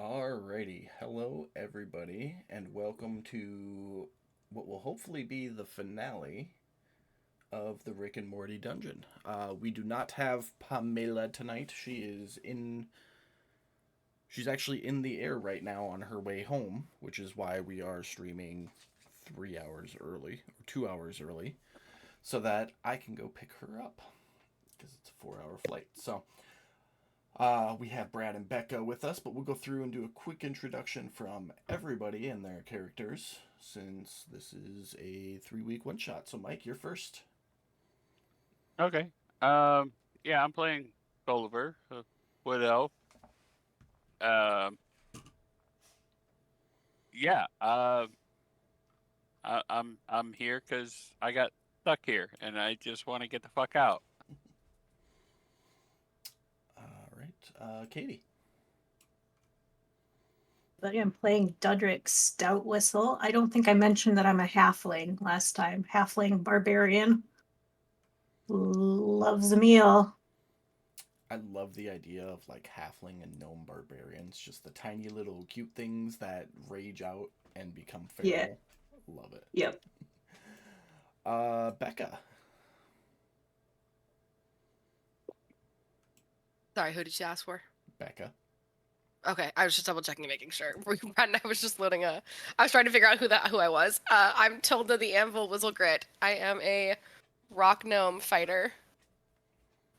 Alrighty, hello everybody, and welcome to what will hopefully be the finale of the Rick and Morty dungeon. We do not have Pamela tonight. She's actually in the air right now on her way home, which is why we are streaming 3 hours early, or 2 hours early, so that I can go pick her up, because it's a 4 hour flight. We have Brad and Becca with us, but we'll go through and do a quick introduction from everybody and their characters, since this is a 3 week one shot. So, Mike, you're first. Okay. Um, yeah, I'm playing Gulliver, Wood Elf. Um, yeah. I'm here because I got stuck here and I just want to get the fuck out. All right, Katie. But I'm playing Dudrick Stout Whistle. I don't think I mentioned that I'm a halfling last time. Halfling barbarian. Loves a meal. I love the idea of like halfling and gnome barbarians, just the tiny little cute things that rage out and become Yeah. feral. Love it. Yep. Becca. Sorry, who did you ask for? Becca. Okay, I was just double checking, making sure. I was just loading a. I was trying to figure out who I was. I'm Tilda the Anvil Whistle Grit. I am a rock gnome fighter,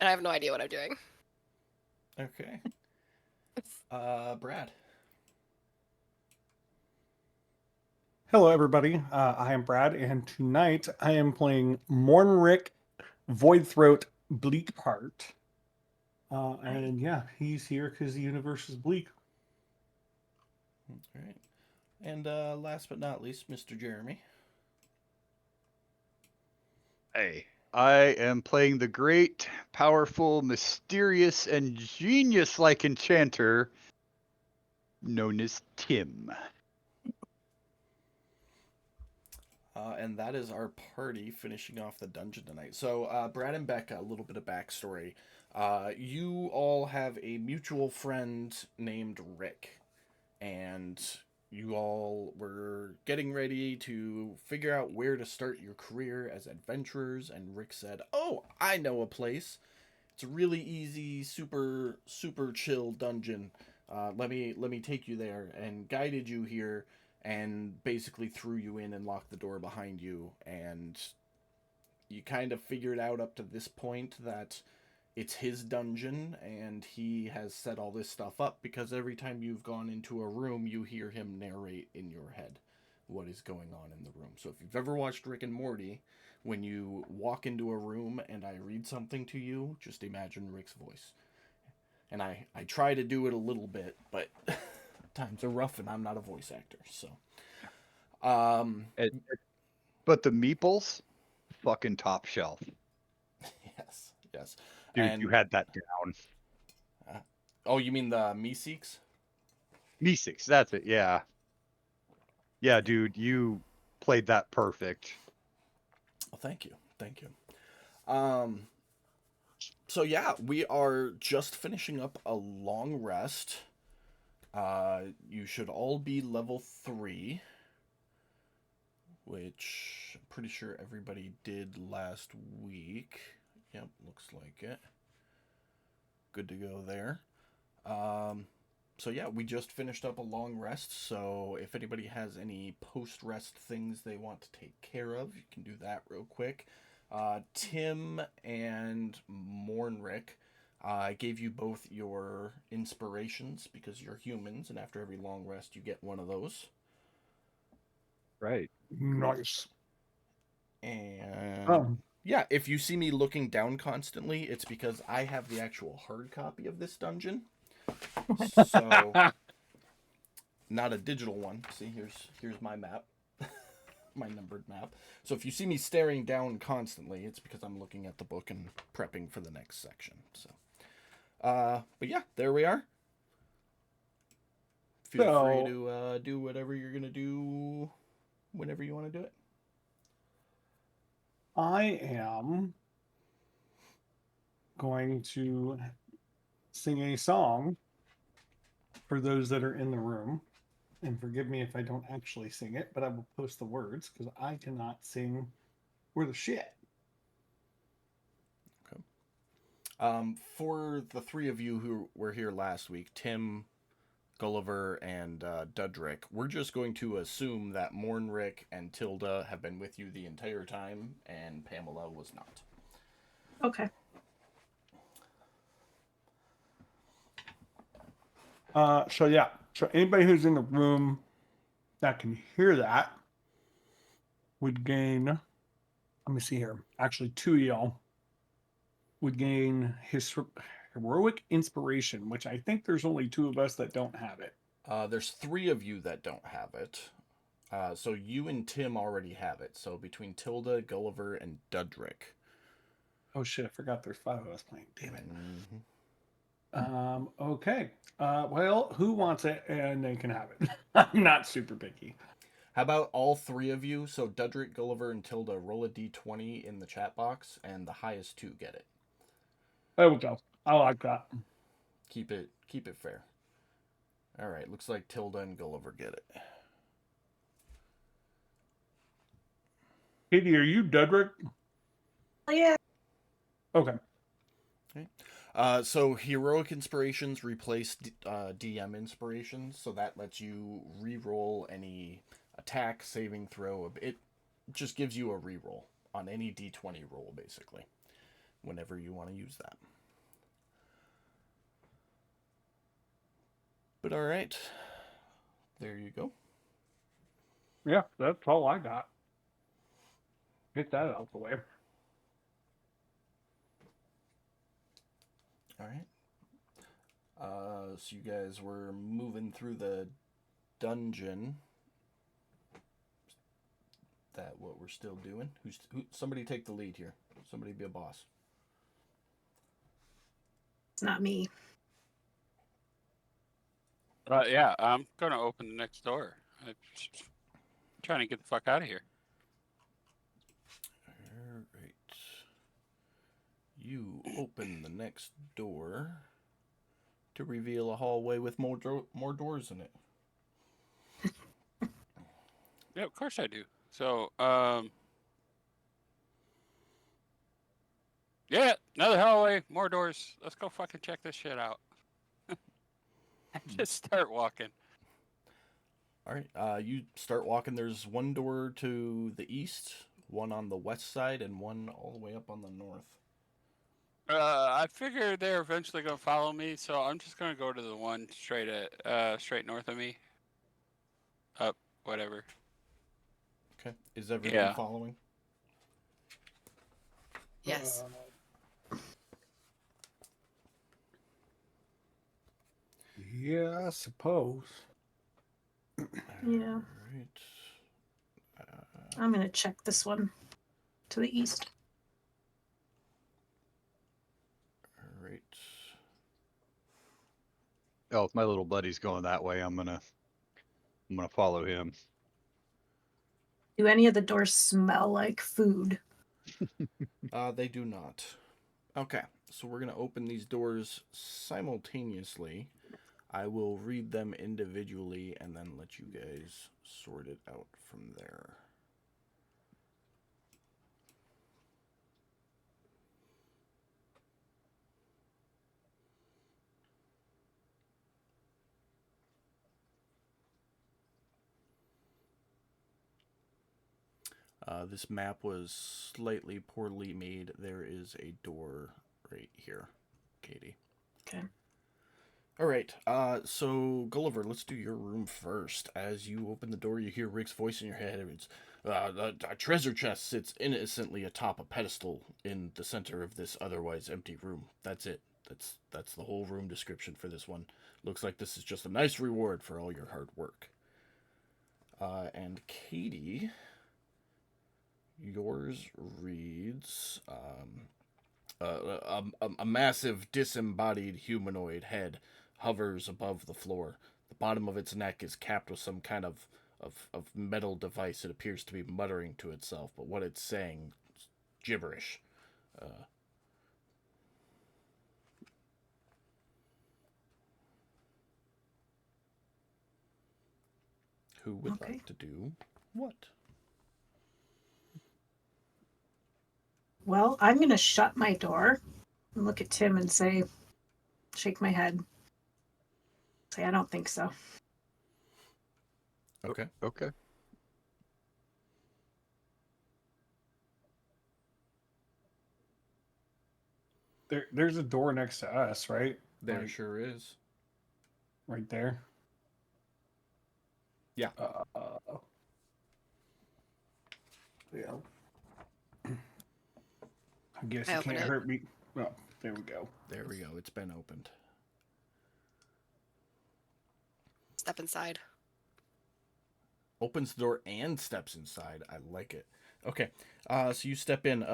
and I have no idea what I'm doing. Okay. Brad. Hello, everybody. I am Brad, and tonight I am playing Mornrick Voidthroat Bleakheart. And yeah, he's here because the universe is bleak. All right. And last but not least, Mr. Jeremy. Hey, I am playing the great, powerful, mysterious, and genius like enchanter known as Tim. And that is our party finishing off the dungeon tonight. So, Brad and Becca, a little bit of backstory. You all have a mutual friend named Rick, and you all were getting ready to figure out where to start your career as adventurers. And Rick said, "Oh, I know a place. It's a really easy, super chill dungeon. Let me take you there," and guided you here and basically threw you in and locked the door behind you. And you kind of figured out up to this point that it's his dungeon and he has set all this stuff up because every time you've gone into a room, you hear him narrate in your head what is going on in the room. So if you've ever watched Rick and Morty, when you walk into a room and I read something to you, just imagine Rick's voice. And I try to do it a little bit, but times are rough and I'm not a voice actor. So It- but the meeples, fucking top shelf. yes. Dude, you And had that down. oh, you mean the Meeseeks? Meeseeks, that's it, yeah. Yeah, dude, you played that perfect. Oh, thank you. Um, so yeah, we are just finishing up a long rest. You should all be level 3, which I'm pretty sure everybody did last week. Yep, looks like it. Good to go there. Um, so yeah, we just finished up a long rest. So if anybody has any post-rest things they want to take care of, you can do that real quick. Tim and Mornrick, I gave you both your inspirations because you're humans, and after every long rest, you get one of those. Right. Nice. And Um, yeah, if you see me looking down constantly, it's because I have the actual hard copy of this dungeon. So not a digital one. See, here's my map, my numbered map. So if you see me staring down constantly, it's because I'm looking at the book and prepping for the next section. So, but yeah, there we are. Feel free so to do whatever you're gonna do whenever you want to do it. I am going to sing a song for those that are in the room, and forgive me if I don't actually sing it, but I will post the words because I cannot sing worth a shit. For the three of you who were here last week, Tim, Gulliver, and Dudrick, we're just going to assume that Mornrick and Tilda have been with you the entire time, and Pamela was not. Okay. So anybody who's in the room that can hear that would gain, let me see here, actually 2 of y'all would gain his heroic inspiration, which I think there's only 2 of us that don't have it. There's 3 of you that don't have it. So you and Tim already have it. So between Tilda, Gulliver, and Dudrick. Oh shit, I forgot there's 5 of us playing. Damn it. Mm-hmm. Okay. Well, who wants it and they can have it. I'm not super picky. How about all 3 of you? So Dudrick, Gulliver, and Tilda roll a d20 in the chat box, and the highest 2 get it. There we go. I like that. Keep it fair. All right, looks like Tilda and Gulliver get it. Katie, are you Dudrick? Oh, yeah. Okay. So heroic inspirations replace DM inspirations, so that lets you re-roll any attack, saving throw. It just gives you a re-roll on any d20 roll, basically, whenever you want to use that. But all right, there you go. Yeah, that's all I got. Get that out of the way. All right. So you guys were moving through the dungeon. That what we're still doing? Somebody take the lead here. Somebody be a boss. It's not me. Yeah, I'm gonna open the next door. I'm trying to get the fuck out of here. All right. You open the next door to reveal a hallway with more doors in it. Yeah, of course I do. So, yeah, another hallway, more doors. Let's go fucking check this shit out. Just start walking. All right. You start walking. There's one door to the east, one on the west side, and one all the way up on the north. I figure they're eventually gonna follow me, so I'm just gonna go to the one straight north of me. Up, whatever. Okay. Is everyone Yeah. following? Yes. Yeah, I suppose. Yeah. All right. I'm going to check this one to the east. All right. Oh, if my little buddy's going that way, I'm gonna follow him. Do any of the doors smell like food? They do not. Okay, so we're gonna open these doors simultaneously. I will read them individually and then let you guys sort it out from there. This map was slightly poorly made. There is a door right here, Katie. Okay. All right. So Gulliver, let's do your room first. As you open the door, you hear Rick's voice in your head. It's a treasure chest sits innocently atop a pedestal in the center of this otherwise empty room. That's it. That's the whole room description for this one. Looks like this is just a nice reward for all your hard work. And Katie, yours reads a massive disembodied humanoid head hovers above the floor. The bottom of its neck is capped with some kind of metal device. It appears to be muttering to itself, but what it's saying is gibberish. Who would Okay. like to do what? Well, I'm going to shut my door and look at Tim and say, shake my head. Say, I don't think so. Okay. Okay. There's a door next to us, right? There Like, sure is. right there. Yeah. Yeah. I guess I it open can't it. hurt me. Oh, there we go. There we go. It's been opened. Step inside. Opens the door and steps inside. I like it. Okay, so you step in.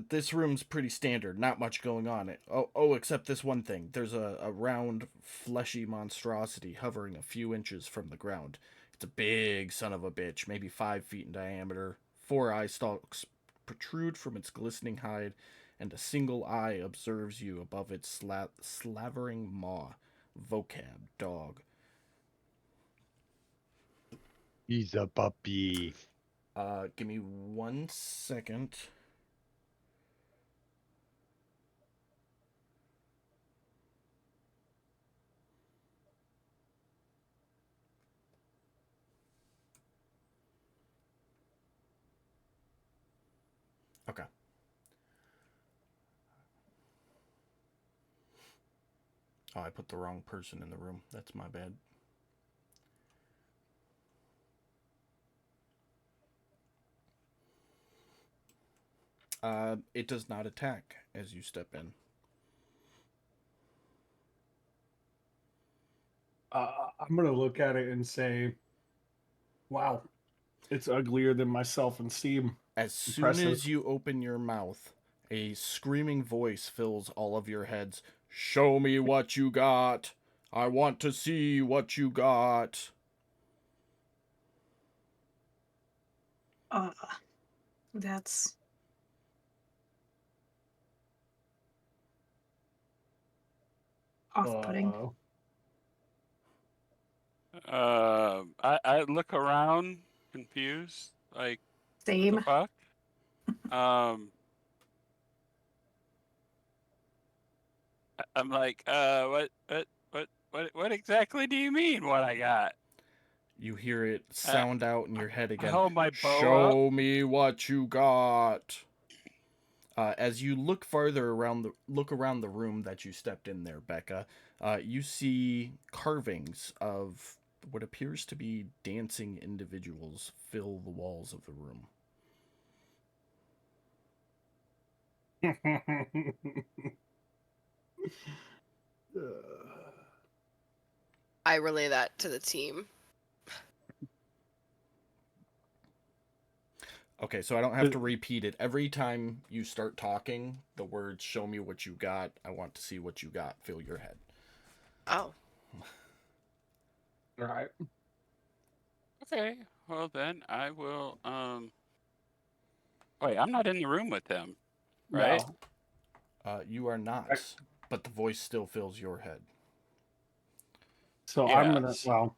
This room's pretty standard. Not much going on. Except this one thing. There's a round, fleshy monstrosity hovering a few inches from the ground. It's a big son of a bitch, maybe 5 feet in diameter. 4 eye stalks protrude from its glistening hide, and a single eye observes you above its slavering maw. Vocab, dog. He's a puppy. Give me 1 second. Okay. Oh, I put the wrong person in the room. That's my bad. It does not attack as you step in. I'm gonna look at it and say, "Wow, it's uglier than my self-esteem." As soon Impressive. as you open your mouth, a screaming voice fills all of your heads. Show me what you got. I want to see what you got. Uh, that's off-putting. I look around, confused, like what Same. the fuck? I'm like, what exactly do you mean? What I got? You hear it sound out in your head I again. hold my bow up. Show me what you got. As you look around the room that you stepped in there, Becca, you see carvings of what appears to be dancing individuals fill the walls of the room. I relay that to the team. Okay, so I don't have to repeat it. Every time you start talking, the words "show me what you got," "I want to see what you got" fill your head. Oh. All right. Okay, well then I will. Wait, I'm not in the room with them, right? No. You are not, but the voice still fills your head. So I'm gonna. Yes. Well,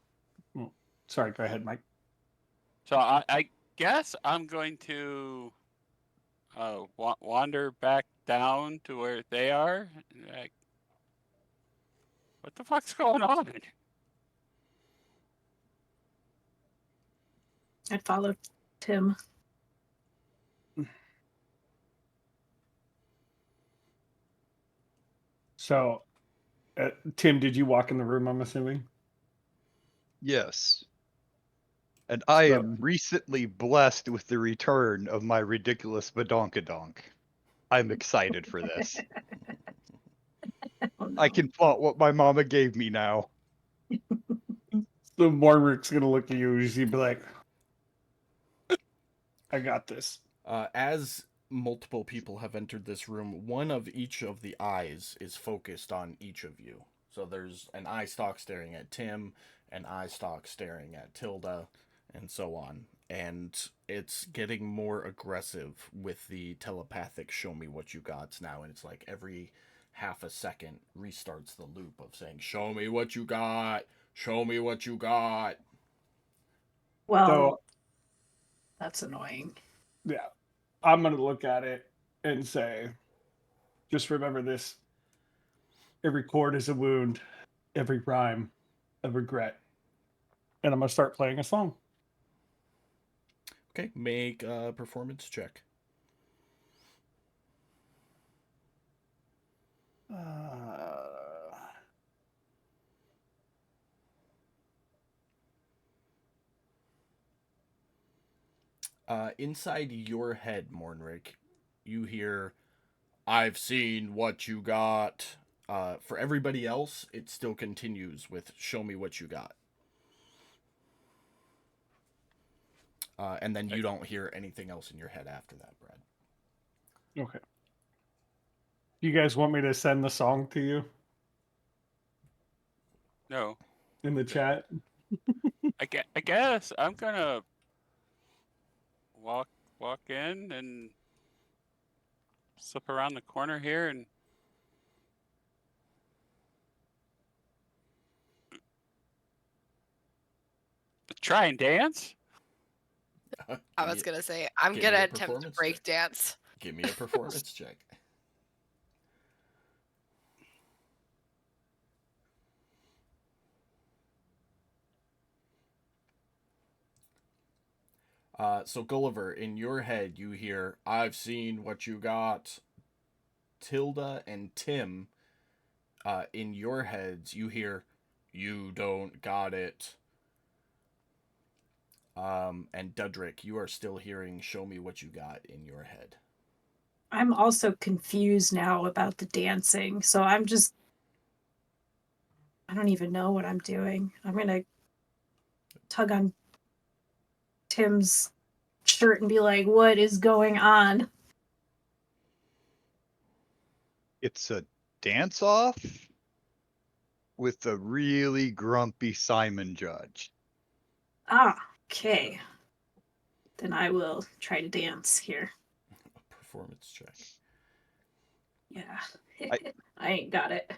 sorry. Go ahead, Mike. So I guess I'm going to wander back down to where they are. Like, what the fuck's going on? I'd follow Tim. So, Tim, did you walk in the room? I'm assuming. Yes. And I So- am recently blessed with the return of my ridiculous badonkadonk. I'm excited for this. Oh, no. I can flaunt what my mama gave me now. So Mormrick's gonna look at you and he's gonna be like, "I got this." As multiple people have entered this room, one of each of the eyes is focused on each of you. So there's an eye stalk staring at Tim, an eye stalk staring at Tilda, and so on. And it's getting more aggressive with the telepathic "show me what you got" now. And it's like every half a second restarts the loop of saying, "Show me what you got. Show me what you got." Well, So that's annoying. yeah, I'm gonna look at it and say, just remember this: every chord is a wound, every rhyme a regret. And I'm gonna start playing a song. Okay, make a performance check. Inside your head, Mornrick, you hear, "I've seen what you got." For everybody else, it still continues with "Show me what you got," and then you don't hear anything else in your head after that, Brad. Okay. You guys want me to send the song to you No. in the chat? I guess I'm gonna walk in and slip around the corner here and try and dance. I was gonna say I'm give me gonna a attempt to performance break check. dance. Give me a performance check. So Gulliver, in your head, you hear, "I've seen what you got." Tilda and Tim, in your heads, you hear, "You don't got it." And Dudrick, you are still hearing "Show me what you got" in your head. I'm also confused now about the dancing. So I don't even know what I'm doing. I'm going to tug on Tim's shirt and be like, what is going on? It's a dance off with a really grumpy Simon Judge. Ah, okay. Then I will try to dance here. A performance check. Yeah. I- I ain't got it.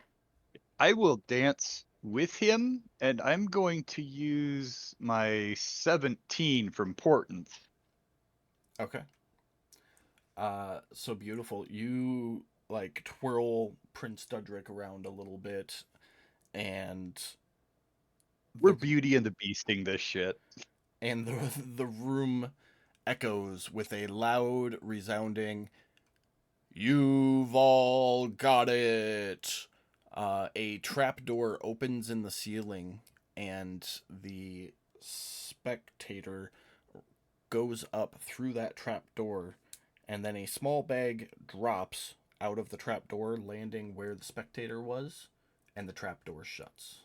I will dance with him, and I'm going to use my 17 from Portents. Okay. So beautiful. You like twirl Prince Dudrick around a little bit, and We're the Beauty and the Beasting this shit. the room echoes with a loud, resounding, "You've all got it." A trapdoor opens in the ceiling, and the spectator goes up through that trapdoor, and then a small bag drops out of the trapdoor, landing where the spectator was, and the trapdoor shuts.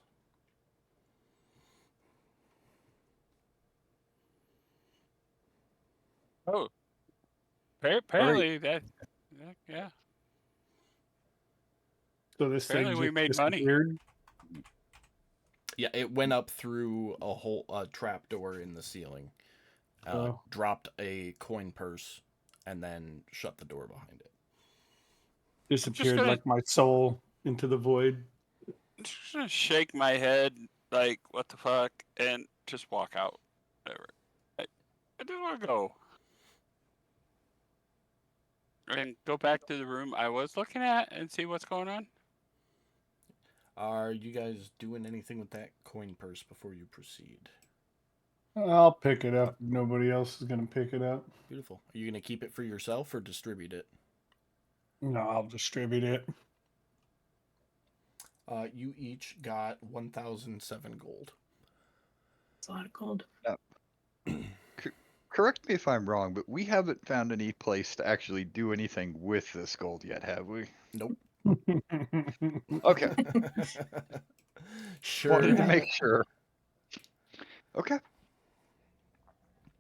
Oh, All right. apparently yeah. So this thing Apparently we just made money. disappeared. Yeah, it went up through a whole trapdoor in the ceiling, Oh. dropped a coin purse, and then shut the door behind it. Disappeared gonna- like my soul into the void. I'm just gonna shake my head like what the fuck and just walk out. Whatever. I just wanna go. And go back to the room I was looking at and see what's going on. Are you guys doing anything with that coin purse before you proceed? I'll pick it up. Nobody else is gonna pick it up. Beautiful. Are you going to keep it for yourself or distribute it? No, I'll distribute it. You each got 1,007 gold. It's a lot of gold. Correct me if I'm wrong, but we haven't found any place to actually do anything with this gold yet, have we? Nope. Okay. Sure. Wanted to Yeah. make sure. Okay.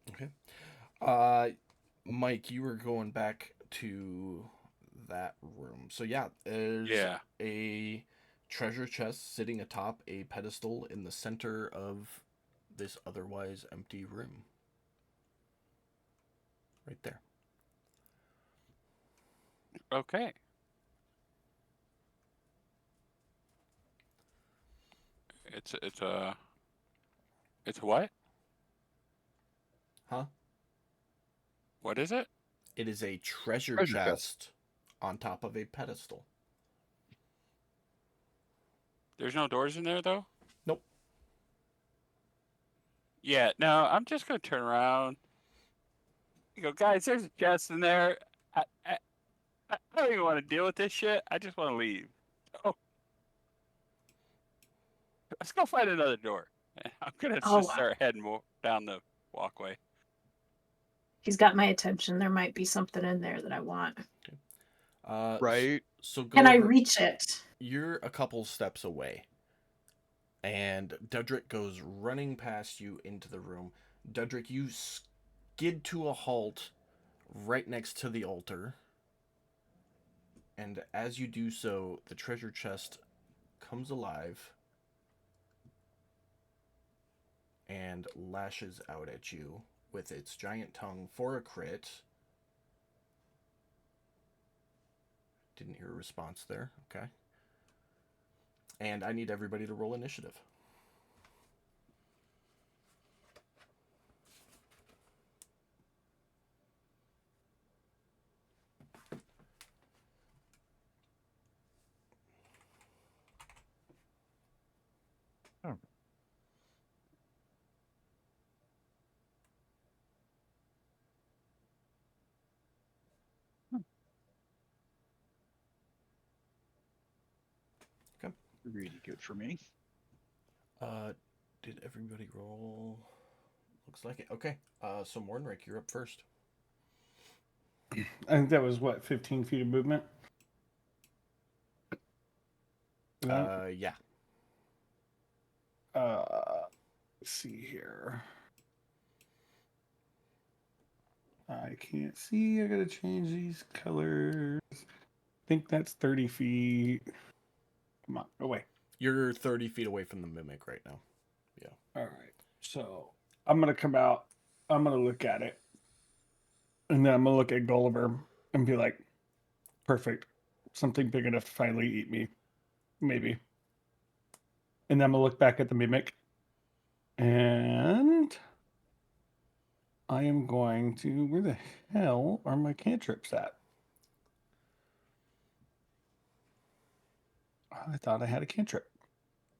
Okay. Mike, you were going back to that room. So yeah, there's Yeah. a treasure chest sitting atop a pedestal in the center of this otherwise empty room. Right there. Okay. It's a what? What is it? It is a treasure Treasure chest. chest on top of a pedestal. There's no doors in there though. Nope. Yeah. No, I'm just gonna turn around. You go, guys. There's a chest in there. I don't even want to deal with this shit. I just want to leave. Oh, let's go find another door. I'm gonna Oh, just wow. start heading down the walkway. He's got my attention. There might be something in there that I want. Right? So Can I Gulliver, reach it? you're a couple steps away, and Dudrick goes running past you into the room. Dudrick, you skid to a halt right next to the altar, and as you do so, the treasure chest comes alive and lashes out at you with its giant tongue for a crit. Didn't hear a response there. Okay. And I need everybody to roll initiative. Oh. Okay. Really good for me. Did everybody roll? Looks like it. Okay. So Mornrick, you're up first. I think that was what, 15 feet of movement? No? Yeah. Let's see here. I can't see. I gotta change these colors. I think that's 30 feet. Come on, away. You're 30 feet away from the mimic right now. All right. So I'm gonna come out. I'm gonna look at it, and then I'm gonna look at Gulliver and be like, "Perfect. Something big enough to finally eat me, maybe." And then I'm gonna look back at the mimic, and I am going to. Where the hell are my cantrips at? I thought I had a cantrip.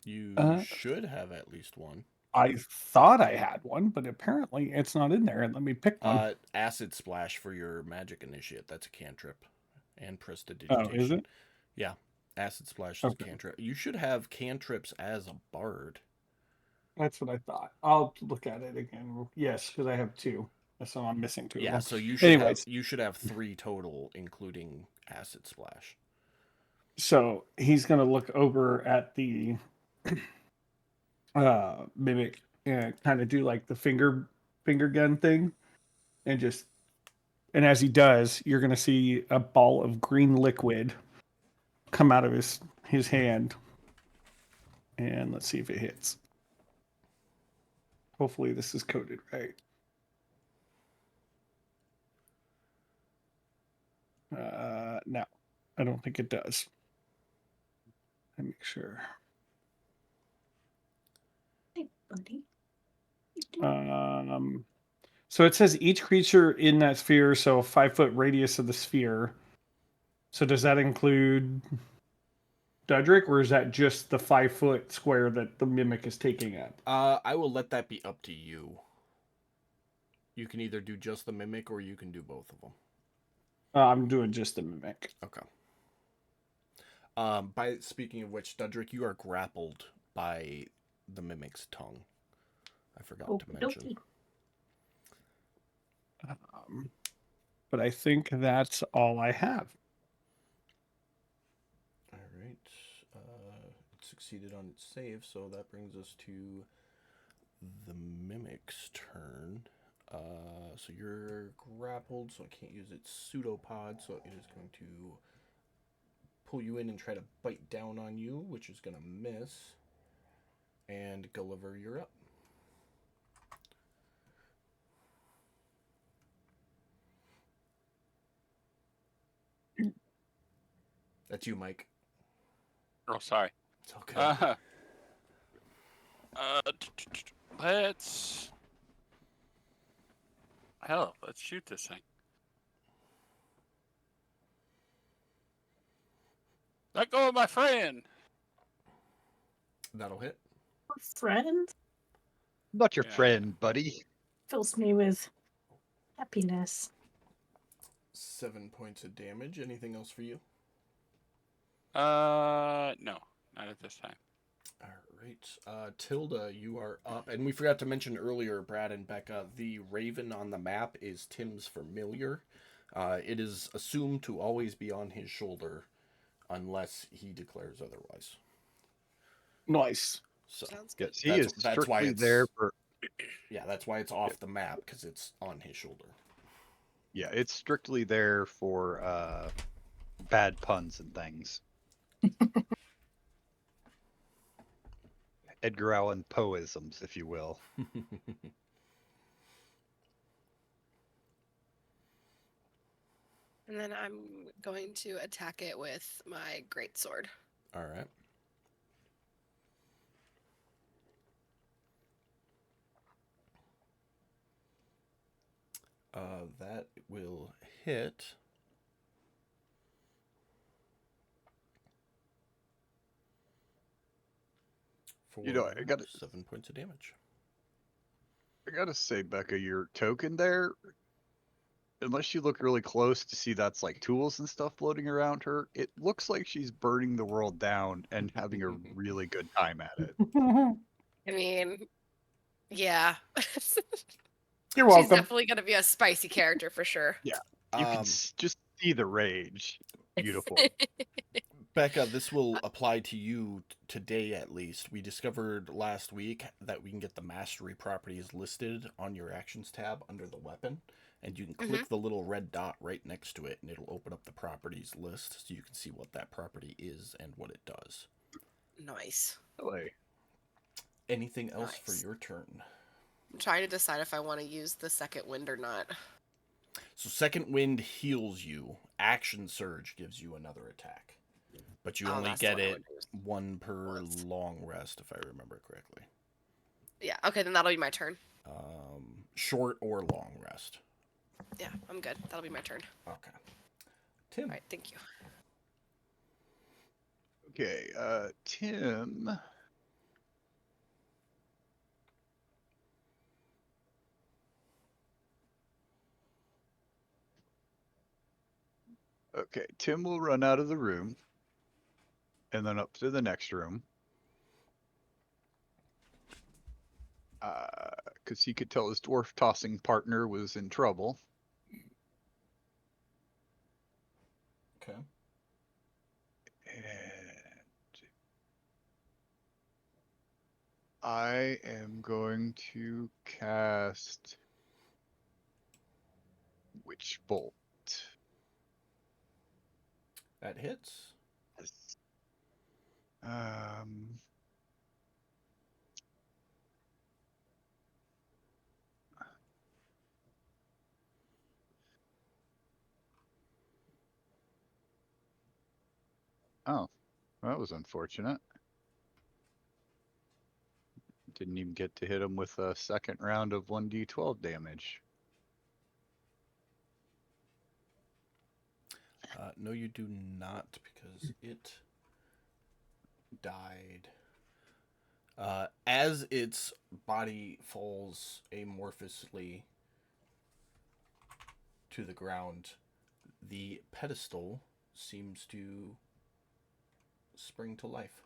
You Uh, should have at least one. I thought I had one, but apparently it's not in there. Let me pick one. Acid Splash for your magic initiate. That's a cantrip. And Prestidigitation. Oh, is it? Yeah. Acid Splash is Okay. a cantrip. You should have cantrips as a bard. That's what I thought. I'll look at it again. Yes, because I have two. So I'm missing two. Yeah, of them. so you should Anyways, have 3 total, including Acid Splash. so he's gonna look over at the mimic and kind of do like the finger gun thing, and as he does, you're gonna see a ball of green liquid come out of his hand, and let's see if it hits. Hopefully this is coded right. No, I don't think it does. Let me make sure. Hey, buddy. So it says each creature in that sphere, so a 5-foot radius of the sphere. So does that include Dudrick, or is that just the 5-foot square that the mimic is taking up? I will let that be up to you. You can either do just the mimic or you can do both of them. I'm doing just the mimic. Okay. By speaking of which, Dudrick, you are grappled by the mimic's tongue. I forgot to mention. But I think that's all I have. All right. It succeeded on its save, so that brings us to the mimic's turn. So you're grappled, so I can't use its pseudopod, so it is going to pull you in and try to bite down on you, which is going to miss. And Gulliver, you're up. That's you, Mike. Oh, sorry. It's okay. Let's. Hell, let's shoot this thing. Let go of my friend. That'll hit. Friend Not your Yeah. friend, buddy. fills me with happiness. 7 points of damage. Anything else for you? No, not at this time. All right. Tilda, you are up. And we forgot to mention earlier, Brad and Becca, the raven on the map is Tim's familiar. It is assumed to always be on his shoulder unless he declares otherwise. Nice. So Sounds good. Yes, he is that's why strictly it's there for. yeah, that's why it's off the map, because it's on his shoulder. Yeah, it's strictly there for bad puns and things. Edgar Allan Poe-isms, if you will. And then I'm going to attack it with my greatsword. All right. That will hit. For You know, I gotta 7 points of damage. say, Becca, your token there, unless you look really close to see that's like tools and stuff floating around her, it looks like she's burning the world down and having a really good time at it. I mean, yeah. You're She's welcome. definitely going to be a spicy character for sure. Yeah. You can Um, just see the rage. Beautiful. Becca, this will apply to you today at least. We discovered last week that we can get the mastery properties listed on your actions tab under the weapon. And you can click the little red dot right next to it, and it'll open up the properties list so you can see what that property is and what it does. Nice. Really. Anything else Nice. for your turn? I'm trying to decide if I want to use the second wind or not. So second wind heals you. Action surge gives you another attack. But you Oh, only that's the get one I it would use. 1 per Once. long rest, if I remember correctly. Yeah, okay, then that'll be my turn. Short or long rest. Yeah, I'm good. That'll be my turn. Okay. Tim. All right, thank you. Okay, Tim. Okay, Tim will run out of the room and then up to the next room. Because he could tell his dwarf tossing partner was in trouble. Okay. And I am going to cast Witch Bolt. That hits. Um, oh, that was unfortunate. Didn't even get to hit him with a second round of 1d12 damage. No, you do not, because it died. As its body falls amorphously to the ground, the pedestal seems to spring to life.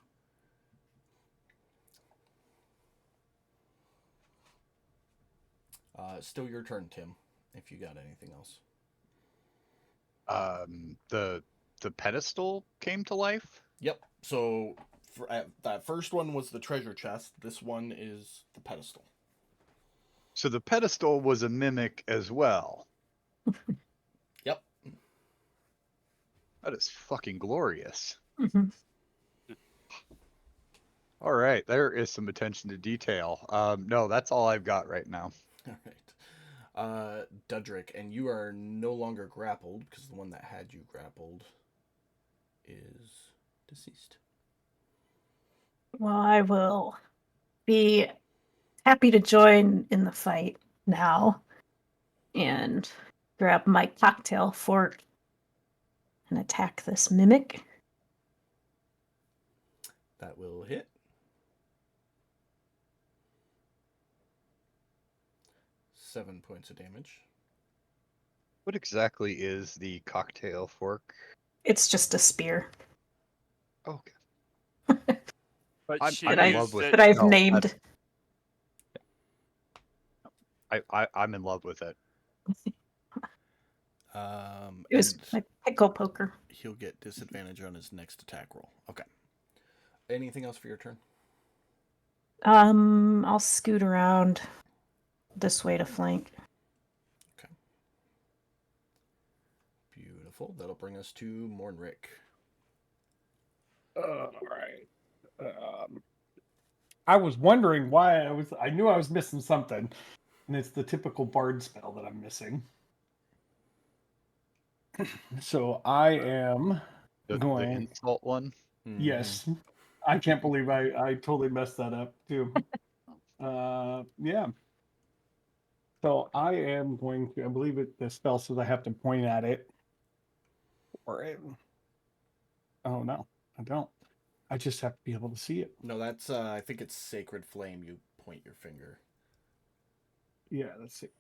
Still your turn, Tim, if you got anything else. The pedestal came to life? Yep. So that first one was the treasure chest. This one is the pedestal. So the pedestal was a mimic as well. Yep. That is fucking glorious. Mhm. All right, there is some attention to detail. No, that's all I've got right now. All right. Dudrick, and you are no longer grappled because the one that had you grappled is deceased. Well, I will be happy to join in the fight now and grab my cocktail fort and attack this mimic. That will hit. Seven points of damage. What exactly is the cocktail fork? It's just a spear Okay. But I'm she in I've- love with that I've no, named. I'm in love with it. It was And my pickle poker. he'll get disadvantage on his next attack roll. Okay. Anything else for your turn? I'll scoot around this way to flank. Beautiful. That'll bring us to Mornrick. All right. I was wondering why I knew I was missing something, and it's the typical bard spell that I'm missing. So I am The going. insult one. Yes, I can't believe I totally messed that up too. Yeah. So I am going to. I believe the spell says I have to point at it. Or it. Oh no, I don't. I just have to be able to see it. No, that's I think it's Sacred Flame. You point your finger. Yeah, that's it.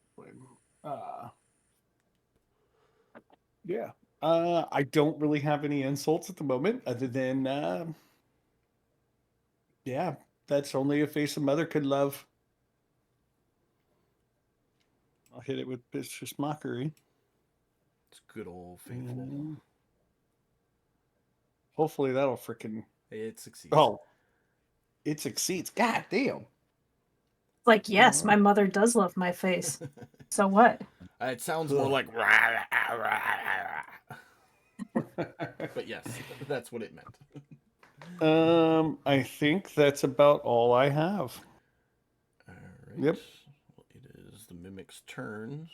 Yeah. I don't really have any insults at the moment, other than yeah, that's only a face a mother could love. I'll hit it with vicious mockery. It's good old faithful. And hopefully that'll frickin' It succeeds. oh, it succeeds. God damn. It's like, yes, my mother does love my face. So what? It sounds more Ugh. like rah, rah, rah, rah. But yes, that's what it meant. I think that's about all I have. All right. Yep. Well, it is the mimic's turn.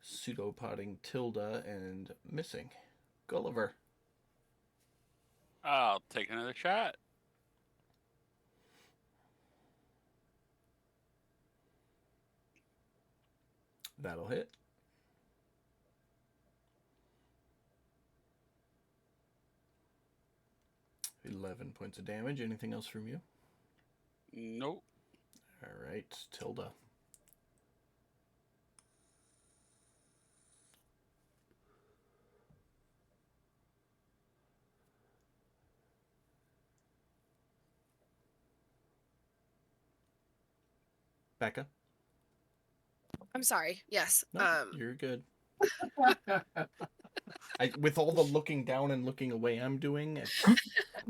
Pseudopoding Tilda and missing Gulliver. I'll take another shot. That'll hit. $11 points of damage. Anything else from you? Nope. All right, Tilda. Becca? I'm sorry. Yes. No, you're good. With all the looking down and looking away I'm doing,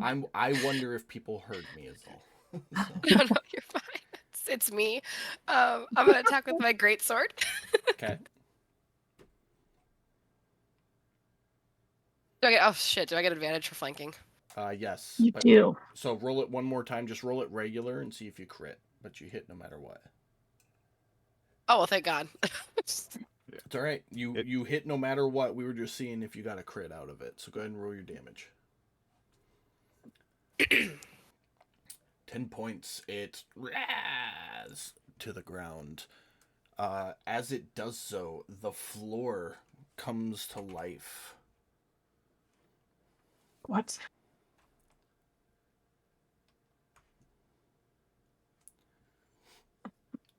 I wonder if people heard me as all. No, no, you're fine. It's me. I'm gonna attack with my great sword. Okay. Do I get? Oh shit! Do I get advantage for flanking? Yes. You but- do. So roll it one more time. Just roll it regular and see if you crit. But you hit no matter what. Oh well, thank God. It's all right. You hit no matter what. We were just seeing if you got a crit out of it. So go ahead and roll your damage. 10 points. It raz to the ground. As it does so, the floor comes to life. What?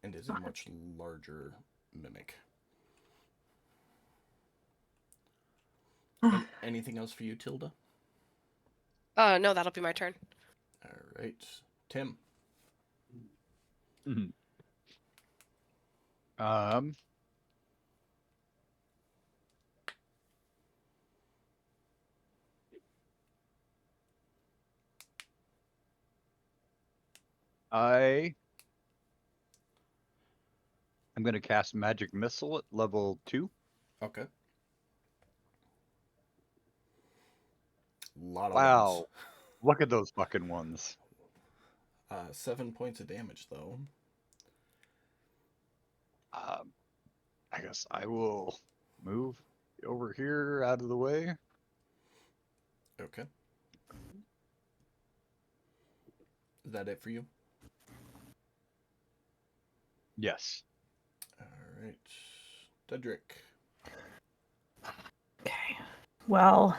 And is a much larger mimic. Anything else for you, Tilda? No, that'll be my turn. All right. Tim. Mhm. I'm gonna cast Magic Missile at level 2. Okay. Lot of Wow. ones. Look at those fucking ones. 7 points of damage, though. I guess I will move over here out of the way. Okay. Is that it for you? Yes. All right. Dedrick. Okay. Well,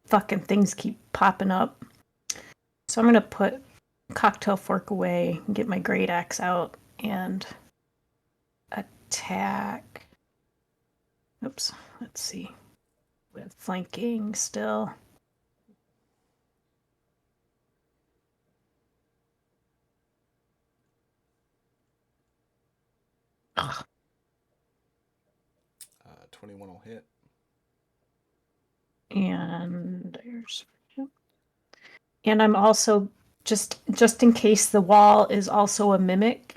fucking things keep popping up. So I'm gonna put cocktail fork away and get my great axe out and attack. Oops, let's see. With flanking still. Ugh. 21 will hit. And there's, and I'm also just in case the wall is also a mimic,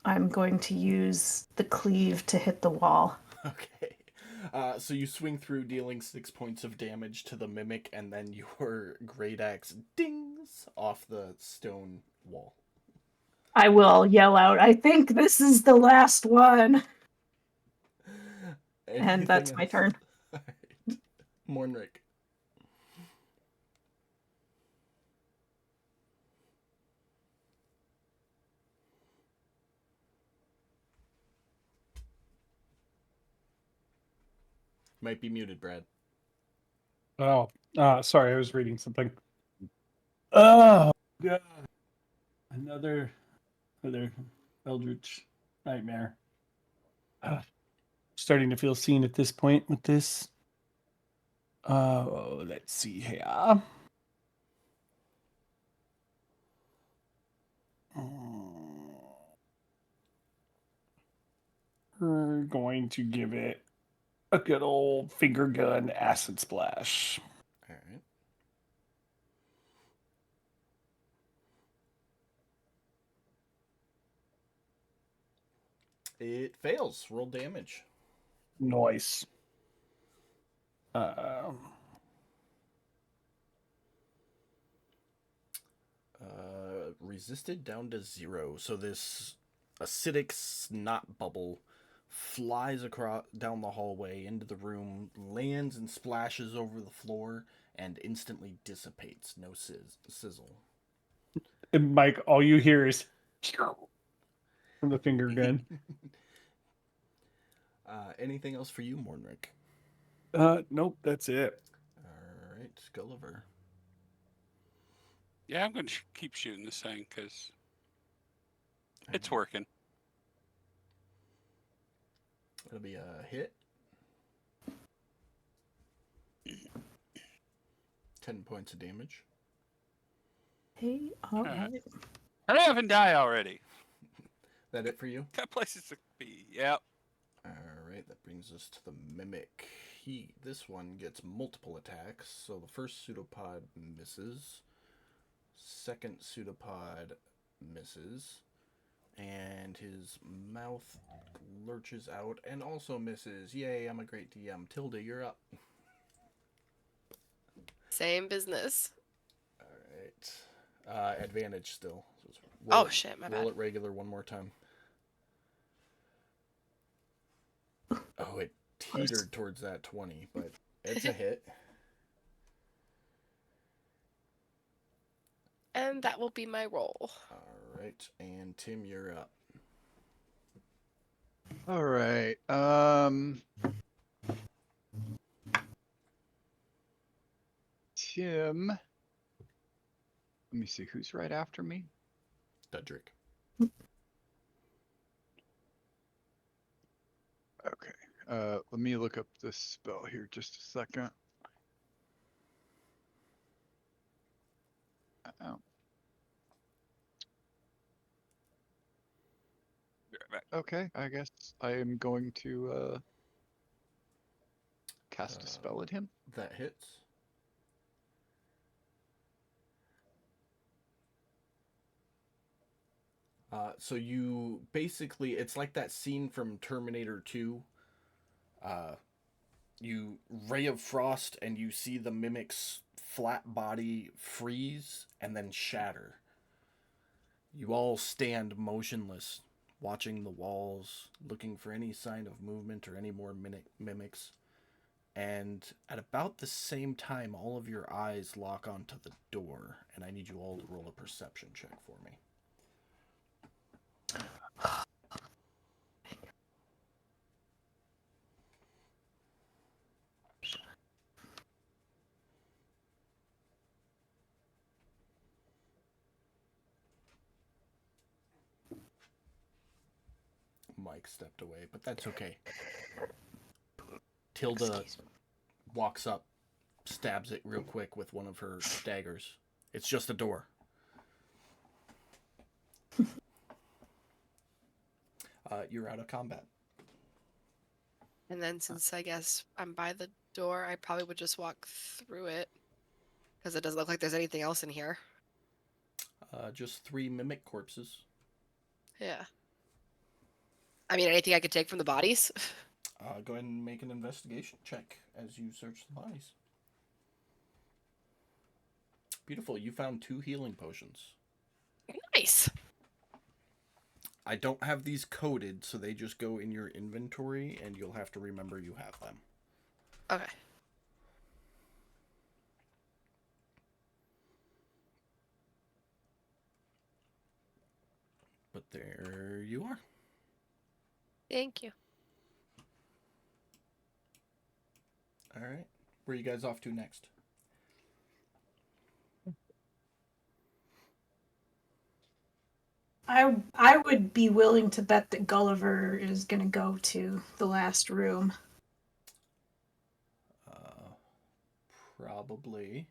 I'm going to use the cleave to hit the wall. Okay. So you swing through, dealing 6 points of damage to the mimic, and then your great axe dings off the stone wall. I will yell out, I think this is the last one. And that's my turn. All right. Mornrick. Might be muted, Brad. Oh, sorry, I was reading something. Oh, God. Another Eldritch nightmare. Starting to feel seen at this point with this. Let's see here. We're going to give it a good old finger gun acid splash. All right. It fails. Roll damage. Nice. Resisted down to 0. So this acidic snot bubble flies across down the hallway into the room, lands and splashes over the floor, and instantly dissipates. No sizzle. And Mike, all you hear is from the finger gun. Anything else for you, Mornrick? Nope, that's it. All right, Gulliver. Yeah, I'm going to keep shooting this thing because it's working. It'll be a hit. 10 points of damage. Hey, all Alright. right. Hurry up and die already. That it for you? Got places to be. Yep. All right, that brings us to the mimic. This one gets multiple attacks. So the first pseudopod misses, second pseudopod misses, and his mouth lurches out and also misses. Yay, I'm a great DM. Tilda, you're up. Same business. All right, advantage still. So Oh shit, my roll bad. it regular one more time. Oh, it teetered towards that 20, but it's a hit. And that will be my roll. All right, and Tim, you're up. All right. Tim. Let me see who's right after me. Dudrick. Okay. Let me look up this spell here just a second. Oh. Be right back. Okay, I guess I am going to cast a spell at him. That hits. So you basically, it's like that scene from Terminator 2. You ray of frost and you see the mimic's flat body freeze and then shatter. You all stand motionless, watching the walls, looking for any sign of movement or any more mimics. And at about the same time, all of your eyes lock onto the door, and I need you all to roll a perception check for me. mic stepped away, but that's okay. Tilda Excuse me. walks up, stabs it real quick with one of her daggers. It's just a door. You're out of combat. And then since I guess I'm by the door, I probably would just walk through it. Because it doesn't look like there's anything else in here. Just 3 mimic corpses. Yeah. I mean, anything I could take from the bodies? Go ahead and make an investigation check as you search the bodies. Beautiful. You found 2 healing potions. Nice. I don't have these coded, so they just go in your inventory, and you'll have to remember you have them. Okay. But there you are. Thank you. All right. Where are you guys off to next? I would be willing to bet that Gulliver is gonna go to the last room. Probably.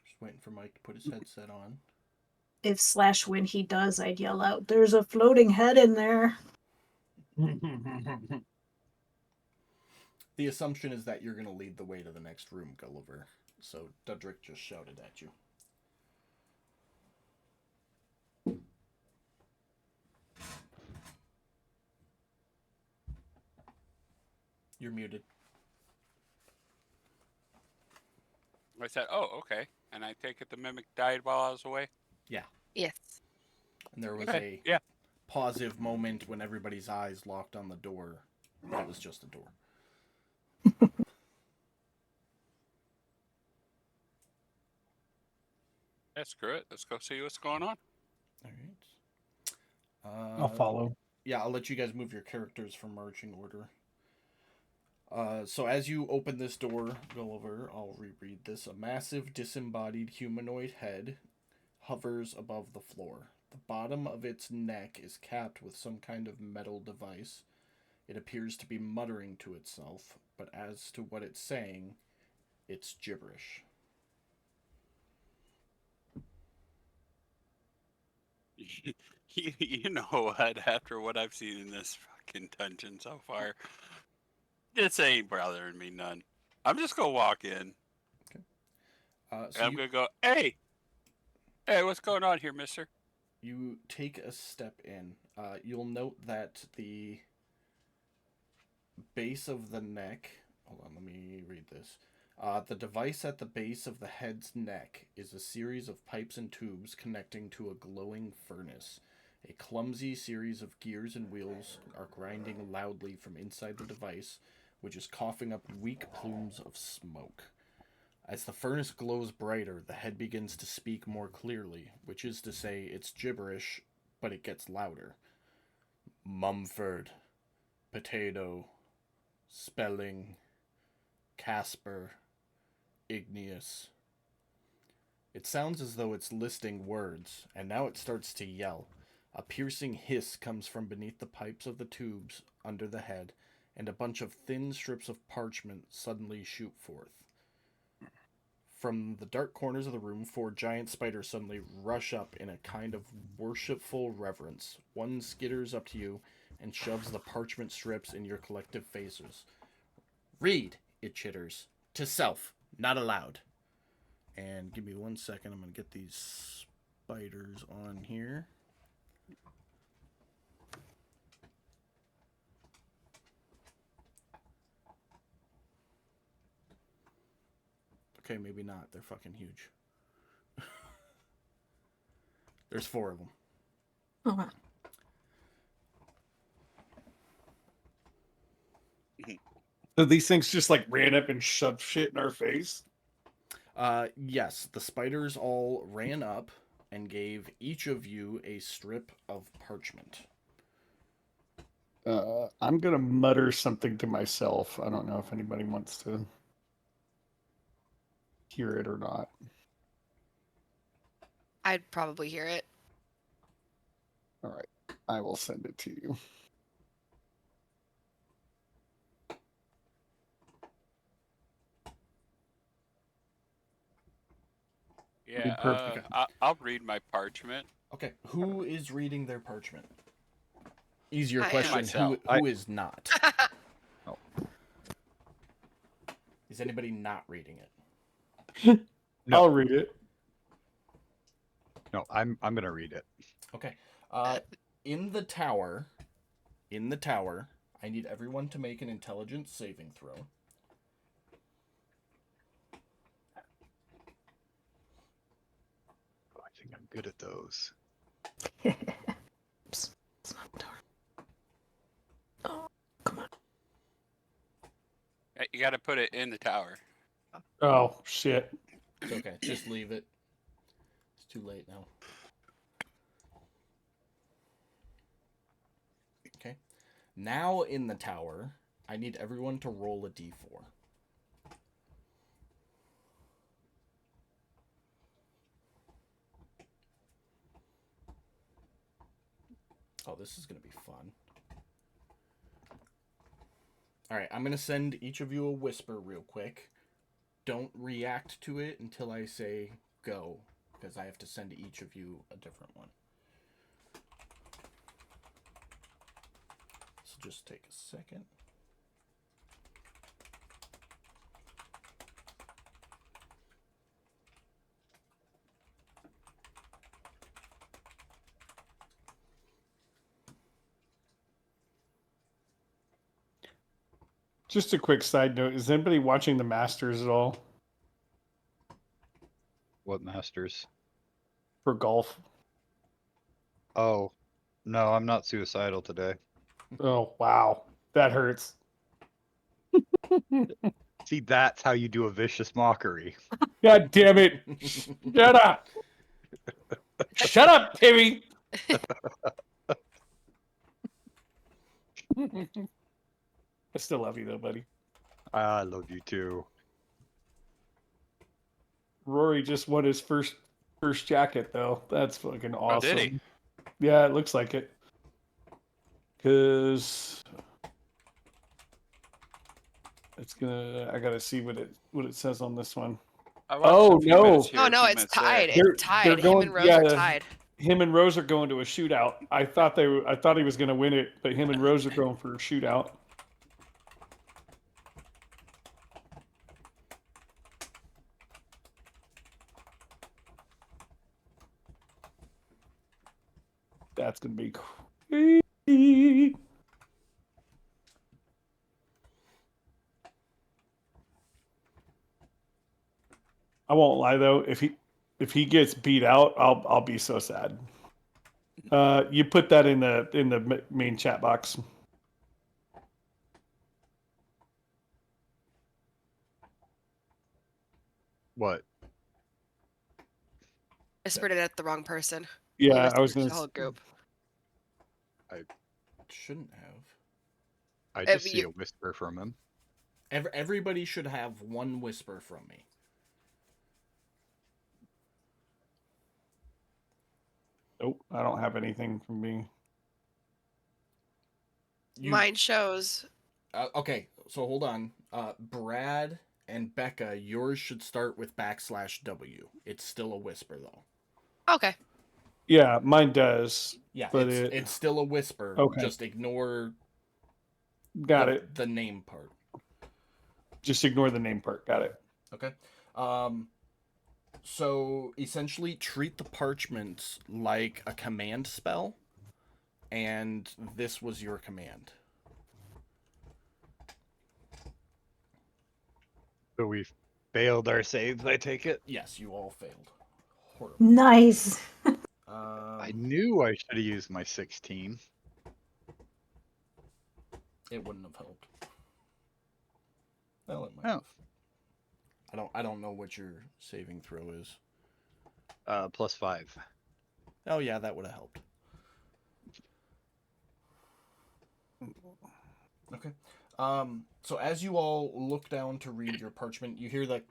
Just waiting for Mike to put his headset on. If / when he does, I'd yell out, "There's a floating head in there." The assumption is that you're going to lead the way to the next room, Gulliver. So Dudrick just shouted at you. You're muted. I said, "Oh, okay." And I take it the mimic died while I was away. Yeah. Yes. And there was Okay, a yeah. pausive moment when everybody's eyes locked on the door. That was just a door. Yeah, screw it. Let's go see what's going on. All right. I'll follow. Yeah, I'll let you guys move your characters from marching order. So as you open this door, Gulliver, I'll reread this. A massive disembodied humanoid head hovers above the floor. The bottom of its neck is capped with some kind of metal device. It appears to be muttering to itself, but as to what it's saying, it's gibberish. You know what? After what I've seen in this fucking dungeon so far, this ain't bothering me none. I'm just gonna walk in. So And I'm gonna go, hey, what's going on here, mister? you take a step in. You'll note that the base of the neck. Hold on, let me read this. The device at the base of the head's neck is a series of pipes and tubes connecting to a glowing furnace. A clumsy series of gears and wheels are grinding loudly from inside the device, which is coughing up weak plumes of smoke. As the furnace glows brighter, the head begins to speak more clearly, which is to say, it's gibberish, but it gets louder. Mumford, potato, spelling, Casper, igneous. It sounds as though it's listing words, and now it starts to yell. A piercing hiss comes from beneath the pipes of the tubes under the head, and a bunch of thin strips of parchment suddenly shoot forth. From the dark corners of the room, 4 giant spiders suddenly rush up in a kind of worshipful reverence. One skitters up to you and shoves the parchment strips in your collective faces. Read, it chitters. To self, not aloud. And give me 1 second, I'm going to get these spiders on here. Okay, maybe not. They're fucking huge. There's 4 of them. Oh, wow. So these things just like ran up and shoved shit in our face. Yes, the spiders all ran up and gave each of you a strip of parchment. I'm gonna mutter something to myself. I don't know if anybody wants to hear it or not. I'd probably hear it. All right, I will send it to you. Yeah, perfect. I'll read my parchment. Okay, who is reading their parchment? Easier I am. question, Myself. who is not? Oh. Is anybody not reading it? No. I'll read it. No, I'm gonna read it. Okay. In the tower, I need everyone to make an intelligence saving throw. Oh, I think I'm good at those. Oops. It's not dark. Oh, come on. You got to put it in the tower. Oh shit. It's okay. Just leave it. It's too late now. Okay. Now in the tower, I need everyone to roll a d4. Oh, this is going to be fun. All right, I'm going to send each of you a whisper real quick. Don't react to it until I say go, because I have to send each of you a different one. So just take a second. Just a quick side note: is anybody watching the Masters at all What masters? for golf? Oh, no, I'm not suicidal today. Oh wow, that hurts. See, that's how you do a vicious mockery. God damn it! Shut up! Shut up, Timmy! I still love you though, buddy. I love you too. Rory just won his first jacket though. That's fucking awesome. Oh, did he? Yeah, it looks like it. Cause it's gonna. I gotta see what it says on this one. I watched Oh, a few no. minutes here, Oh a no, few it's minutes tied. there. They're- It's tied. they're Him going- and Rose yeah, are tied. Him and Rose are going to a shootout. I thought he was gonna win it, but him and Rose are going for a shootout. That's gonna be crazy. I won't lie though, if he gets beat out, I'll be so sad. You put that in the main chat box. What? I spread it at the wrong person. Yeah, You I was missed gonna. the whole group. Shouldn't have. I If just see you- a whisper from him. Everybody should have one whisper from me. Nope, I don't have anything from me. Mine shows. Okay, so hold on. Brad and Becca, yours should start with /W. It's still a whisper though. Okay. Yeah, mine does. Yeah, But it's still a whisper. Okay. Just ignore Got the, it. the name part. Just ignore the name part. Got it. Okay. So essentially treat the parchments like a command spell, and this was your command. So we failed our saves, I take it? Yes, you all failed. Horrible. Nice. I knew I should have used my 16. It wouldn't have helped. Well, it might Oh. have. I don't know what your saving throw is. +5. Oh yeah, that would have helped. Okay. So as you all look down to read your parchment, you hear the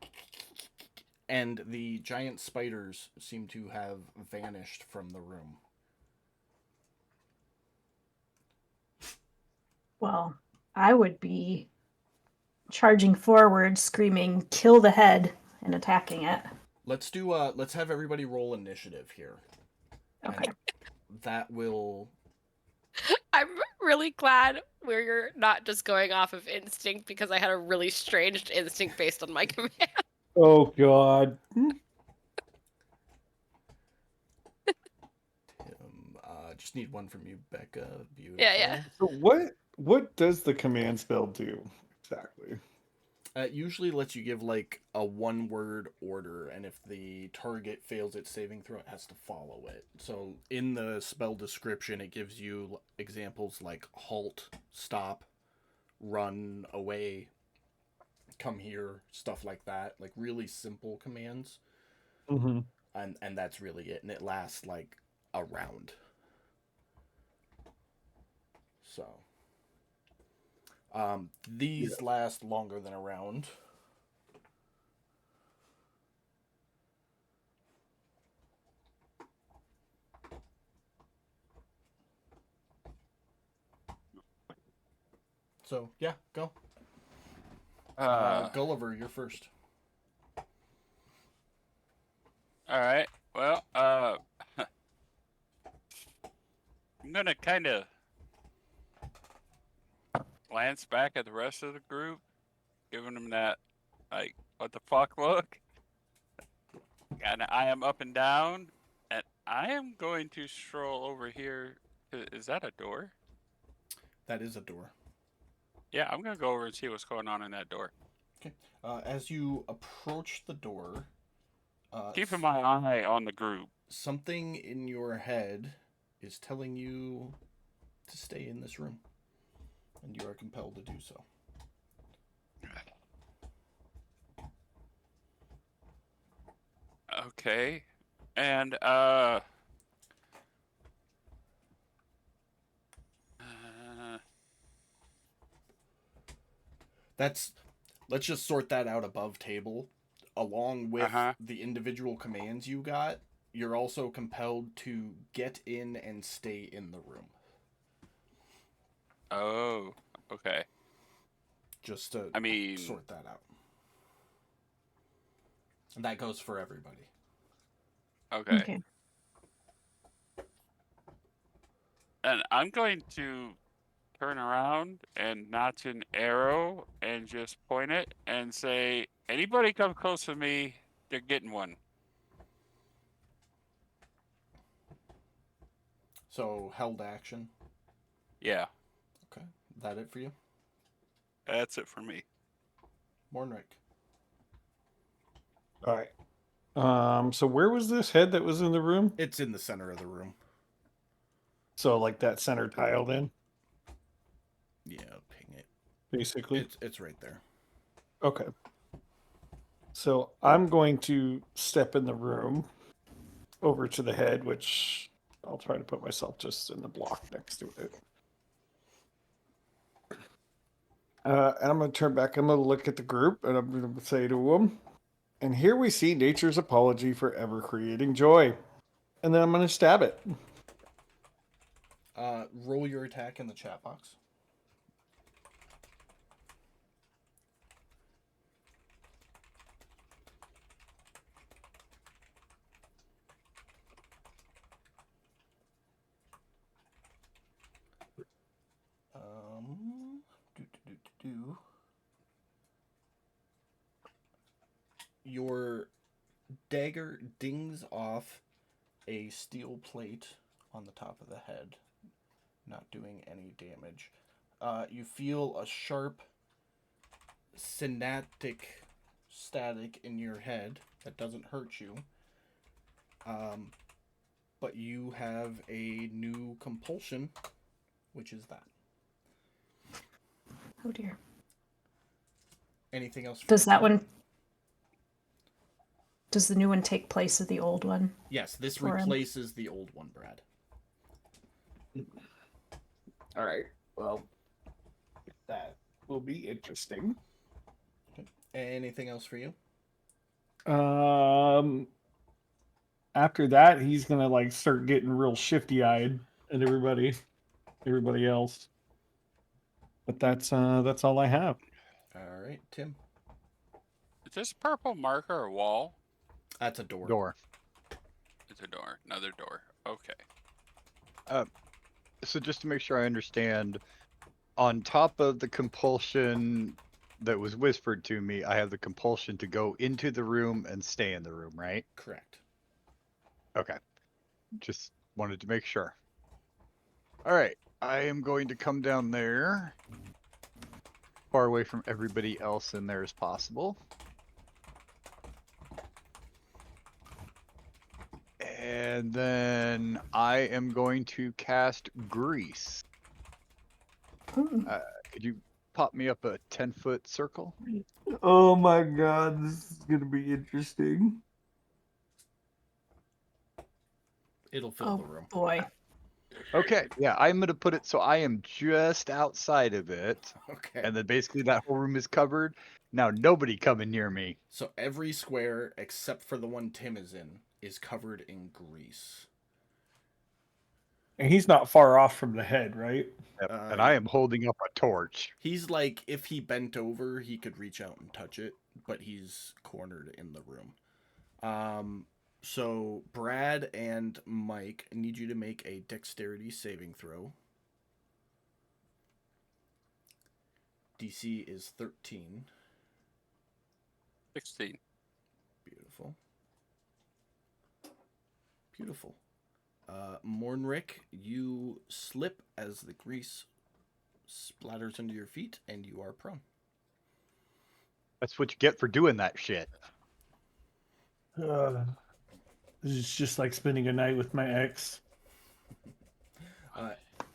and the giant spiders seem to have vanished from the room. Well, I would be charging forward, screaming, kill the head, and attacking it. let's do let's have everybody roll initiative here. Okay. And that will I'm really glad we're not just going off of instinct because I had a really strange instinct based on my command. Oh God. just need one from you, Becca. Beautiful. Yeah. So what does the command spell do exactly? It usually lets you give like a one-word order, and if the target fails its saving throw, it has to follow it. So in the spell description, it gives you examples like halt, stop, run away, come here, stuff like that. Like really simple commands, Mm-hmm. and that's really it. And it lasts like a round. So these last longer than a round. So yeah, go. Gulliver, you're first. All right. Well, I'm gonna kind of glance back at the rest of the group, giving them that, like, what the fuck look. And I am up and down, and I am going to stroll over here. Is that a door? That is a door. Yeah, I'm gonna go over and see what's going on in that door. Okay. As you approach the door, Keeping my eye on the group. something in your head is telling you to stay in this room, and you are compelled to do so. Okay, and Let's just sort that out above table. Along with Uh-huh. the individual commands you got, you're also compelled to get in and stay in the room. Oh, okay. Just to I mean, sort that out. And that goes for everybody. okay. Okay. And I'm going to turn around and notch an arrow and just point it and say, anybody come close to me, they're getting one. So held action. Yeah, Okay. That it for you? that's it for me. Mornrick. All right. So where was this head that was in the room? It's in the center of the room. So like that center tile then, Yeah, ping it. basically. It's right there. Okay. So I'm going to step in the room over to the head, which I'll try to put myself just in the block next to it. And I'm going to turn back. I'm going to look at the group and I'm going to say to them, and here we see nature's apology for ever creating joy. And then I'm going to stab it. Roll your attack in the chat box. Your dagger dings off a steel plate on the top of the head, not doing any damage. You feel a sharp synaptic static in your head that doesn't hurt you. But you have a new compulsion, which is that. Oh dear. Anything else? Does that one? Does the new one take place of the old one? Yes, this for him? replaces the old one, Brad. All right. Well, that will be interesting. Okay. Anything else for you? After that, he's gonna like start getting real shifty-eyed at everybody else. But that's all I have. All right, Tim. Is this purple marker a wall? That's a door. Door. It's a door. Another door. Okay. So just to make sure I understand, on top of the compulsion that was whispered to me, I have the compulsion to go into the room and stay in the room, right? Correct. Okay. Just wanted to make sure. All right. I am going to come down there, far away from everybody else in there as possible. And then I am going to cast Grease. Hmm. Could you pop me up a 10-foot circle? Oh my god, this is gonna be interesting. It'll fill Oh the room. boy. Okay, yeah, I'm gonna put it so I am just outside of it, Okay. and then basically that whole room is covered. Now nobody coming near me. So every square except for the one Tim is in is covered in grease. And he's not far off from the head, right? Yep, and I am holding up a torch. He's like, if he bent over, he could reach out and touch it, but he's cornered in the room. So Brad and Mike need you to make a dexterity saving throw. DC is 13. 16. Beautiful. Beautiful. Mornrick, you slip as the grease splatters into your feet, and you are prone. That's what you get for doing that shit. This is just like spending a night with my ex.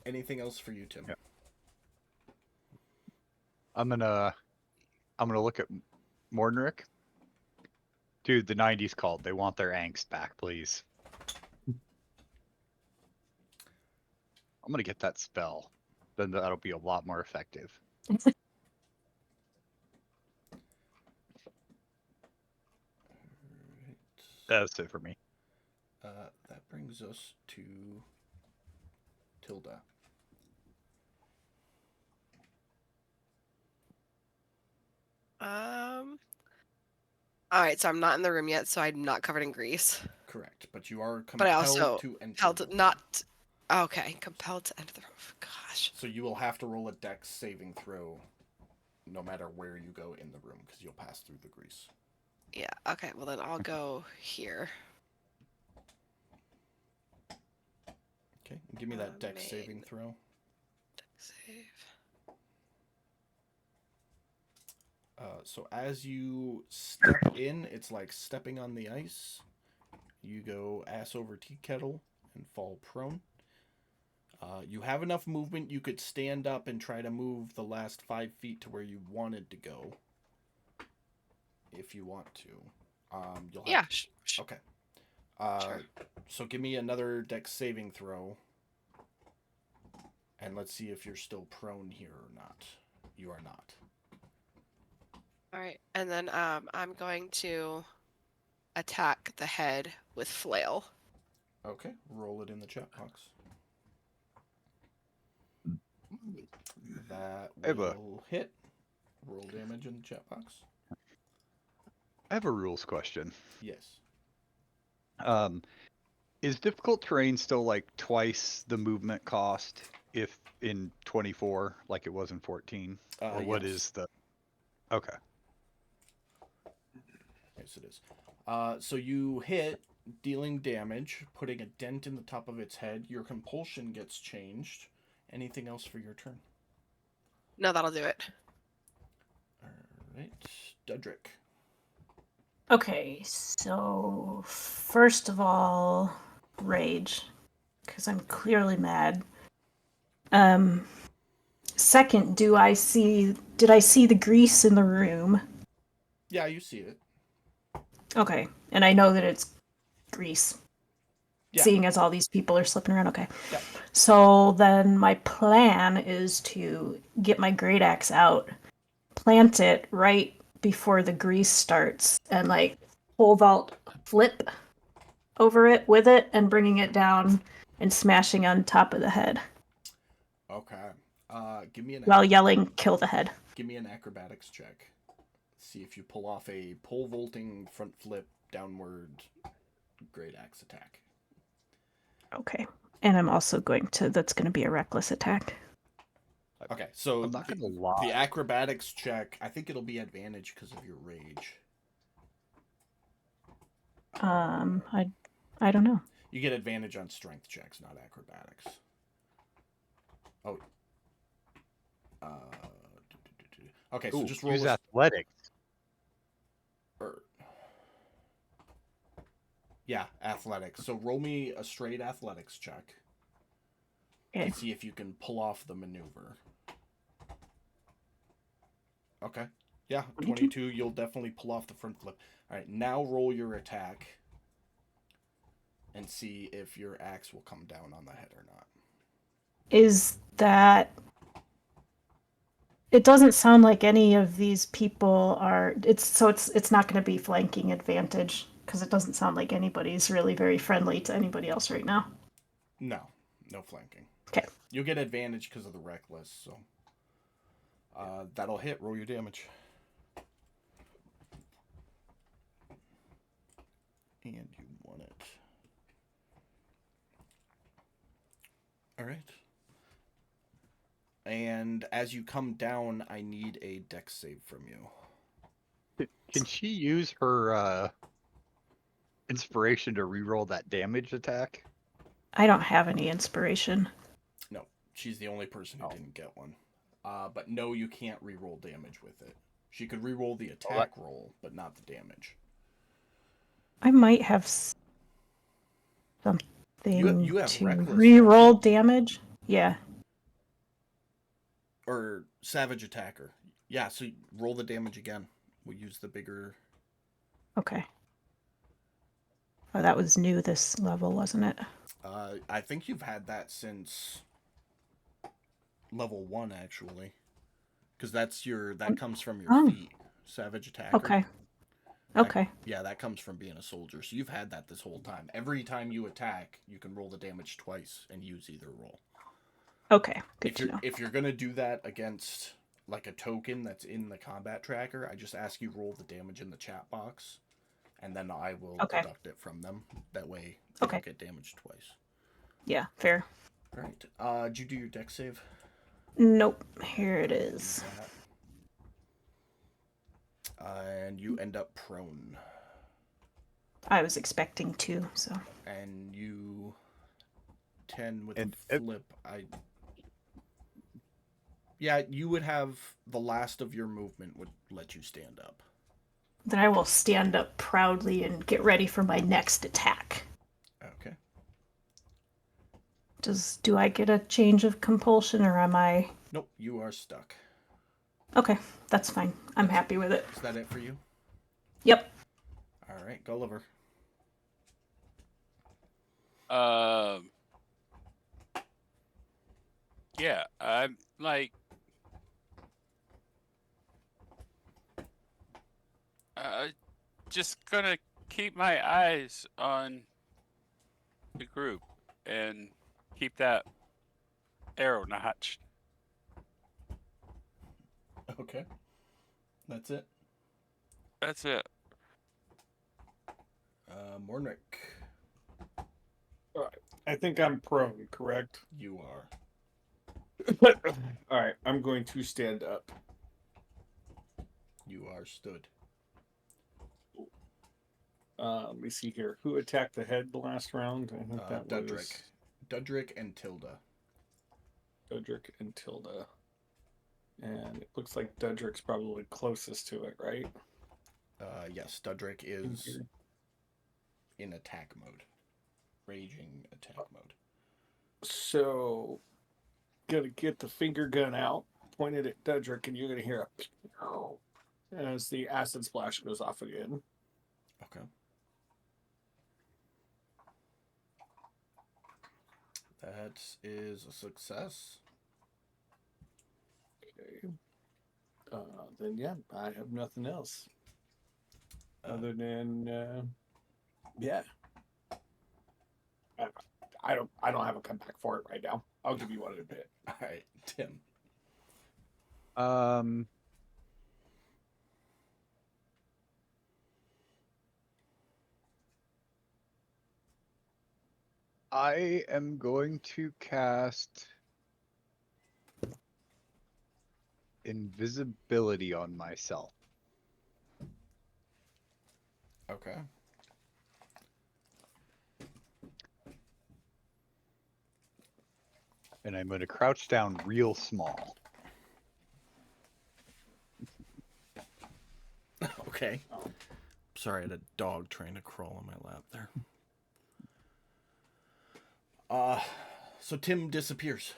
Anything else for you, Tim? Yeah. I'm gonna look at Mordrick. Dude, the 90s called. They want their angst back, please. I'm gonna get that spell. Then that'll be a lot more effective. That's it for me. That brings us to Tilda. All right, so I'm not in the room yet, so I'm not covered in grease. Correct, but you are But I compelled also to enter. compelled the to room. not. Okay, compelled to enter the room. Gosh. So you will have to roll a dex saving throw, no matter where you go in the room, because you'll pass through the grease. Yeah. Okay. Well, then I'll go here. Okay, give me that dex Main. saving throw. Save. So as you step in, it's like stepping on the ice. You go ass over tea kettle and fall prone. You have enough movement. You could stand up and try to move the last 5 feet to where you wanted to go, if you want to. You'll have Yeah. Okay. Sure. So give me another dex saving throw, and let's see if you're still prone here or not. You are not. All right, and then I'm going to attack the head with flail. Okay, roll it in the chat box. That will hit. Roll damage in the chat box. I have a rules question. Yes. Is difficult terrain still like twice the movement cost if in 24 like it was in 14? Or what Yes. is the... Okay. Yes, it is. So you hit, dealing damage, putting a dent in the top of its head. Your compulsion gets changed. Anything else for your turn? No, that'll do it. All right, Dudrick. Okay, so first of all, rage, because I'm clearly mad. Second, did I see the grease in the room? Yeah, you see it. Okay, and I know that it's grease. Yeah. Seeing as all these people are slipping around, okay. Yeah. So then my plan is to get my great axe out, plant it right before the grease starts, and like pole vault flip over it with it and bringing it down and smashing on top of the head Okay. Give me an while yelling, "Kill the head." Give me an acrobatics check. See if you pull off a pole vaulting front flip downward great axe attack. Okay. And I'm also that's going to be a reckless attack. Okay, so I'm not gonna the lie. acrobatics check, I think it'll be advantage because of your rage. I don't know. You get advantage on strength checks, not acrobatics. Oh. Okay, so Ooh, just roll use a, athletics. yeah, athletics. So roll me a straight athletics check Okay. to see if you can pull off the maneuver. Okay. Yeah, 22. You'll definitely pull off the front flip. All right, now roll your attack and see if your axe will come down on the head or not. Is that... It doesn't sound like any of these people are... It's not going to be flanking advantage, because it doesn't sound like anybody's really very friendly to anybody else right now. No flanking. Okay. You'll get advantage because of the reckless, so that'll hit. Roll your damage. And you won it. All right. And as you come down, I need a dex save from you. Can she use her inspiration to reroll that damage attack? I don't have any inspiration. No, she's the only person who didn't get one. But no, you can't re-roll damage with it. She could re-roll the attack roll, but not the damage. I might have something You have to reckless, re-roll damage. Yeah. or savage attacker. Yeah, so roll the damage again. We'll use the bigger. Okay. Oh, that was new this level, wasn't it? I think you've had that since level 1, actually, because that comes from your feat. Savage attacker. Okay. Okay. That comes from being a soldier. So you've had that this whole time. Every time you attack, you can roll the damage twice and use either roll. Okay. Good to know. If you're gonna do that against like a token that's in the combat tracker, I just ask you roll the damage in the chat box, and then I will deduct it from them. That way, you don't get damaged twice. Yeah, fair. All right. Did you do your dex save? Nope. Here it is. And you end up prone. I was expecting to, so. And you 10 with And the flip. Yeah, you would have the last of your movement would let you stand up. Then I will stand up proudly and get ready for my next attack. Okay. Do I get a change of compulsion, or am I... Nope, you are stuck. Okay, that's fine. I'm happy with it. Is that it for you? Yep. All right, Gulliver. Yeah, I'm like, just gonna keep my eyes on the group and keep that arrow notched. Okay. That's it. That's it. Mornick. All right. I think I'm prone, correct? You are. All right. I'm going to stand up. You are stood. Let me see here. Who attacked the head the last round? I think that Dudrick. was Dudrick and Tilda. Dudrick and Tilda. And it looks like Dudrick's probably closest to it, right? Yes, Dudrick is in attack mode. Raging attack mode. So, gonna get the finger gun out, pointed at Dudrick, and you're gonna hear a as the acid splash goes off again. Okay. That is a success. Okay. Then yeah, I have nothing else other than yeah. I don't have a comeback for it right now. I'll give you one in a bit. All right, Tim. I am going to cast invisibility on myself. Okay. And I'm going to crouch down real small. Okay. Sorry, I had a dog trying to crawl on my lap there. So Tim disappears.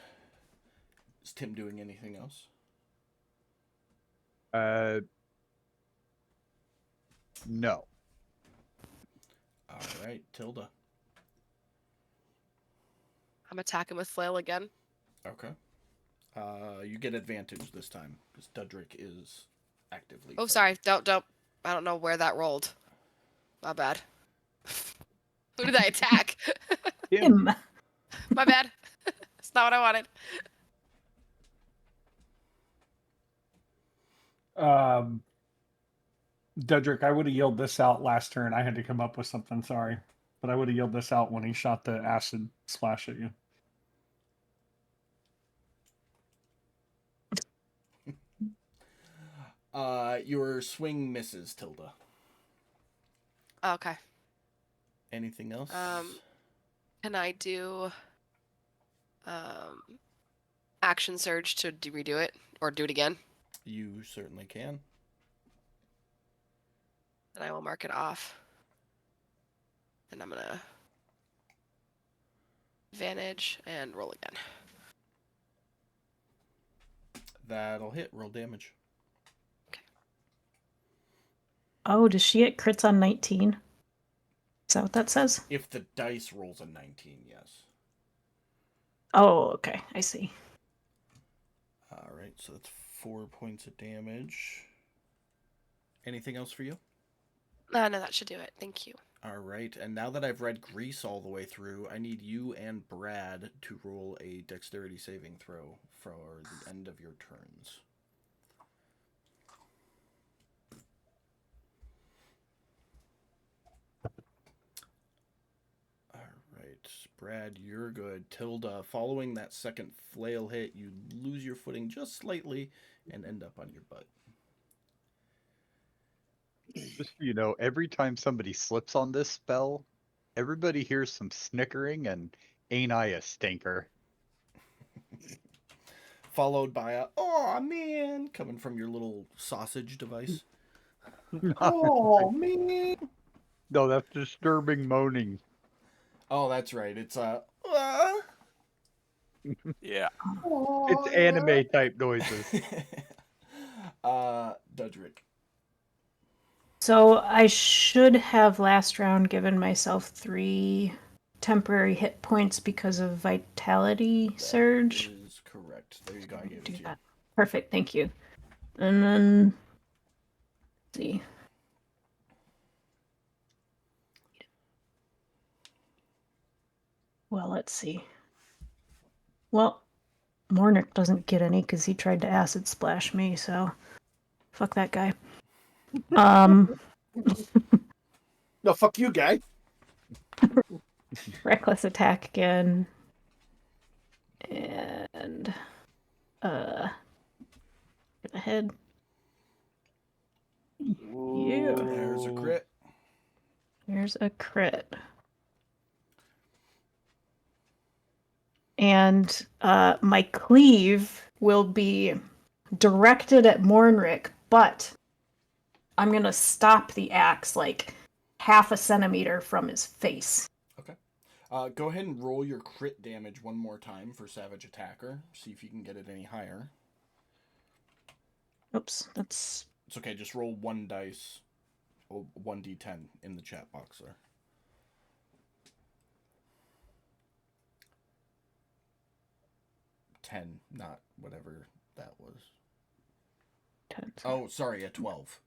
Is Tim doing anything else? No. All right, Tilda. I'm attacking with flail again. Okay. You get advantage this time because Dudrick is actively. Oh, fighting. sorry. Don't. I don't know where that rolled. My bad. Who did I attack? Him. My bad. That's not what I wanted. Dedrick, I would have yelled this out last turn. I had to come up with something, sorry. But I would have yelled this out when he shot the acid splash at you. Your swing misses, Tilda. Okay. Anything else? Can I do action surge to redo it or do it again? You certainly can. And I will mark it off. And I'm gonna advantage and roll again. That'll hit. Roll damage. Oh, does she get crits on 19? Is that what that says? If the dice rolls a 19, yes. Oh, okay. I see. All right, so that's 4 points of damage. Anything else for you? No, that should do it. Thank you. All right, and now that I've read Grease all the way through, I need you and Brad to roll a dexterity saving throw for the end of your turns. All right, Brad, you're good. Tilda, following that second flail hit, you lose your footing just slightly and end up on your butt. Just so you know, every time somebody slips on this spell, everybody hears some snickering and ain't I a stinker? Followed by a, "Aw, man," coming from your little sausage device. Oh, man. No, that's disturbing moaning. Oh, that's right. It's Yeah. It's anime type noises. Dudrick. So I should have last round given myself 3 temporary hit points because of vitality surge. That is correct. There you go. I gave it to you. That. Perfect, thank you. And then let's see. Well, let's see. Well, Mornick doesn't get any because he tried to acid splash me, so fuck that guy. No, fuck you, guy. Reckless attack again. And get ahead. Yeah. There's a crit. There's a crit. And my cleave will be directed at Mornrick, but I'm going to stop the axe like half a centimeter from his face. Okay. Go ahead and roll your crit damage one more time for Savage Attacker. See if you can get it any higher. Oops, that's... It's okay. Just roll 1 dice. 1d10 in the chat box there. $10, not whatever that was. 10. Oh, sorry, a 12.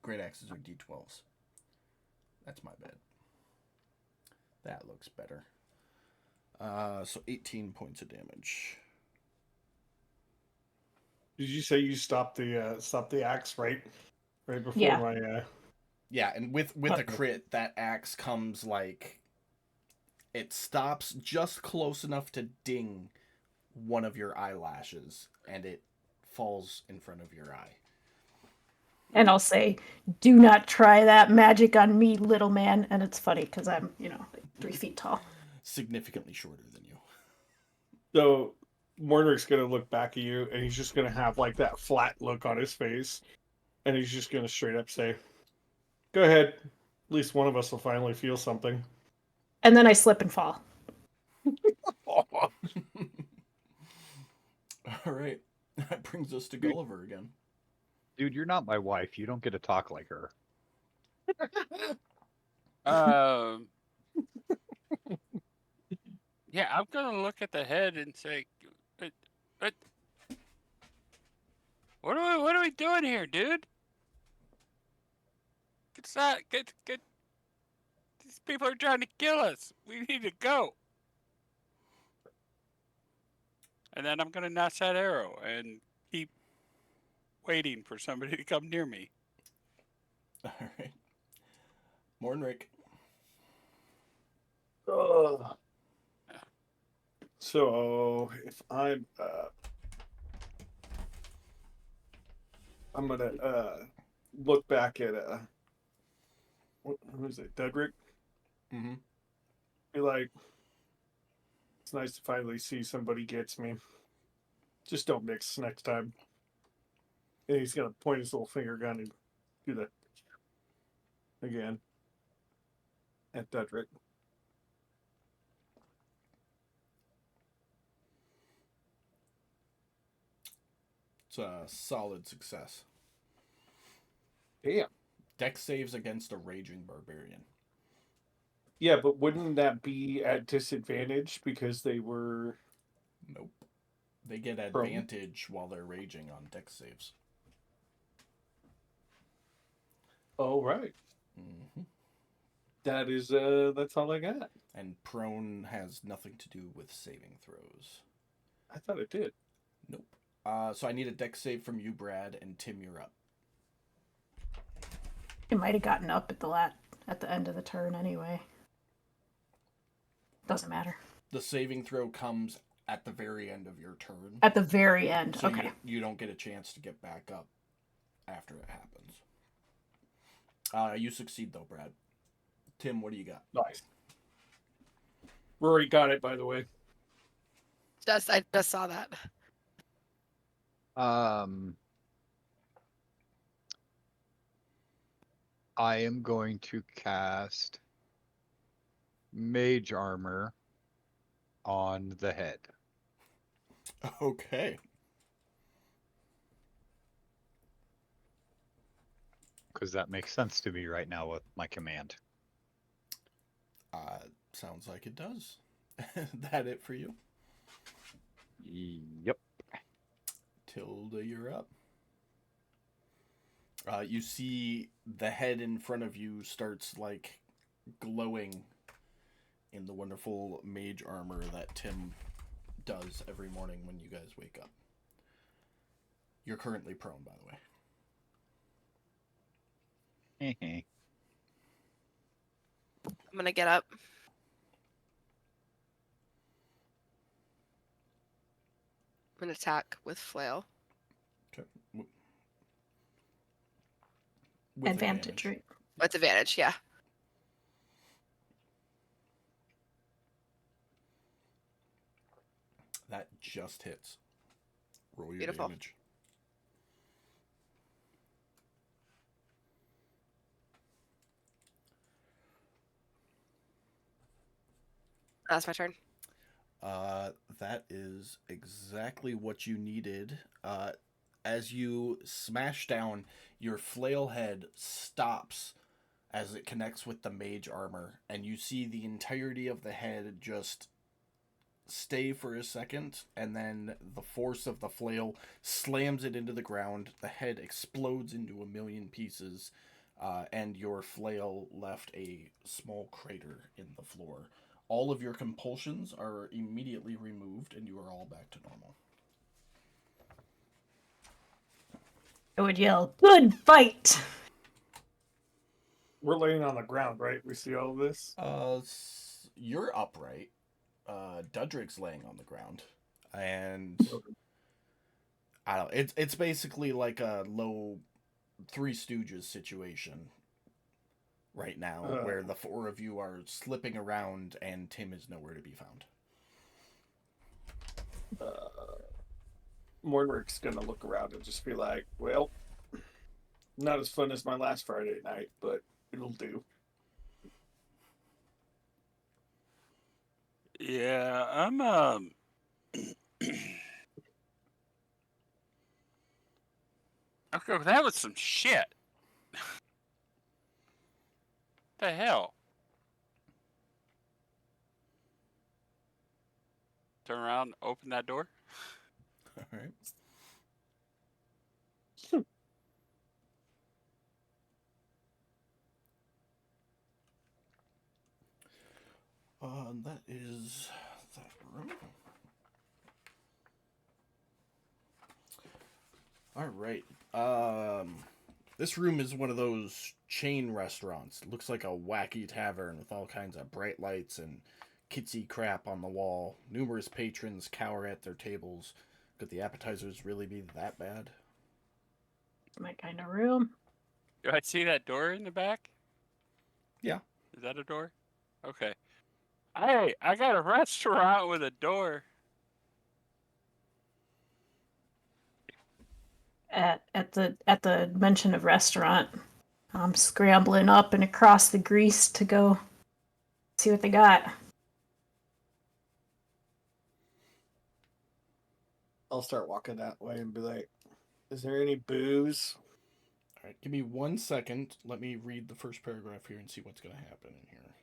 Great axes are d12s. That's my bad. That looks better. So 18 points of damage. Did you say you stopped the axe right before Yeah. my Yeah, and with a crit, that axe comes like It stops just close enough to ding one of your eyelashes, and it falls in front of your eye. And I'll say, "Do not try that magic on me, little man." And it's funny because I'm, like 3 feet tall. Significantly shorter than you. So Mornrick's gonna look back at you, and he's just gonna have like that flat look on his face, and he's just gonna straight up say, "Go ahead. At least one of us will finally feel something." And then I slip and fall. All right. That brings us to Gulliver again. Dude, you're not my wife. You don't get to talk like her. Yeah, I'm gonna look at the head and say, "But, but what are we doing here, dude? It's not get. These people are trying to kill us. We need to go." And then I'm gonna notch that arrow and keep waiting for somebody to come near me. All right. Mornrick. Ugh. So if I'm gonna look back at who is it, Dedrick? Mm-hmm. Be like, it's nice to finally see somebody gets me. Just don't mix next time. And he's gonna point his little finger gun and do that again at Dedrick. It's a solid success. Damn. Dex saves against a raging barbarian. Yeah, but wouldn't that be at disadvantage because they were Nope. They get prone? advantage while they're raging on dex saves. Oh, right. Mm-hmm. That is, that's all I got. And prone has nothing to do with saving throws. I thought it did. Nope. So I need a dex save from you, Brad, and Tim, you're up. It might have gotten up at the end of the turn anyway. Doesn't matter. The saving throw comes at the very end of your turn. At the very end. So Okay. you don't get a chance to get back up after it happens. You succeed though, Brad. Tim, what do you got? Nice. Rory got it, by the way. I just saw that. I am going to cast Mage Armor on the head. Okay. Because that makes sense to me right now with my command. Sounds like it does. That it for you? Yep. Tilda, you're up. You see the head in front of you starts like glowing in the wonderful mage armor that Tim does every morning when you guys wake up. You're currently prone, by the way. I'm gonna get up. I'm gonna attack with flail. Okay. With Advantage, right? With advantage, yeah. That just hits. Roll your Beautiful. damage. That's my turn. That is exactly what you needed. As you smash down, your flail head stops as it connects with the mage armor, and you see the entirety of the head just stay for a second, and then the force of the flail slams it into the ground. The head explodes into a million pieces, and your flail left a small crater in the floor. All of your compulsions are immediately removed, and you are all back to normal. I would yell, "Good fight!" We're laying on the ground, right? We see all of this. you're upright. Dudrig's laying on the ground, and I don't. It's basically like a low Three Stooges situation right now, where the four of you are slipping around, and Tim is nowhere to be found. Mordrick's gonna look around and just be like, "Well, not as fun as my last Friday night, but it'll do." Yeah, I'm okay, that was some shit. The hell? Turn around, open that door. All right. That is that room. All right. This room is one of those chain restaurants. It looks like a wacky tavern with all kinds of bright lights and kitsy crap on the wall. Numerous patrons cower at their tables. Could the appetizers really be that bad? My kind of room. Do I see that door in the back? Yeah. Is that a door? Okay. Hey, I got a restaurant with a door. At the mention of restaurant, I'm scrambling up and across the grease to go see what they got. I'll start walking that way and be like, "Is there any booze?" All right, give me 1 second. Let me read the first paragraph here and see what's going to happen in here.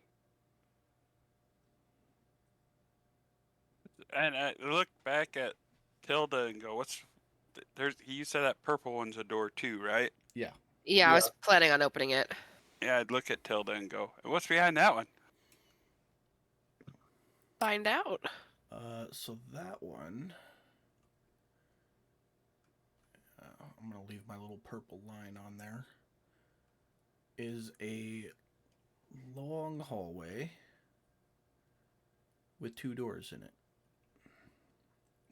And I look back at Tilda and go, "What's there's?" You said that purple one's a door too, right? Yeah. Yeah, I was planning on opening it. Yeah, I'd look at Tilda and go, "What's behind that one?" Find out. So that one. I'm going to leave my little purple line on there. Is a long hallway with two doors in it.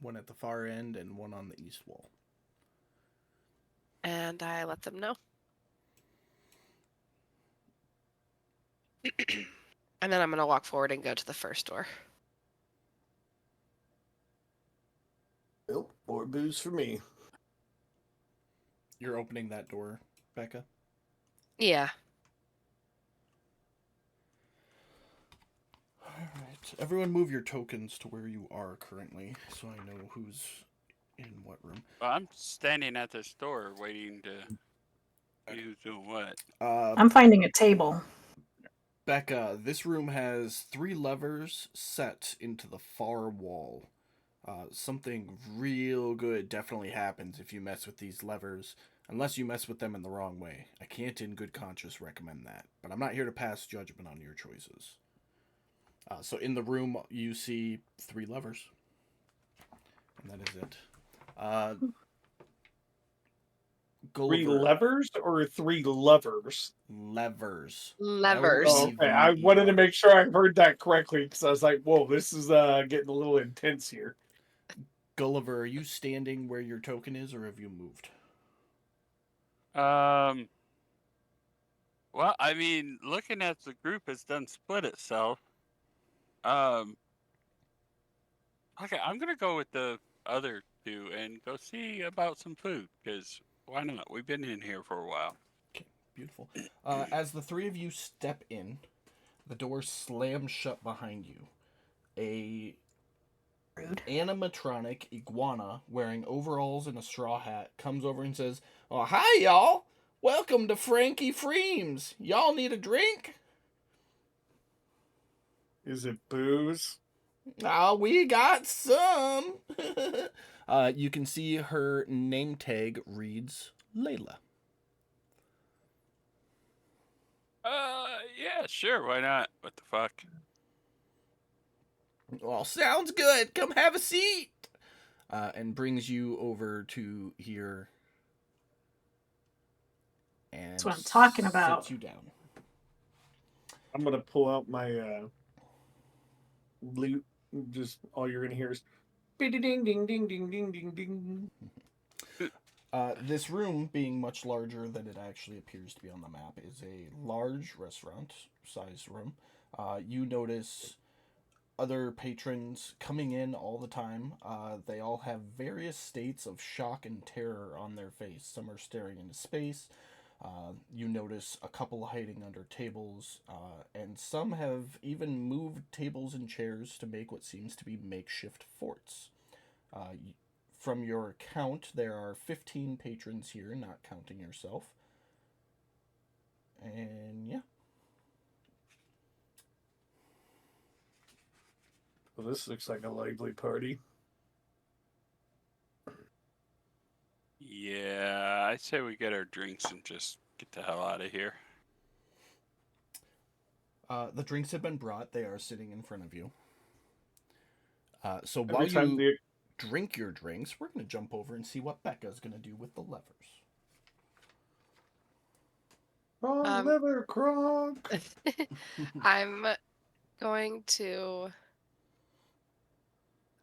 One at the far end and one on the east wall. And I let them know. And then I'm going to walk forward and go to the first door. Nope, more booze for me. You're opening that door, Becca? Yeah. Alright. Everyone move your tokens to where you are currently, so I know who's in what room. Well, I'm standing at this door waiting to see who's doing what. I'm finding a table. Becca, this room has 3 levers set into the far wall. Something real good definitely happens if you mess with these levers, unless you mess with them in the wrong way. I can't in good conscience recommend that, but I'm not here to pass judgment on your choices. So in the room, you see 3 levers, and that is it. Three Gulliver. levers or 3 lovers? Levers. Levers. Oh, okay. I wanted to make sure I heard that correctly because I was like, "Whoa, this is getting a little intense here." Gulliver, are you standing where your token is, or have you moved? Well, I mean, looking at the group has done split itself. Okay, I'm gonna go with the other 2 and go see about some food, because why not? We've been in here for a while. Okay, beautiful. As the 3 of you step in, the door slams shut behind you. A animatronic iguana wearing overalls and a straw hat comes over and says, "Oh, hi, y'all. Welcome to Frankie Freems. Y'all need a drink?" Is it booze? We got some. You can see her name tag reads Layla. Yeah, sure, why not? What the fuck? Well, sounds good. Come have a seat. And brings you over to here. And That's what I'm talking about. Sits you down. I'm gonna pull out my loot. Just all you're gonna hear is ding ding ding ding ding ding ding ding. This room, being much larger than it actually appears to be on the map, is a large restaurant-sized room. You notice other patrons coming in all the time. They all have various states of shock and terror on their face. Some are staring into space. You notice a couple hiding under tables, and some have even moved tables and chairs to make what seems to be makeshift forts. From your count, there are 15 patrons here, not counting yourself. And yeah. Well, this looks like a lively party. Yeah, I'd say we get our drinks and just get the hell out of here. The drinks have been brought. They are sitting in front of you. So Every while time you the drink your drinks, we're going to jump over and see what Becca's going to do with the levers. wrong liver croc. I'm going to.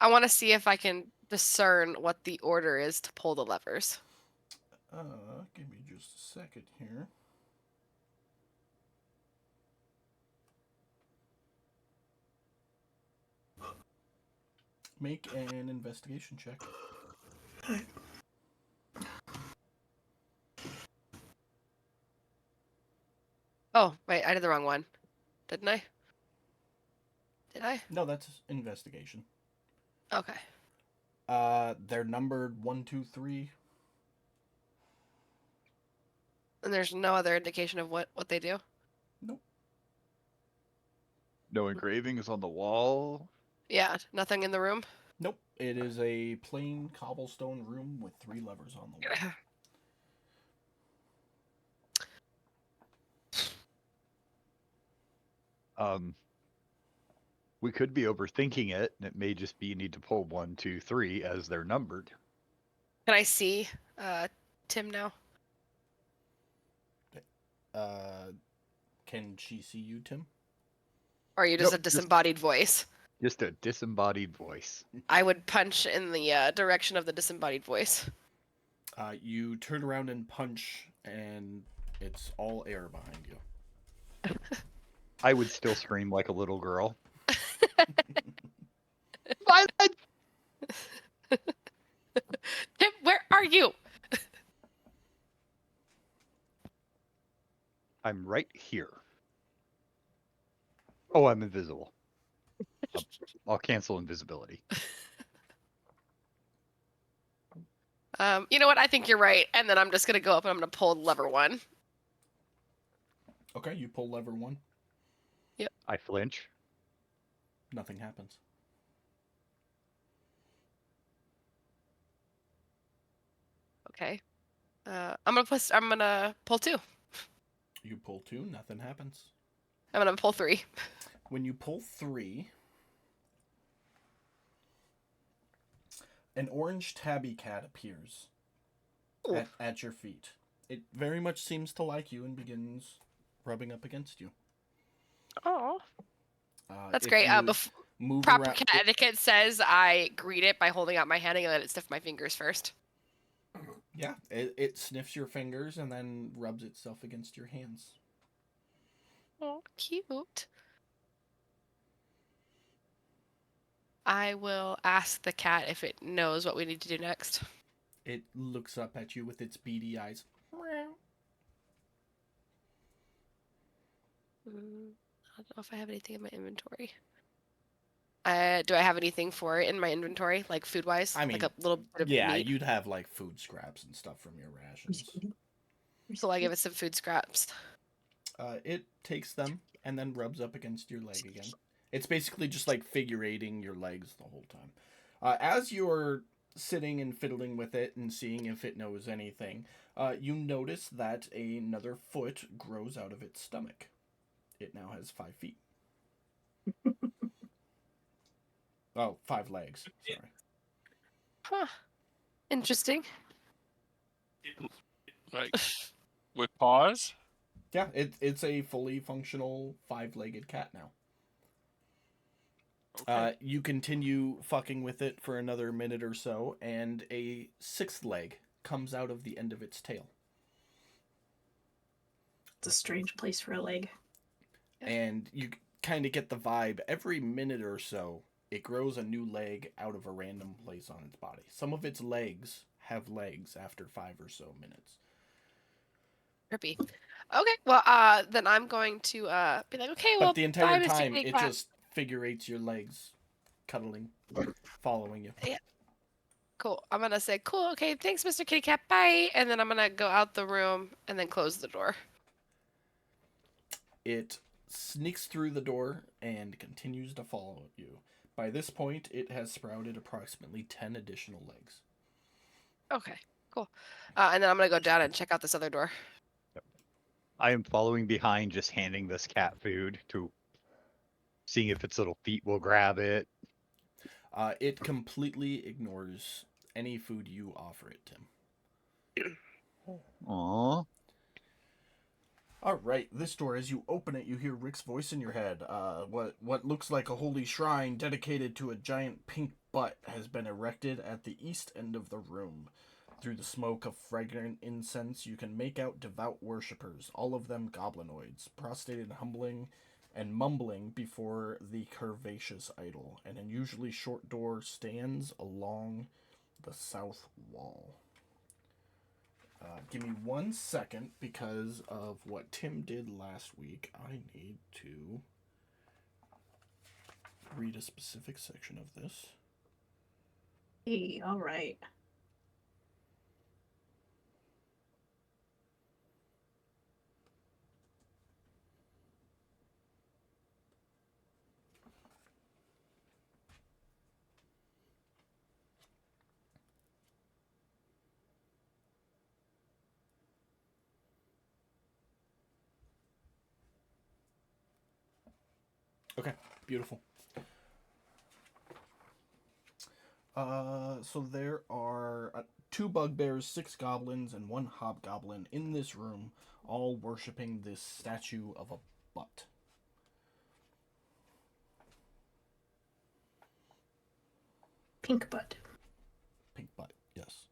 I want to see if I can discern what the order is to pull the levers. Give me just a second here. Make an investigation check. Oh, wait, I did the wrong one. Didn't I? Did I? No, that's investigation. Okay. They're numbered 1, 2, 3. And there's no other indication of what they do? Nope. No engravings on the wall. Yeah, nothing in the room? Nope. It is a plain cobblestone room with 3 levers on the wall. We could be overthinking it, and it may just be you need to pull 1, 2, 3 as they're numbered. Can I see Tim now? Can she see you, Tim? Or are you just Nope, a disembodied voice? Just a disembodied voice. I would punch in the direction of the disembodied voice. You turn around and punch, and it's all air behind you. I would still scream like a little girl. Violet! Tim, where are you? I'm right here. Oh, I'm invisible. I'll cancel invisibility. You know what? I think you're right. And then I'm just going to go up and I'm going to pull lever 1. Okay, you pull lever 1. I flinch. Nothing happens. Okay. I'm gonna pull 2. You pull 2, nothing happens. I'm gonna pull 3. When you pull 3, an orange tabby cat appears at your feet. It very much seems to like you and begins rubbing up against you. Oh, that's if great. you move Proper around, cat etiquette says I greet it by holding out my hand and let it sniff my fingers first. Yeah, it sniffs your fingers and then rubs itself against your hands. Oh, cute. I will ask the cat if it knows what we need to do next. It looks up at you with its beady eyes. I don't know if I have anything in my inventory. Do I have anything for it in my inventory, like food-wise? I mean, like a little bit of meat? You'd have like food scraps and stuff from your rations. So I give it some food scraps. It takes them and then rubs up against your leg again. It's basically just like figure eighting your legs the whole time. As you're sitting and fiddling with it and seeing if it knows anything, you notice that another foot grows out of its stomach. It now has 5 feet. Oh, 5 legs. Sorry. Huh. Interesting. Like, with paws? Yeah, it's a fully functional 5-legged cat now. You continue fucking with it for another minute or so, and a sixth leg comes out of the end of its tail. It's a strange place for a leg. And you kind of get the vibe every minute or so, it grows a new leg out of a random place on its body. Some of its legs have legs after 5 or so minutes. Trippy. Okay, well, then I'm going to be like, okay, well, But the entire bye, Mr. time, Kitty it Cat. just figurates your legs, cuddling, following you. Yeah. Cool. I'm gonna say, cool, okay, thanks, Mr. Kitty Cat, bye. And then I'm gonna go out the room and then close the door. It sneaks through the door and continues to follow you. By this point, it has sprouted approximately 10 additional legs. Okay, cool. And then I'm gonna go down and check out this other door. I am following behind, just handing this cat food to seeing if its little feet will grab it. It completely ignores any food you offer it, Tim. Aww. All right, this door, as you open it, you hear Rick's voice in your head. What looks like a holy shrine dedicated to a giant pink butt has been erected at the east end of the room. Through the smoke of fragrant incense, you can make out devout worshippers, all of them goblinoids, prostrated, humbling, and mumbling before the curvaceous idol. An unusually short door stands along the south wall. Give me 1 second, because of what Tim did last week. I need to read a specific section of this. Hey, all right. Okay, beautiful. So there are 2 bugbears, 6 goblins, and 1 hobgoblin in this room, all worshipping this statue of a butt. Pink butt. Pink butt, yes.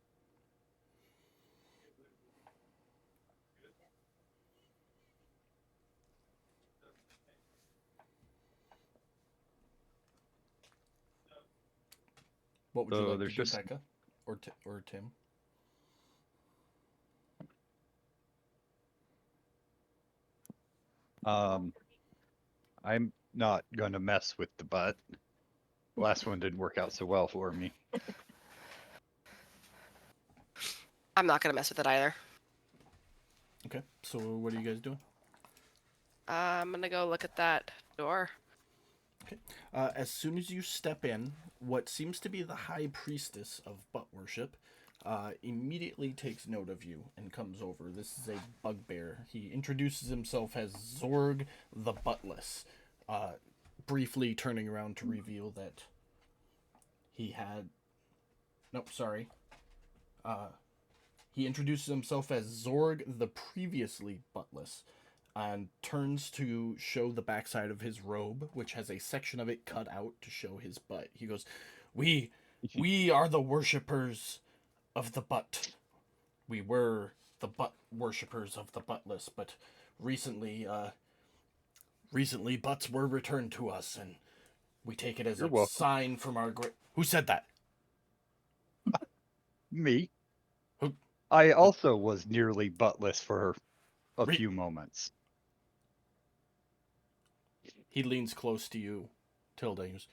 What would you So like to there's do, just- Becca? Or Tim? I'm not gonna mess with the butt. Last one didn't work out so well for me. I'm not gonna mess with it either. Okay, so what are you guys doing? I'm gonna go look at that door. As soon as you step in, what seems to be the high priestess of butt worship immediately takes note of you and comes over. This is a bugbear. He introduces himself as Zorg the Buttless, briefly turning around to reveal that he had... Nope, sorry. He introduces himself as Zorg the Previously Buttless, and turns to show the backside of his robe, which has a section of it cut out to show his butt. He goes, We are the worshippers of the butt. We were the butt worshippers of the buttless, but recently butts were returned to us, and we take it as You're a welcome. sign from our great... Who said that? Me? Who? I also was nearly buttless for a Re- few moments. He leans close to you, Tilda. He goes,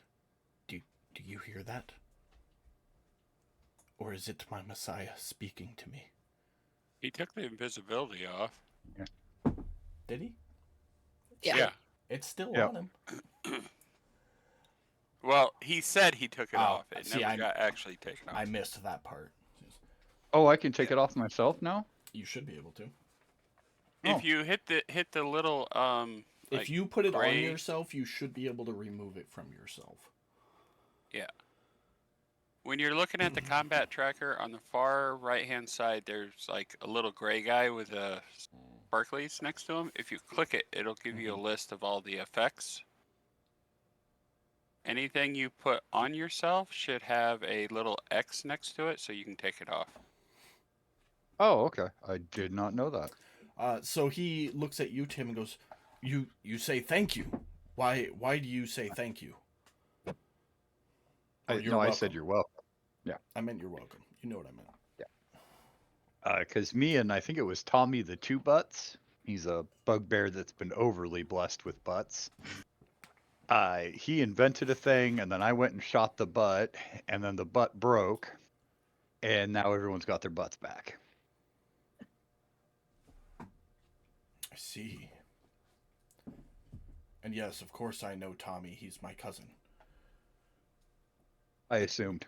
do you hear that? Or is it my Messiah speaking to me? He took the invisibility off. Did he? Yeah. It's still Yeah. on him. Well, he said he took it Oh, off. It see, never got actually taken off. I missed that part. Oh, I can take it off myself now? You should be able to. If Oh. you hit the little If like, you put it on gray- yourself, you should be able to remove it from yourself. Yeah. When you're looking at the combat tracker on the far right-hand side, there's like a little gray guy with a sparklies next to him. If you click it, it'll give you a list of all the effects. anything you put on yourself should have a little X next to it so you can take it off. Oh, okay. I did not know that. So he looks at you, Tim, and goes, "You say thank you. Why do you say thank you? Or you're No, I welcome. said you're welcome. I meant you're welcome. You know what I meant." Because me and I think it was Tommy the Two Butts. He's a bugbear that's been overly blessed with butts. He invented a thing, and then I went and shot the butt, and then the butt broke, and now everyone's got their butts back. I see. And yes, of course I know Tommy. He's my cousin. I assumed.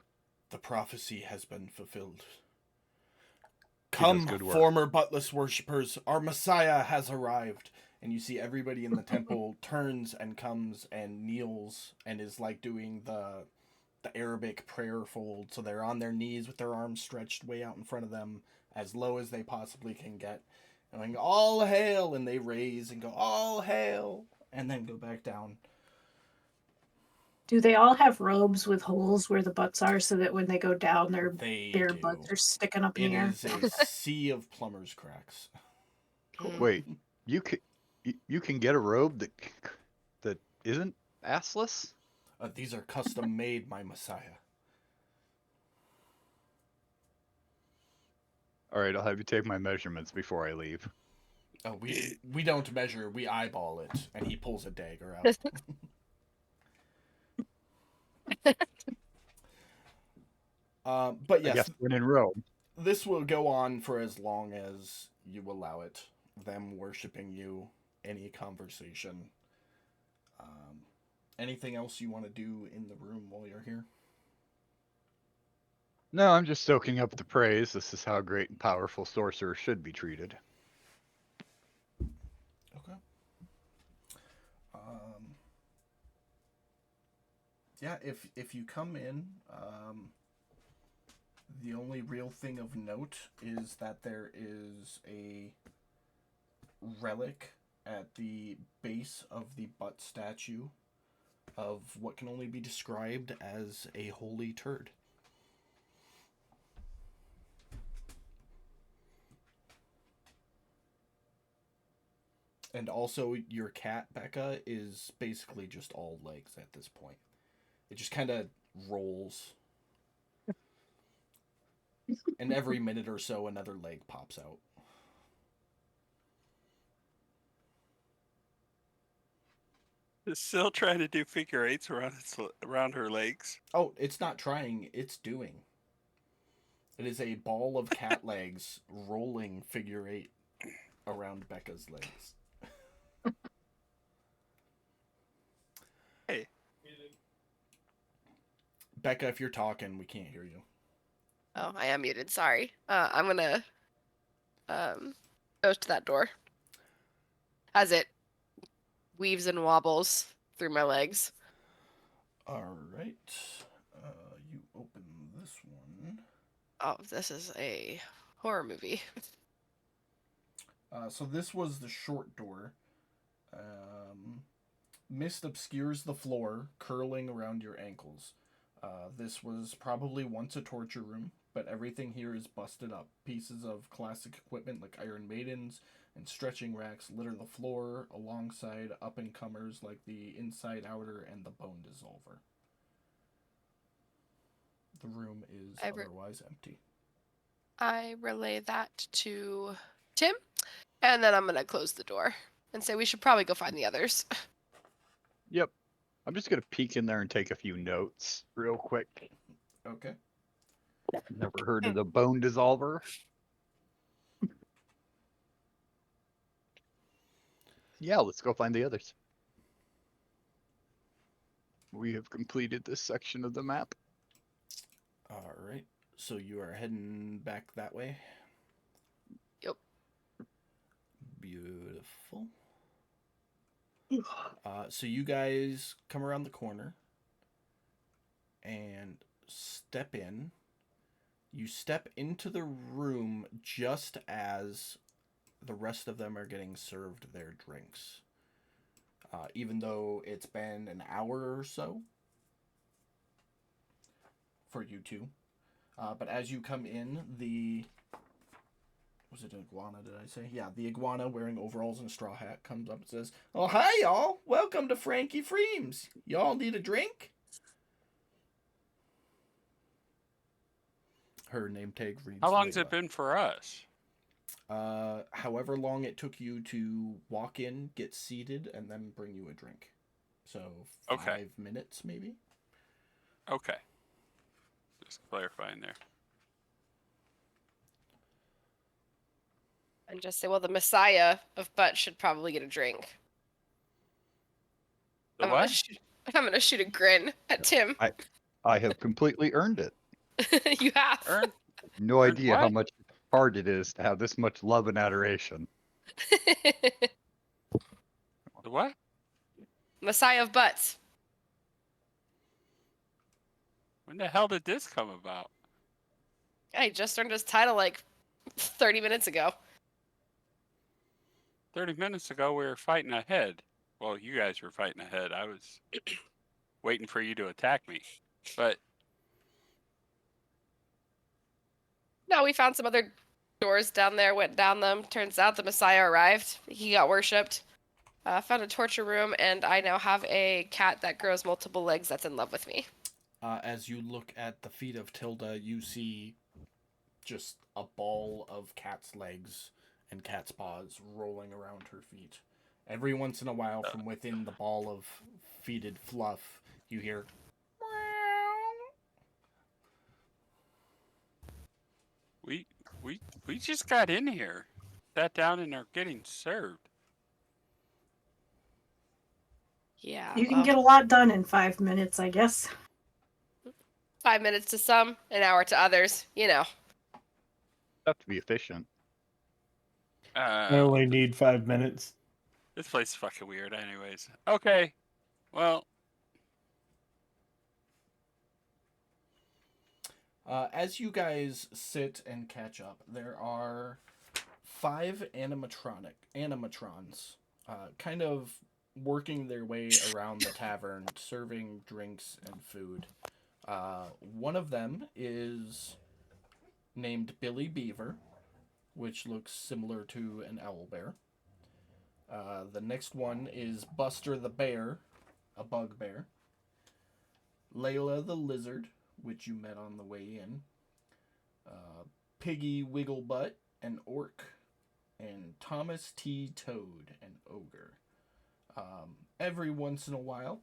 The prophecy has been fulfilled. He does Come, good work. former buttless worshippers, our Messiah has arrived. And you see everybody in the temple turns and comes and kneels and is like doing the Arabic prayer fold. So they're on their knees with their arms stretched way out in front of them, as low as they possibly can get. And like, all hail! And they raise and go, all hail! And then go back down. Do they all have robes with holes where the butts are so that when they go down, their They bare do. butts are sticking up in It the air? is a sea of plumber's cracks. Mm. Wait, you can get a robe that isn't assless? These are custom made, my Messiah. All right, I'll have you take my measurements before I leave. Oh, we don't measure, we eyeball it. And he pulls a dagger out. But I yes, guess when in Rome. this will go on for as long as you allow it. Them worshiping you, any conversation. Anything else you want to do in the room while you're here? No, I'm just soaking up the praise. This is how great and powerful sorcerers should be treated. Okay. Yeah, if you come in, the only real thing of note is that there is a relic at the base of the butt statue of what can only be described as a holy turd. And also, your cat, Becca, is basically just all legs at this point. It just kind of rolls. And every minute or so, another leg pops out. It's still trying to do figure eights around her legs. Oh, it's not trying, it's doing. It is a ball of cat legs rolling figure eight around Becca's legs. Hey. Becca, if you're talking, we can't hear you. Oh, I am muted. Sorry. I'm gonna go to that door as it weaves and wobbles through my legs. All right. You open this one. Oh, this is a horror movie. So this was the short door. Mist obscures the floor, curling around your ankles. This was probably once a torture room, but everything here is busted up. Pieces of classic equipment like Iron Maidens and stretching racks litter the floor alongside up-and-comers like the Inside Outer and the Bone Dissolver. The room is otherwise empty. I relay that to Tim, and then I'm gonna close the door and say we should probably go find the others. Yep. I'm just going to peek in there and take a few notes real quick. Okay. Never heard of the bone dissolver. Yeah, let's go find the others. We have completed this section of the map. All right. So you are heading back that way? Yep. Beautiful. So you guys come around the corner and step in. You step into the room just as the rest of them are getting served their drinks. Even though it's been an hour or so, for you two. But as you come in, was it an iguana, did I say? Yeah, the iguana wearing overalls and a straw hat comes up and says, "Oh, hi, y'all. Welcome to Frankie Freems. Y'all need a drink?" Her name tag reads How long's Layla. it been for us? However long it took you to walk in, get seated, and then bring you a drink. So 5 minutes, maybe? Okay. Just clarifying there. And just say, well, the Messiah of butt should probably get a drink. The I'm gonna what? I'm gonna shoot a grin at Tim. I have completely earned it. You have. Earn? No Earned idea how what? much hard it is to have this much love and adoration. The what? Messiah of butts. When the hell did this come about? I just earned his title like 30 minutes ago. 30 minutes ago, we were fighting ahead. Well, you guys were fighting ahead. I was waiting for you to attack me. But No, we found some other doors down there, went down them. Turns out the Messiah arrived. He got worshipped. Found a torture room, and I now have a cat that grows multiple legs that's in love with me. As you look at the feet of Tilda, you see just a ball of cat's legs and cat's paws rolling around her feet. Every once in a while, from within the ball of feeted fluff, you hear we just got in here, sat down, and are getting served. Yeah. You can well, get a lot done in 5 minutes, I guess. 5 minutes to some, an hour to others. You know. Have to be efficient. I only need 5 minutes. This place is fucking weird, anyways. Okay, well, as you guys sit and catch up, there are 5 animatrons, kind of working their way around the tavern, serving drinks and food. One of them is named Billy Beaver, which looks similar to an owlbear. The next one is Buster the Bear, a bugbear. Layla the Lizard, which you met on the way in. Piggy Wigglebutt, an orc. And Thomas T. Toad, an ogre. Every once in a while,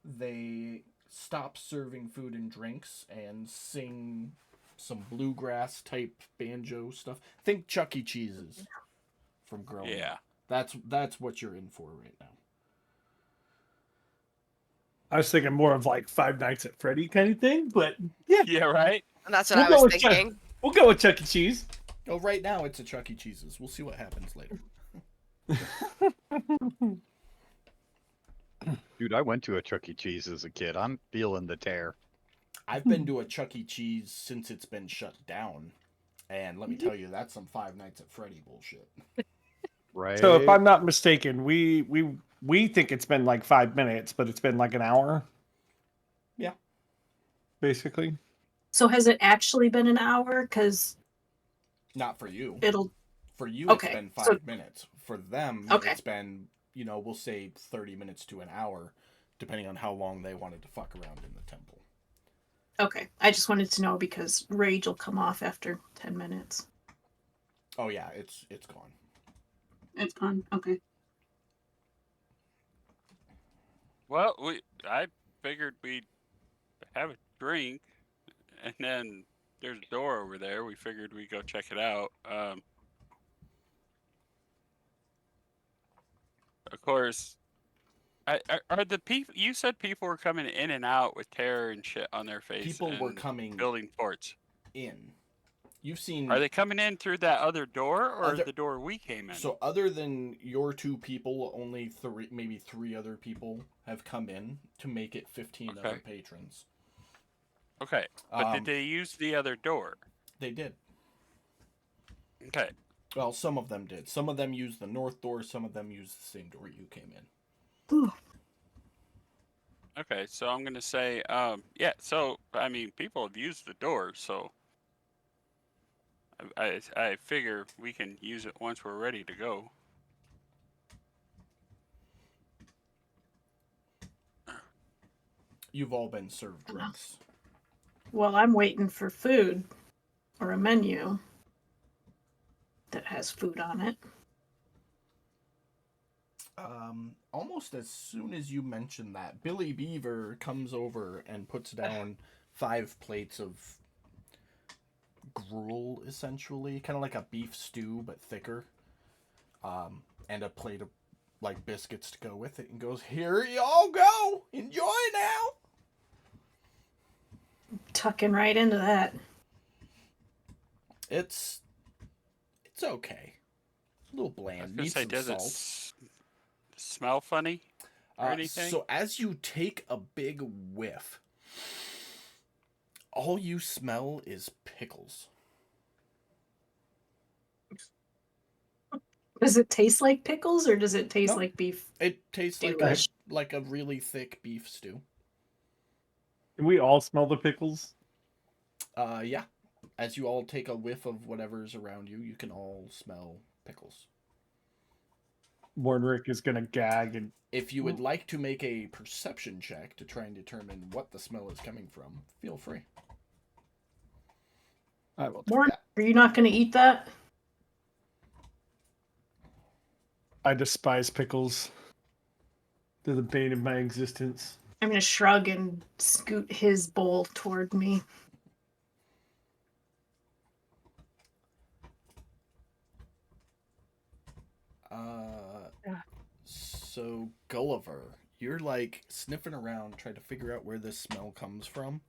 they stop serving food and drinks and sing some bluegrass type banjo stuff. Think Chuck E. Cheese's from growing yeah. up. That's what you're in for right now. I was thinking more of like Five Nights at Freddy kind of thing, but yeah, Yeah, right? And that's what We'll I go was with Chuck. thinking. we'll go with Chuck E. Cheese. Oh, right now it's a Chuck E. Cheese's. We'll see what happens later. Dude, I went to a Chuck E. Cheese as a kid. I'm feeling the tear. I've been to a Chuck E. Cheese since it's been shut down. And let me tell you, that's some Five Nights at Freddy bullshit. Right? So if I'm not mistaken, we think it's been like 5 minutes, but it's been like an hour. Yeah. Basically. So has it actually been an hour? Because Not for you. it'll. For you, Okay, it's been 5 so- minutes. For them, Okay. it's been, we'll say 30 minutes to an hour, depending on how long they wanted to fuck around in the temple. Okay, I just wanted to know because rage will come off after 10 minutes. Oh yeah, it's gone. It's gone. Okay. Well, I figured we'd have a drink, and then there's a door over there. We figured we'd go check it out. Of course, are the people? You said people were coming in and out with terror and shit on their face. People were and coming building forts. in. You've seen. Are they coming in through that other door, or Other- the door we came in? So other than your 2 people, only maybe 3 other people have come in to make it 15 other Okay. patrons. Okay, but did they use the other door? They did. Okay. Well, some of them did. Some of them used the north door. Some of them used the same door you came in. Ooh. Okay, so I'm gonna say, yeah. So I mean, people have used the door, so I figure we can use it once we're ready to go. You've all been served drinks. Well, I'm waiting for food or a menu that has food on it. Almost as soon as you mention that, Billy Beaver comes over and puts down 5 plates of gruel, essentially, kind of like a beef stew but thicker, and a plate of like biscuits to go with it, and goes, "Here y'all go, enjoy now." Tucking right into that. It's okay, a little I was bland. gonna Needs say, some does it salt. smell funny or anything? So as you take a big whiff, all you smell is pickles. Does it taste like pickles or does it taste No. like beef? It tastes like Stewish. like a really thick beef stew. Can we all smell the pickles? Yeah. As you all take a whiff of whatever's around you, you can all smell pickles. Mornrick is gonna gag and If you would like to make a perception check to try and determine what the smell is coming from, feel free. I will. More? Yeah. Are you not going to eat that? I despise pickles. They're the bane of my existence. I'm going to shrug and scoot his bowl toward me. So Gulliver, you're like sniffing around trying to figure out where this smell comes from.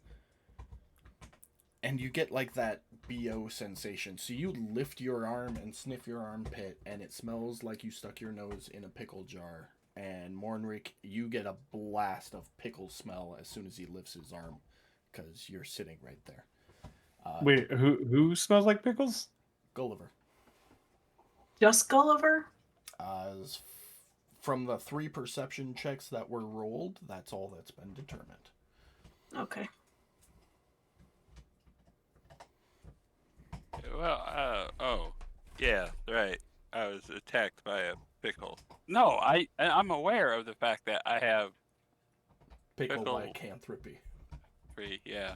And you get like that BO sensation. So you lift your arm and sniff your armpit, and it smells like you stuck your nose in a pickle jar. And Mornrick, you get a blast of pickle smell as soon as he lifts his arm, because you're sitting right there. Wait, who smells like pickles? Gulliver. Just Gulliver? From the 3 perception checks that were rolled, that's all that's been determined. Okay. Well, oh, yeah, right. I was attacked by a pickle. No, I'm aware of the fact that I have Pickle Pickle. lycanthropy. 3. Yeah.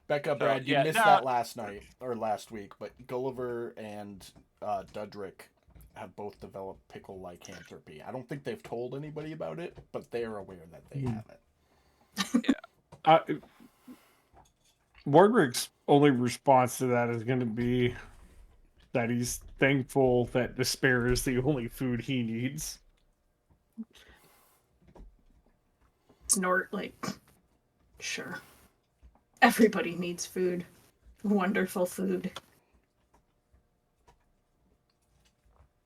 Becca, Brad, you yeah, missed no. that last night or last week, but Gulliver and Dudrick have both developed pickle lycanthropy. I don't think they've told anybody about it, but they are aware that they have it. Mordrick's only response to that is going to be that he's thankful that despair is the only food he needs. Snort, like, sure. Everybody needs food. Wonderful food.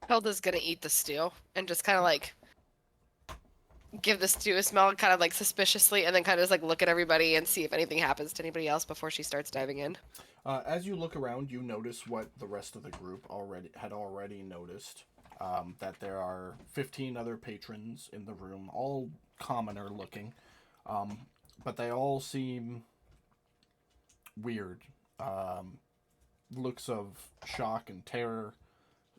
Hilda's gonna eat the stew and just kind of like give the stew a smell, kind of like suspiciously, and then kind of just like look at everybody and see if anything happens to anybody else before she starts diving in. As you look around, you notice what the rest of the group had already noticed. That there are 15 other patrons in the room, all commoner looking, but they all seem weird. Looks of shock and terror,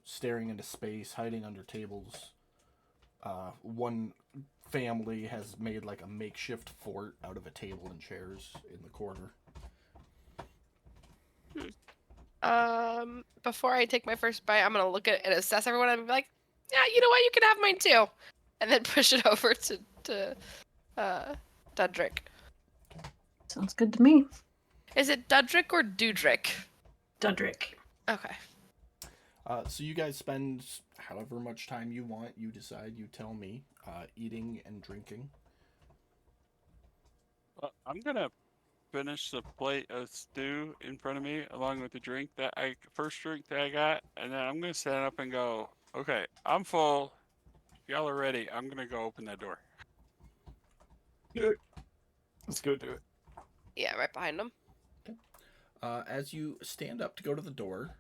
staring into space, hiding under tables. One family has made like a makeshift fort out of a table and chairs in the corner. Before I take my first bite, I'm gonna look at and assess everyone and be like, yeah, you know what, you can have mine too, and then push it over to Dudrick. Sounds good to me. Is it Dudrick or Dudrick? Dudrick. Okay. So you guys spend however much time you want. You decide. You tell me. Eating and drinking. Well, I'm gonna finish the plate of stew in front of me along with the drink first drink that I got, and then I'm gonna stand up and go, okay, I'm full. If y'all are ready, I'm gonna go open that door. Let's go do it. Yeah, right behind him. As you stand up to go to the door,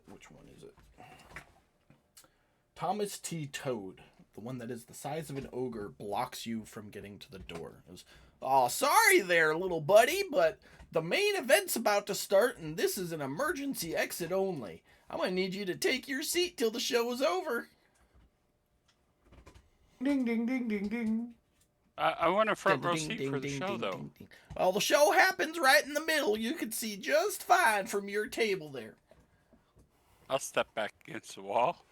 which one is it? Thomas T. Toad, the one that is the size of an ogre, blocks you from getting to the door. It goes, "Oh, sorry there, little buddy, but the main event's about to start, and this is an emergency exit only. I'm gonna need you to take your seat till the show is over." Ding, ding, ding, ding, ding. I want a front row Ding, seat ding, for the ding, show, ding, though. ding, ding. Well, the show happens right in the middle. You can see just fine from your table there. I'll step back against the wall.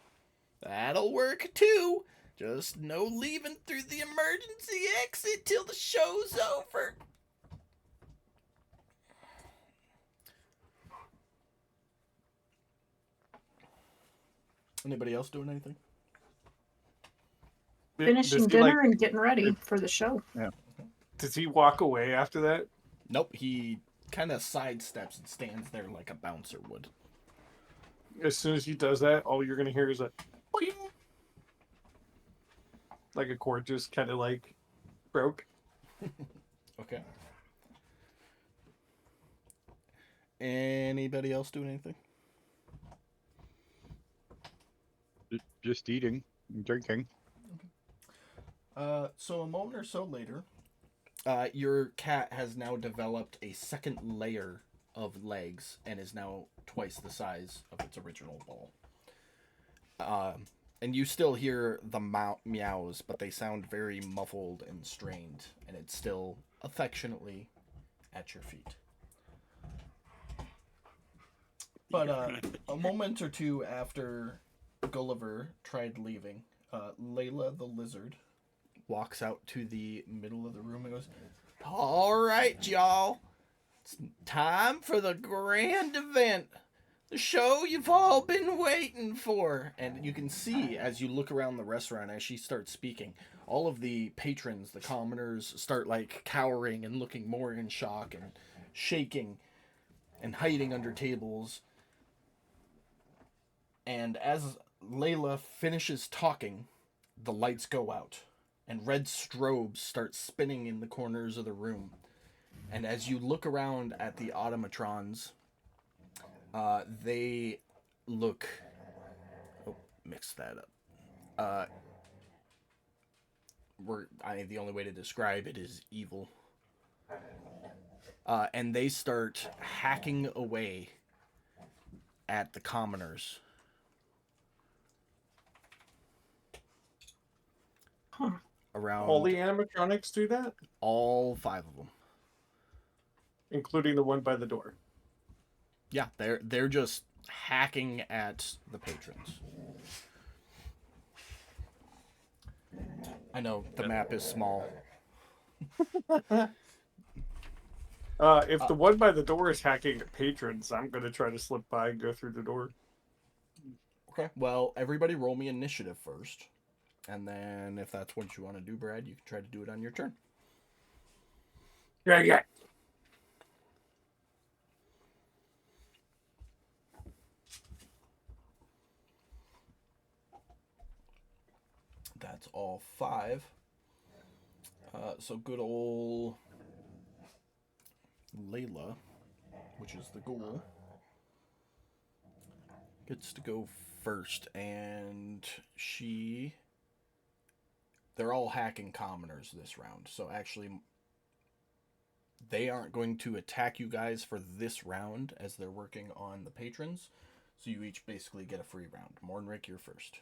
That'll work too. Just no leaving through the emergency exit till the show's over. Anybody else doing anything? Finishing Does he, dinner and getting ready for the show. Does he walk away after that? Nope, he kind of sidesteps and stands there like a bouncer would. As soon as he does that, all you're gonna hear is a boing. Like a cord just kind of like broke. Okay. Anybody else doing anything? Just eating and drinking. So a moment or so later, your cat has now developed a second layer of legs and is now twice the size of its original ball. And you still hear the meows, but they sound very muffled and strained, and it's still affectionately at your feet. But a moment or two after Gulliver tried leaving, Layla the lizard walks out to the middle of the room and goes, "All right, y'all. It's time for the grand event. The show you've all been waiting for." And you can see as you look around the restaurant, as she starts speaking, all of the patrons, the commoners, start like cowering and looking more in shock and shaking and hiding under tables. And as Layla finishes talking, the lights go out and red strobes start spinning in the corners of the room. And as you look around at the automatrons, they look... Oh, mixed that up. The only way to describe it is evil. And they start hacking away at the commoners. Huh. Around All the animatronics do that, all 5 of them. including the one by the door. Yeah, they're just hacking at the patrons. I know the map is small. If the one by the door is hacking at patrons, I'm gonna try to slip by and go through the door. Okay. Well, everybody roll me initiative first. And then if that's what you want to do, Brad, you can try to do it on your turn. Yeah. That's all 5. So good old Layla, which is the ghoul, gets to go first. And they're all hacking commoners this round. So actually, they aren't going to attack you guys for this round as they're working on the patrons. So you each basically get a free round. Mornrick, you're first.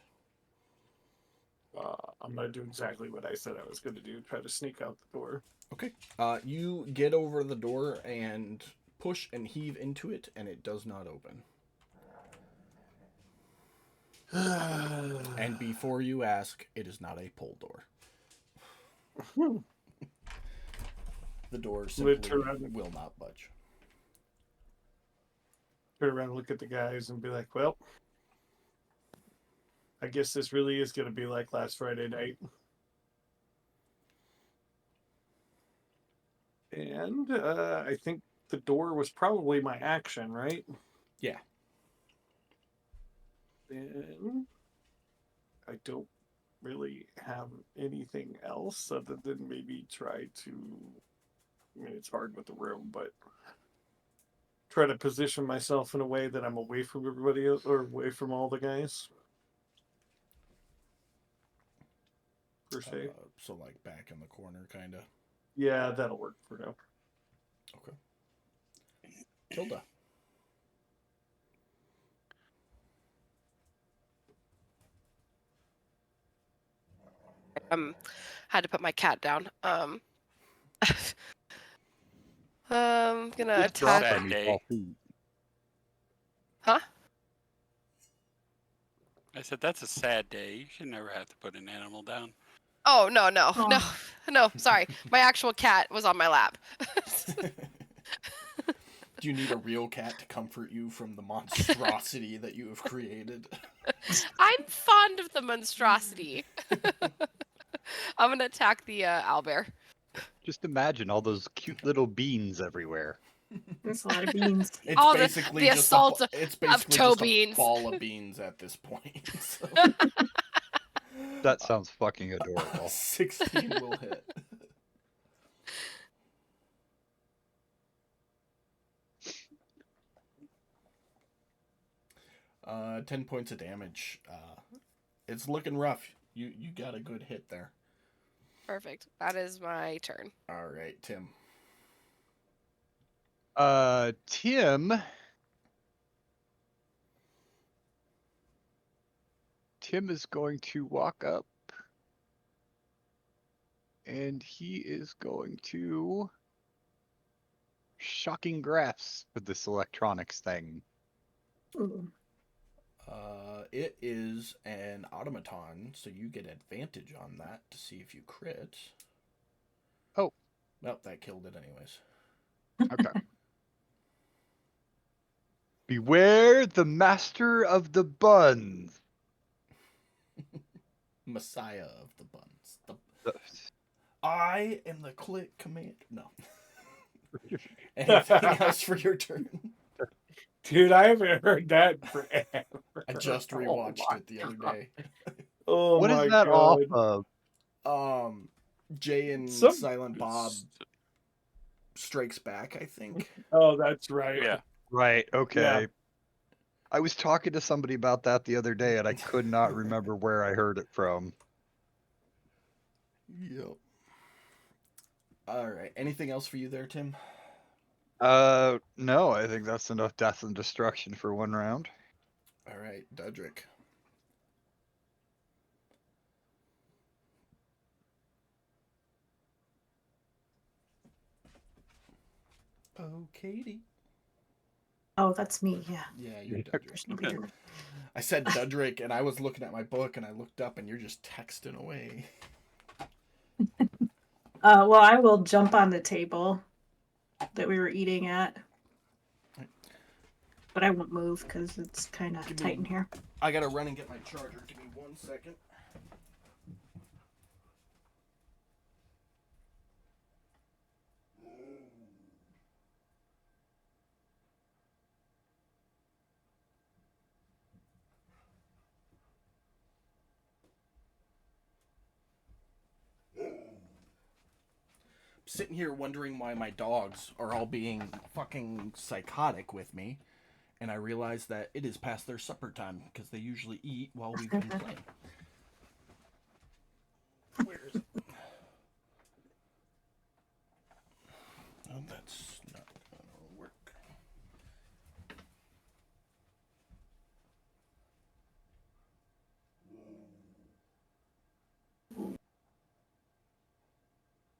I'm gonna do exactly what I said I was gonna do. Try to sneak out the door. Okay. You get over the door and push and heave into it, and it does not open. And before you ask, it is not a pull door. The door simply will not budge. Turn around and look at the guys and be like, well, I guess this really is going to be like last Friday night. And I think the door was probably my action, right? Yeah. Then I don't really have anything else other than maybe try to... I mean, it's hard with the room, but try to position myself in a way that I'm away from everybody else, or away from all the guys. per se. So like back in the corner, kind of. Yeah, that'll work for now. Okay. Tilda. Had to put my cat down. I'm gonna Just drop attack. Sad him. day. 12 feet. Huh? I said that's a sad day. You should never have to put an animal down. Oh no no no Aw. no! Sorry, my actual cat was on my lap. Do you need a real cat to comfort you from the monstrosity that you have created? I'm fond of the monstrosity. I'm gonna attack the owlbear. Just imagine all those cute little beans everywhere. That's a lot of beans. It's All the basically the just assault it's of basically toe just beans. a ball of beans at this point. So. That sounds fucking adorable. 16 will hit. 10 points of damage. It's looking rough. You got a good hit there. Perfect. That is my turn. All right, Tim. Tim is going to walk up and he is going to shocking grasp with this electronics thing. Ooh. It is an automaton, so you get advantage on that to see if you crit. Oh. Well, that killed it anyways. Okay. Beware the master of the buns. Messiah of the buns. I am the click command. No. Anything else for your turn? Dude, I haven't heard that in forever. I just rewatched it the other day. Oh What my is that god. off of? Jay and Some- Silent Bob Strikes Back, I think. Oh, that's right. Yeah. Right, okay. Yeah. I was talking to somebody about that the other day and I could not remember where I heard it from. Yep. All right. Anything else for you there, Tim? No, I think that's enough death and destruction for one round. All right, Dudrick. Oh, Katie. Oh, that's me. Yeah. Yeah, you're Dudrick. There's nobody here. I said Dudrick, and I was looking at my book, and I looked up, and you're just texting away. Well, I will jump on the table that we were eating at. But I won't move because it's kind of Give me- tight in here. I gotta run and get my charger. Give me 1 second. Sitting here wondering why my dogs are all being fucking psychotic with me, and I realize that it is past their supper time because they usually eat while we've been playing. Where is it? Oh, that's not gonna work.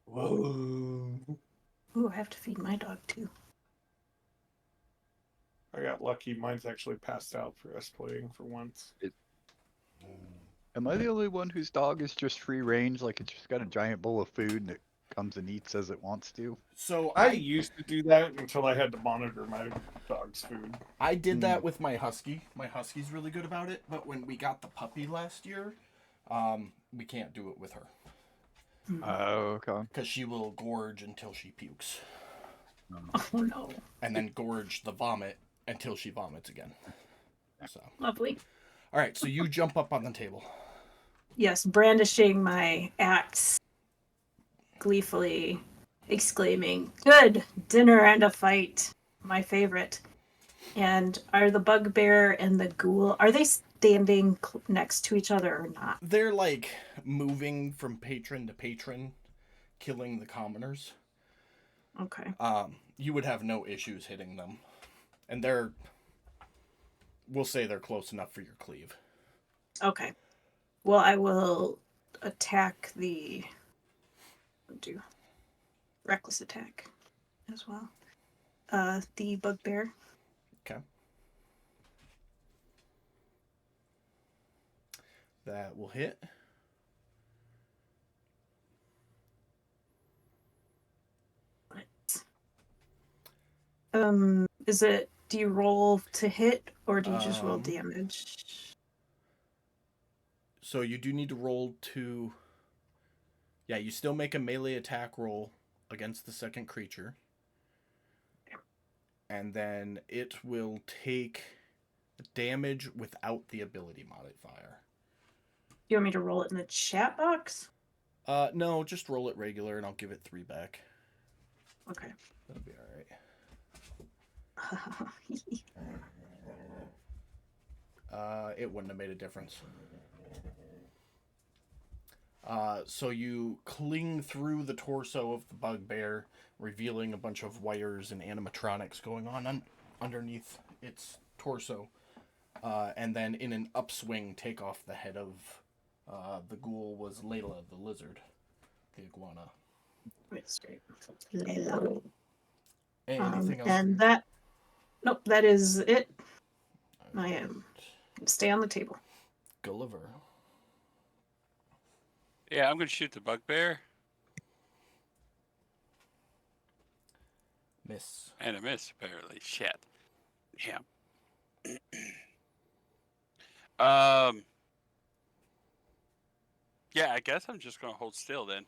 Whoa. Ooh, I have to feed my dog too. I got lucky. Mine's actually passed out for us playing for once. Am I the only one whose dog is just free range, like it's just got a giant bowl of food and it comes and eats as it wants to? So I used to do that until I had to monitor my dog's food. I did that with my husky. My husky's really good about it, but when we got the puppy last year, we can't do it with her Oh, okay. because she will gorge until she pukes, Oh no. and then gorge the vomit until she vomits again. So, Lovely. all right. So you jump up on the table. Yes, brandishing my axe, gleefully exclaiming, "Good! Dinner and a fight. My favorite." And are the bugbear and the ghoul, are they standing next to each other or not? They're like moving from patron to patron, killing the commoners, Okay. you would have no issues hitting them. And we'll say they're close enough for your cleave. Okay. Well, I will attack do reckless attack as well. The bugbear. Okay. That will hit. Is it, do you roll to hit or do you just roll Um, damage? So you do need to roll to... Yeah, you still make a melee attack roll against the second creature. And then it will take damage without the ability modifier. You want me to roll it in the chat box? No, just roll it regular and I'll give it 3 back. Okay. That'll be alright. It wouldn't have made a difference. So you cling through the torso of the bugbear, revealing a bunch of wires and animatronics going on underneath its torso. And then in an upswing, take off the head of the ghoul was Layla, the lizard, the iguana. That's great. Layla. Anything else? And that, nope, that is it. I Alright. am. Stay on the table. Gulliver. Yeah, I'm gonna shoot the bugbear Miss. and a miss apparently. Shit. Yeah. Yeah, I guess I'm just gonna hold still then.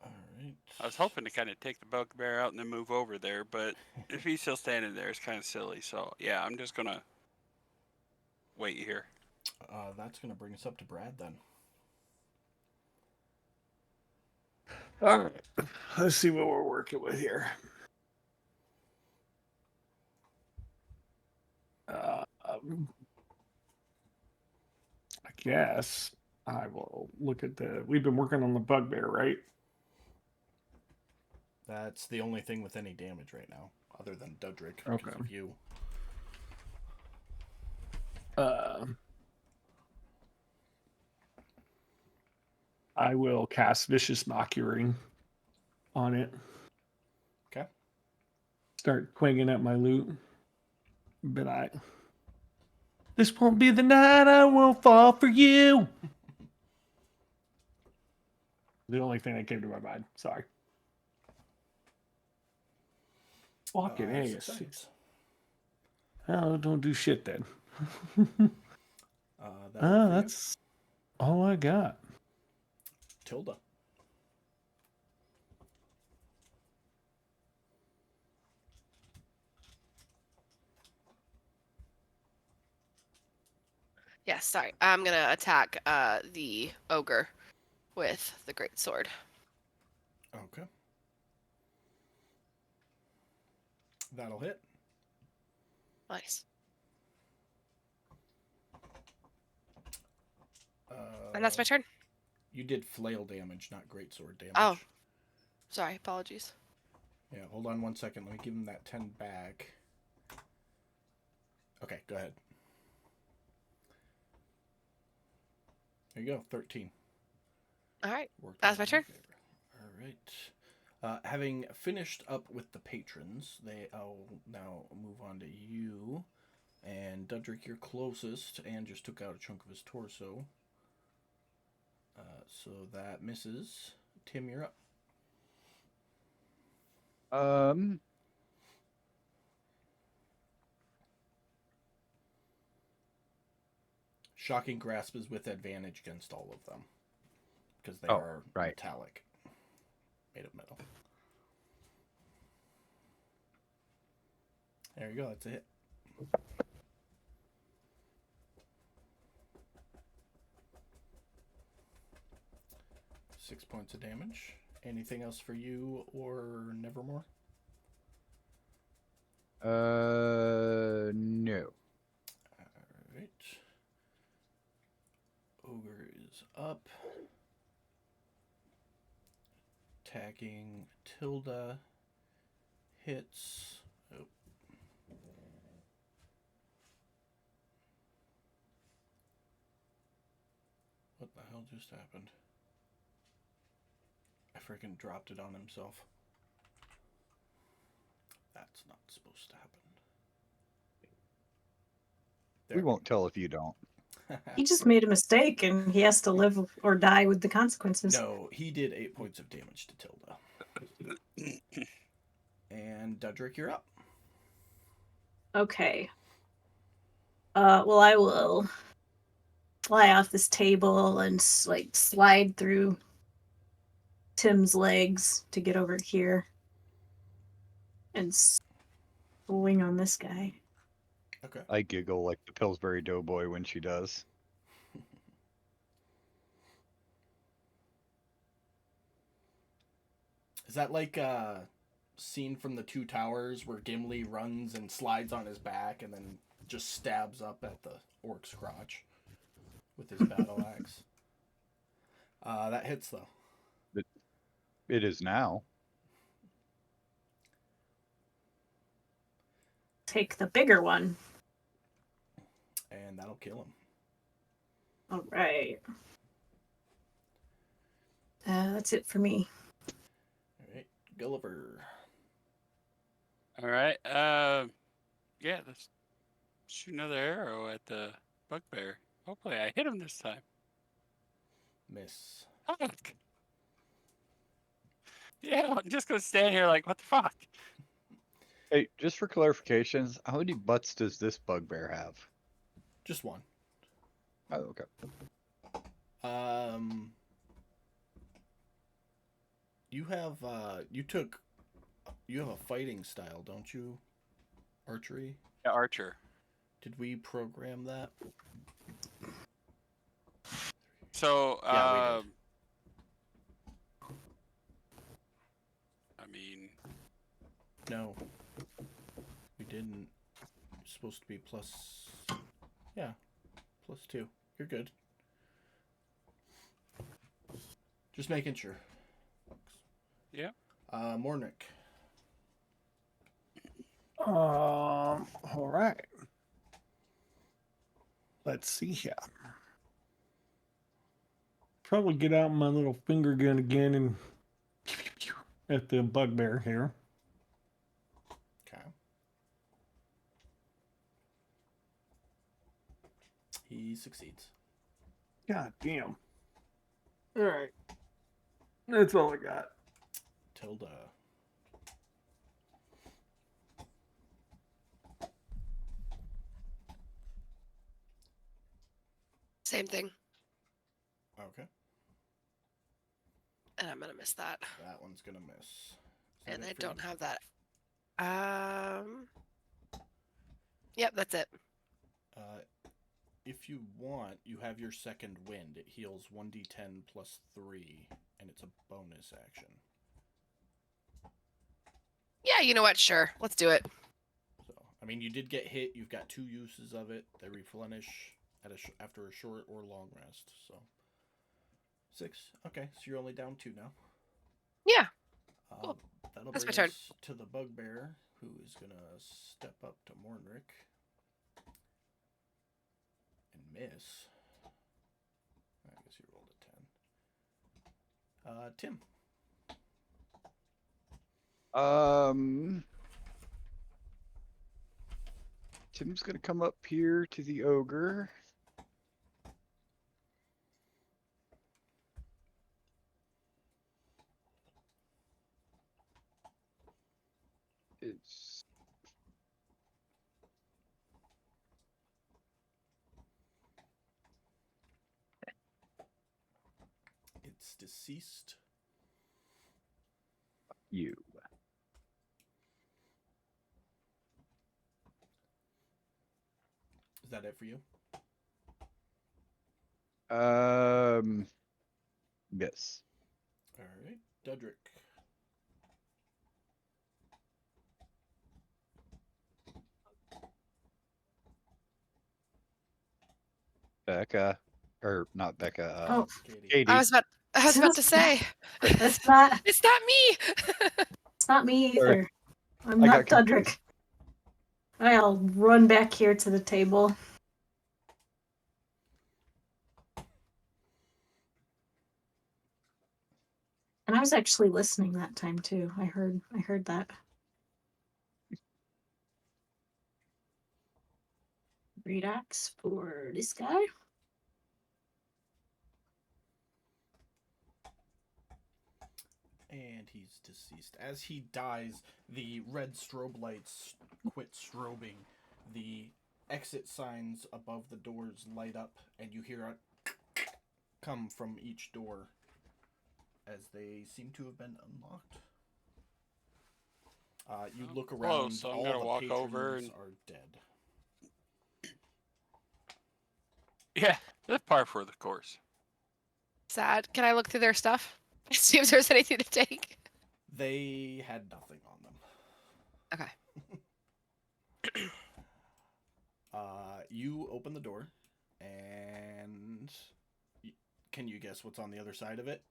Alright. I was hoping to kind of take the bugbear out and then move over there, but if he's still standing there, it's kind of silly. So yeah, I'm just gonna wait here. That's going to bring us up to Brad then. All right. Let's see what we're working with here. I guess I will look at we've been working on the bugbear, right? That's the only thing with any damage right now, other than Dudrick, because Okay. of you. I will cast Vicious Mockery on it. Okay. Start twinging at my loot. But this won't be the night I won't fall for you. The only thing that came to my mind. Sorry. Fucking Success. Oh, don't do shit then. That's all I got. Tilda. Yes, sorry. I'm gonna attack the ogre with the great sword. Okay. That'll hit. Nice. And that's my turn. You did flail damage, not greatsword damage. Oh. Sorry, apologies. Yeah, hold on 1 second. Let me give him that 10 back. Okay, go ahead. There you go, 13. All right. Worked That's out my in turn. favor. All right. Having finished up with the patrons, I'll now move on to you. And Dudrick, you're closest, and just took out a chunk of his torso. So that misses. Tim, you're up. Shocking Grasp is with advantage against all of them. Because they are metallic. Made of metal. There you go, that's a hit. Six points of damage. Anything else for you or Nevermore? No. Alright. Ogre is is up. Attacking Tilda. Hits. Oh. What the hell just happened? I freaking dropped it on himself. That's not supposed to happen. We won't tell if you don't. He just made a mistake and he has to live or die with the consequences. No, he did 8 points of damage to Tilda. And Dudrick, you're up. Okay. Well, I will fly off this table and like slide through Tim's legs to get over here and swing on this guy. Okay. I giggle like the Pillsbury Doughboy when she does. Is that like a scene from the Two Towers where Gimli runs and slides on his back and then just stabs up at the orc's crotch with his battle axe? That hits though. It is now. Take the bigger one. And that'll kill him. All right. That's it for me. All right, Gulliver. All right. Yeah, let's shoot another arrow at the bugbear. Hopefully I hit him this time. Miss. Fuck. Yeah, I'm just gonna stand here like, what the fuck? Hey, just for clarifications, how many butts does this bugbear have? Just one. Oh, okay. You have you have a fighting style, don't you? Archery? Yeah, Archer. Did we program that? So, Yeah, we did. I mean, No. We didn't. It's supposed to be plus. Yeah. +2. You're good. Just making sure. yeah. Mornick. All right. Let's see here. Probably get out my little finger gun again and at the bugbear here. Okay. He succeeds. God damn. All right. That's all I got. Tilda. Same thing. Okay. And I'm gonna miss that. That one's gonna miss. Is that And it I for don't you? have that. Yep, that's it. If you want, you have your second wind. It heals 1d10 plus 3, and it's a bonus action. Yeah, you know what? Sure. Let's do it. So, I mean, you did get hit. You've got 2 uses of it. They replenish at after a short or long rest. So, 6. Okay, so you're only down 2 now. Yeah. Cool. That'll That's bring my turn. us to the bugbear, who is gonna step up to Mornrick and miss. I guess he rolled a 10. Tim. Tim's gonna come up here to the ogre. It's Deceased. you. Is that it for you? Yes. All right, Dudrick. Becca. or not Becca. Oh, Katie. Katie. I was about to say. That's not. It's not me. It's not me Sorry. either. I'm I not got confused. Dudrick. I'll run back here to the table. And I was actually listening that time too. I heard that. Redox for this guy. And he's deceased. As he dies, the red strobe lights quit strobing. The exit signs above the doors light up, and you hear a come from each door as they seem to have been unlocked. You look around, Close, so I'm all gonna the walk patrons over and- are dead. Yeah, that's par for the course. Sad. Can I look through their stuff? See if there's anything to take. They had nothing on them. Okay. You open the door, and can you guess what's on the other side of it?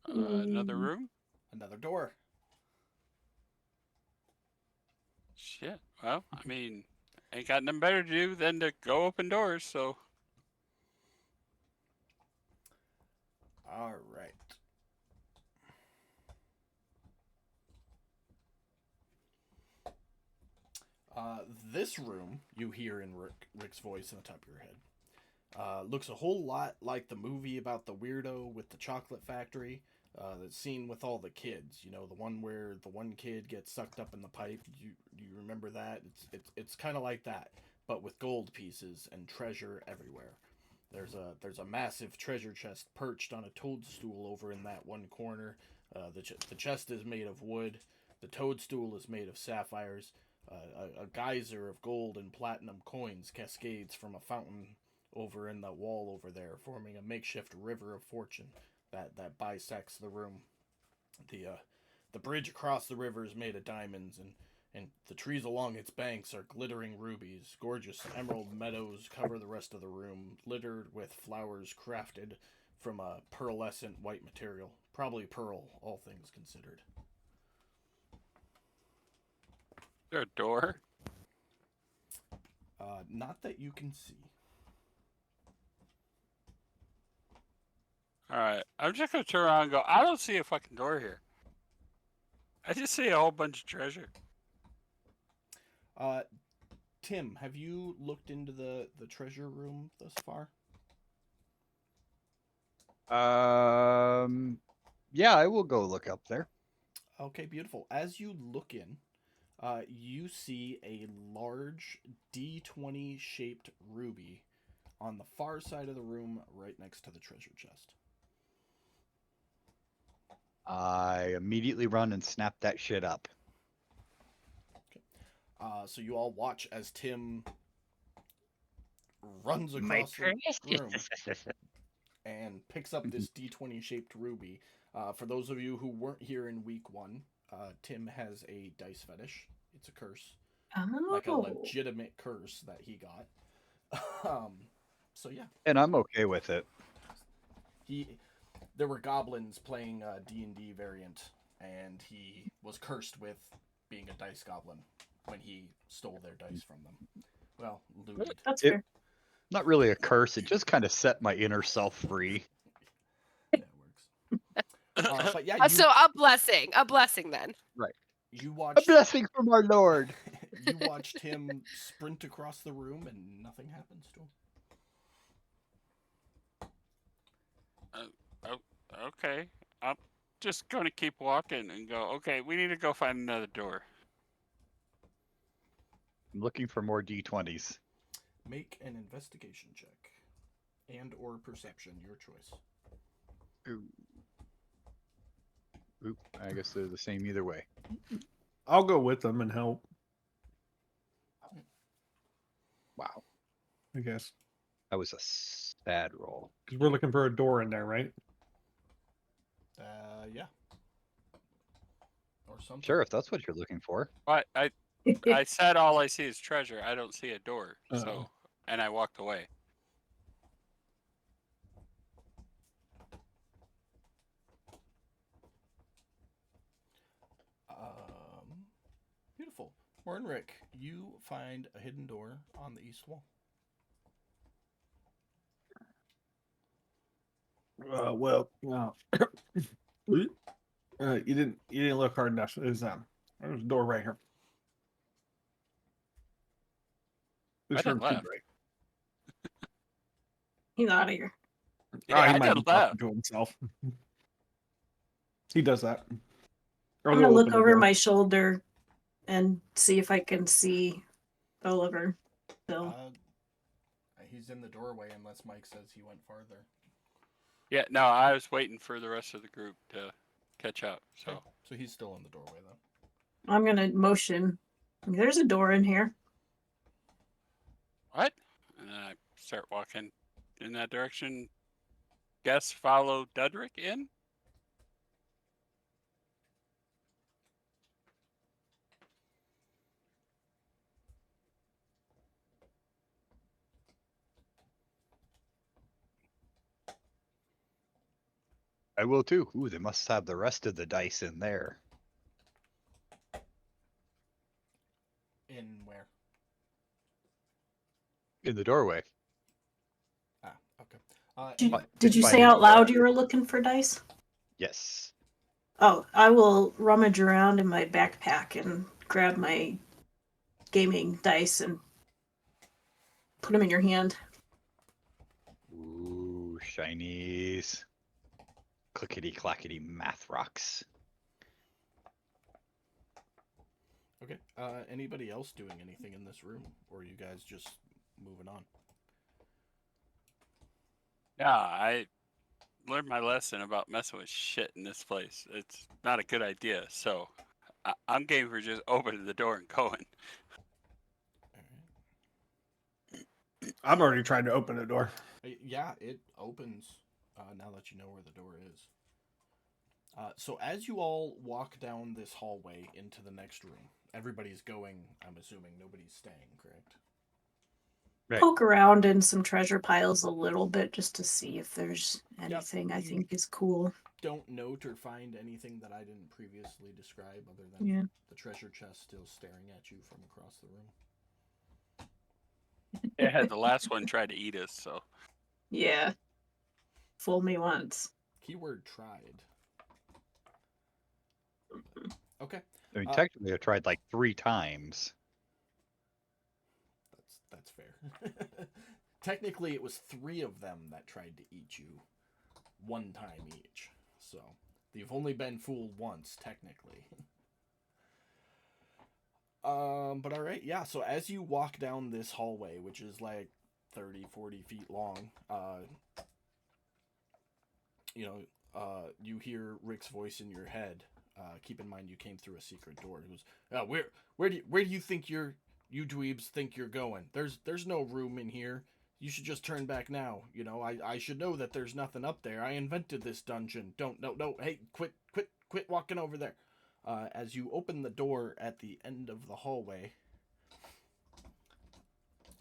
Another room? Another door. Shit. Well, I mean, ain't got nothing better to do than to go open doors, so. All right. This room, you hear in Rick's voice in the top of your head, looks a whole lot like the movie about the weirdo with the chocolate factory that's seen with all the kids. You know, the one where the one kid gets sucked up in the pipe. You remember that? It's kind of like that, but with gold pieces and treasure everywhere. There's a massive treasure chest perched on a toadstool over in that one corner. The chest is made of wood. The toadstool is made of sapphires. A geyser of gold and platinum coins cascades from a fountain over in the wall over there, forming a makeshift river of fortune that bisects the room. The bridge across the river is made of diamonds, and the trees along its banks are glittering rubies. Gorgeous emerald meadows cover the rest of the room, littered with flowers crafted from a pearlescent white material. Probably pearl, all things considered. Is there a door? Not that you can see. Alright, I'm just gonna turn around and go, I don't see a fucking door here. I just see a whole bunch of treasure. Tim, have you looked into the treasure room thus far? Yeah, I will go look up there. Okay, beautiful. As you look in, you see a large D20 shaped ruby on the far side of the room, right next to the treasure chest. I immediately run and snap that shit up. So you all watch as Tim runs across the room and picks up this D20 shaped ruby. For those of you who weren't here in week 1, Tim has a dice fetish. It's a curse. Like a legitimate curse that he got. So yeah. And I'm okay with it. There were goblins playing a D&D variant, and he was cursed with being a dice goblin when he stole their dice from them. Well, looted. That's fair. Not really a curse. It just kind of set my inner self free. Yeah, it works. But yeah, So a blessing then. Right. You A watched blessing from our Lord. you watched him sprint across the room, and nothing happens to him. Okay. I'm just gonna keep walking and go, okay, we need to go find another door. I'm looking for more D20s. Make an investigation check, and or perception, your choice. Oop, I guess they're the same either way. I'll go with them and help, Wow. I guess. That was a sad roll. Because we're looking for a door in there, right? Yeah. Or something. Sure, if that's what you're looking for. But I said all I see is treasure. I don't see a door. So, Uh-oh. and I walked away. Mornrick, you find a hidden door on the east wall. You didn't look hard enough. There's a door right here. I This done room's too left. bright. He's out of here. Yeah, He I might done be talking left. to himself. He does that. Or I'm they'll gonna look open the over door. my shoulder and see if I can see Oliver. So He's in the doorway unless Mike says he went farther. Yeah, no, I was waiting for the rest of the group to catch up. So Okay. So he's still in the doorway though. I'm gonna motion. There's a door in here. what? And then I start walking in that direction. Guess follow Dudrick in. I will too. Ooh, they must have the rest of the dice in there. In where? In the doorway. Ah, okay. Did you by say his, out loud you were looking for dice? Yes. Oh, I will rummage around in my backpack and grab my gaming dice and put them in your hand. Ooh, shinies. Clickety clackety math rocks. Okay. Anybody else doing anything in this room, or are you guys just moving on? Yeah, I learned my lesson about messing with shit in this place. It's not a good idea. So I'm game for just opening the door and going. All I'm already trying to open the door. right. Yeah, it opens now that you know where the door is. So as you all walk down this hallway into the next room, everybody's going. I'm assuming nobody's staying, correct? Right. Poke around in some treasure piles a little bit just to see if there's Yep. anything I think is cool. Don't note or find anything that I didn't previously describe, other than Yeah. the treasure chest still staring at you from across the room. Yeah, the last one tried to eat us. So Yeah. Fool me once. Keyword tried. Okay, I mean, Uh, technically, I've tried like 3 times. that's fair. Technically, it was 3 of them that tried to eat you, 1 time each. So you've only been fooled once, technically. But all right, yeah. So as you walk down this hallway, which is like 30, 40 feet long, you hear Rick's voice in your head. Keep in mind you came through a secret door. He goes, where do you think you dweebs think you're going? There's no room in here. You should just turn back now. You know, I should know that there's nothing up there. I invented this dungeon. No. Hey, quit walking over there. As you open the door at the end of the hallway.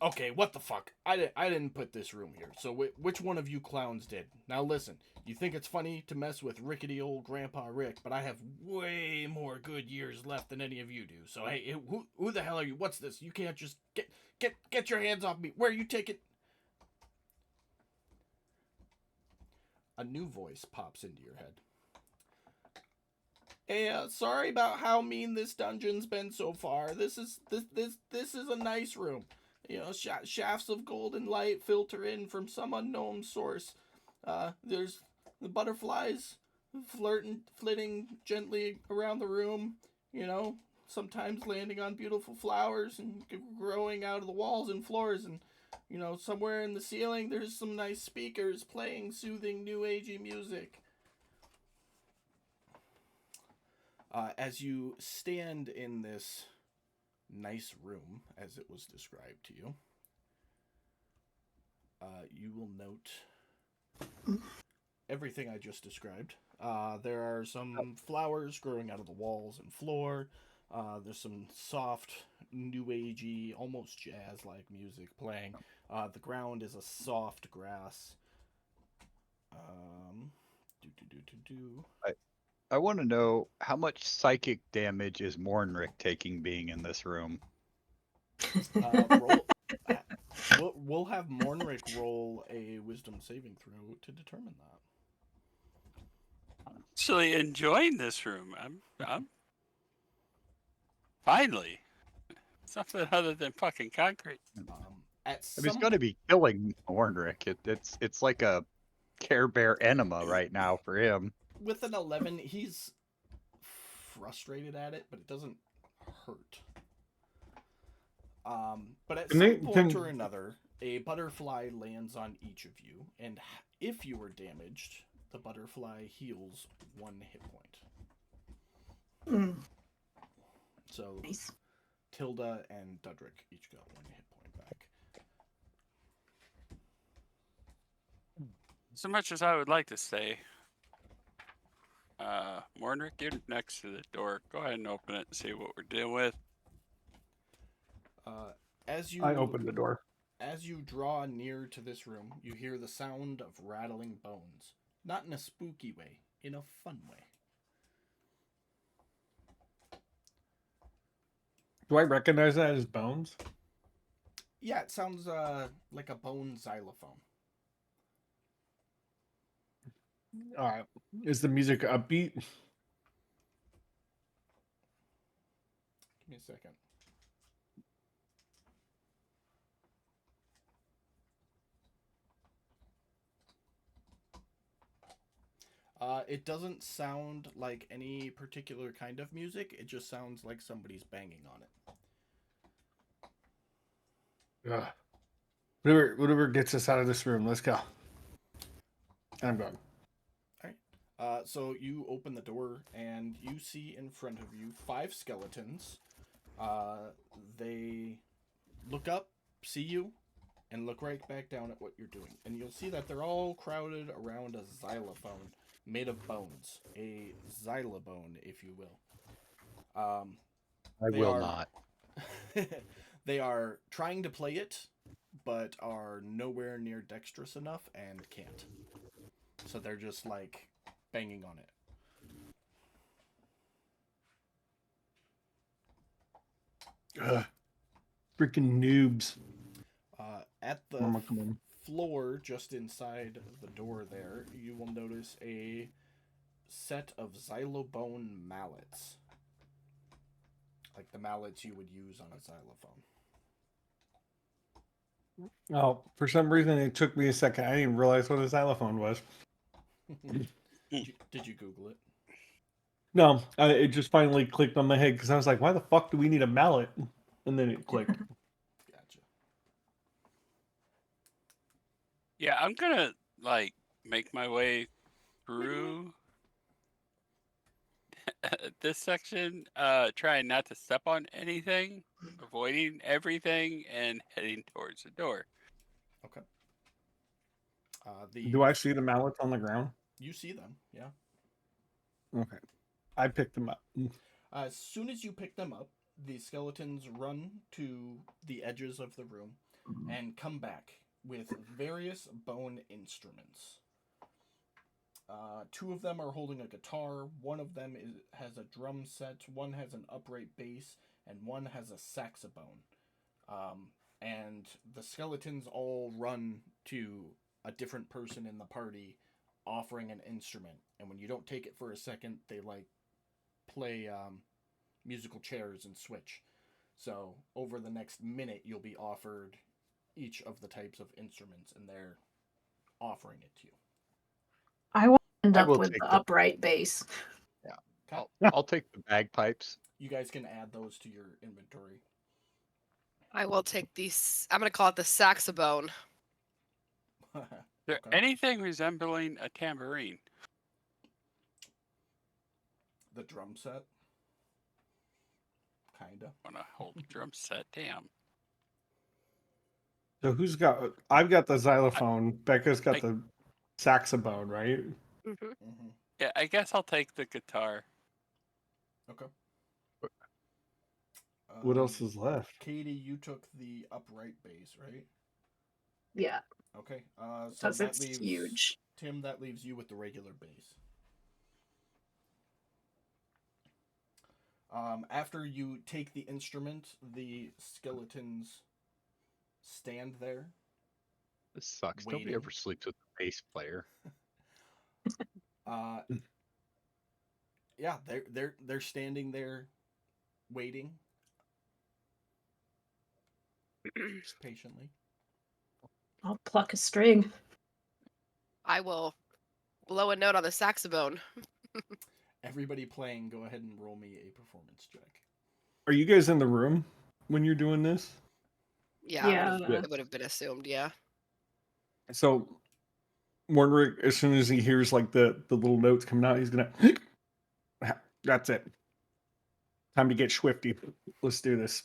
Okay, what the fuck? I didn't put this room here. So which one of you clowns did? Now listen, you think it's funny to mess with rickety old Grandpa Rick, but I have way more good years left than any of you do. So hey, who the hell are you? What's this? You can't just get your hands off me. Where you take it? A new voice pops into your head. Hey, sorry about how mean this dungeon's been so far. This is a nice room. You know, shafts of golden light filter in from some unknown source. There's the butterflies flitting gently around the room. You know, sometimes landing on beautiful flowers and growing out of the walls and floors. And, you know, somewhere in the ceiling, there's some nice speakers playing soothing new agey music. As you stand in this nice room, as it was described to you, you will note everything I just described. There are some flowers growing out of the walls and floor. There's some soft, new agey, almost jazz-like music playing. The ground is a soft grass. I want to know how much psychic damage is Mornrick taking being in this room? Roll. We'll have Mornrick roll a wisdom saving throw to determine that. Actually enjoying this room. I'm finally something other than fucking concrete. At I mean, it's some got to be killing Mornrick. It's like a Care Bear enema right now for him. with an 11, he's frustrated at it, but it doesn't hurt. But at some point or another, a butterfly lands on each of you, and if you were damaged, the butterfly heals 1 hit point. Mm, So nice. Tilda and Dudrick each got 1 hit point back. So much as I would like to say, Mornrick, you're next to the door. Go ahead and open it and see what we're dealing with. As you I opened the door. As you draw near to this room, you hear the sound of rattling bones. Not in a spooky way, in a fun way. Do I recognize that as bones? Yeah, it sounds like a bone xylophone. All right. Is the music upbeat? Give me a second. It doesn't sound like any particular kind of music. It just sounds like somebody's banging on it. Ugh. Whatever gets us out of this room. Let's go. I'm going. So you open the door and you see in front of you 5 skeletons. They look up, see you, and look right back down at what you're doing. And you'll see that they're all crowded around a xylophone made of bones. A xylobone, if you will. I will not. They are trying to play it, but are nowhere near dexterous enough and can't. So they're just like banging on it. Ugh. Freaking noobs. At the Come on. floor just inside the door there, you will notice a set of xylobone mallets. Like the mallets you would use on a xylophone. Oh, for some reason it took me a second. I didn't even realize what a xylophone was. Did you Google it? No, it just finally clicked on my head because I was like, why the fuck do we need a mallet? And then it clicked. Gotcha. Yeah, I'm gonna make my way through this section, trying not to step on anything, avoiding everything, and heading towards the door. Okay. Do I see the mallets on the ground? You see them, yeah. Okay. I picked them up. As soon as you pick them up, the skeletons run to the edges of the room and come back with various bone instruments. 2 of them are holding a guitar, one of them has a drum set, one has an upright bass, and one has a saxophone. And the skeletons all run to a different person in the party offering an instrument. And when you don't take it for a second, they play musical chairs and switch. So over the next minute, you'll be offered each of the types of instruments, and they're offering it to you. I will end I up will with take the them. upright bass. Okay. I'll take the bagpipes. You guys can add those to your inventory. I will take these. I'm gonna call it the saxophone. Is there Okay. anything resembling a tambourine? The drum set. Kinda. On a whole drum set, damn. So who's got? I've got the xylophone. Becca's got the saxophone, right? Mm-hmm. Mm-hmm. Yeah, I guess I'll take the guitar. Okay. What else is left? Katie, you took the upright bass, right? Yeah, Okay. So because that it's leaves huge. Tim. That leaves you with the regular bass. After you take the instrument, the skeletons stand there. This sucks. Nobody Waiting. ever sleeps with the bass player. Uh, yeah, they're standing there, waiting patiently. I'll pluck a string. I will blow a note on the saxophone. Everybody playing, go ahead and roll me a performance check. Are you guys in the room when you're doing this? Yeah, Yeah. it would have been assumed. Yeah. So, Mornrick, as soon as he hears like the little notes coming out, he's gonna. That's it. Time to get swifty. Let's do this.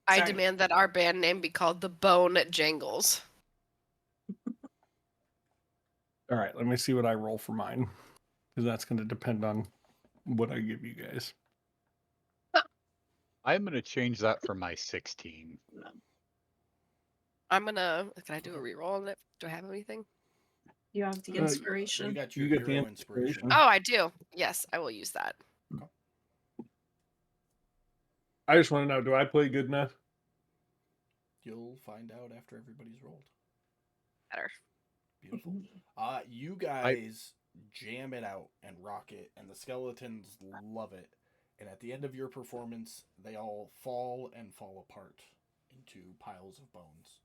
I Sorry. demand that our band name be called the Bone Jangles. All right, let me see what I roll for mine, because that's going to depend on what I give you guys. I'm gonna change that for my 16. I'm gonna. Can I do a reroll on it? Do I have anything? You have the Uh, inspiration. You got your You get the hero inspiration. inspiration. Oh, I do. Yes, I will use that. I just want to know, do I play good enough? You'll find out after everybody's rolled. Better. Beautiful. You guys jam it out and rock it, and the skeletons love it. And at the end of your performance, they all fall apart into piles of bones,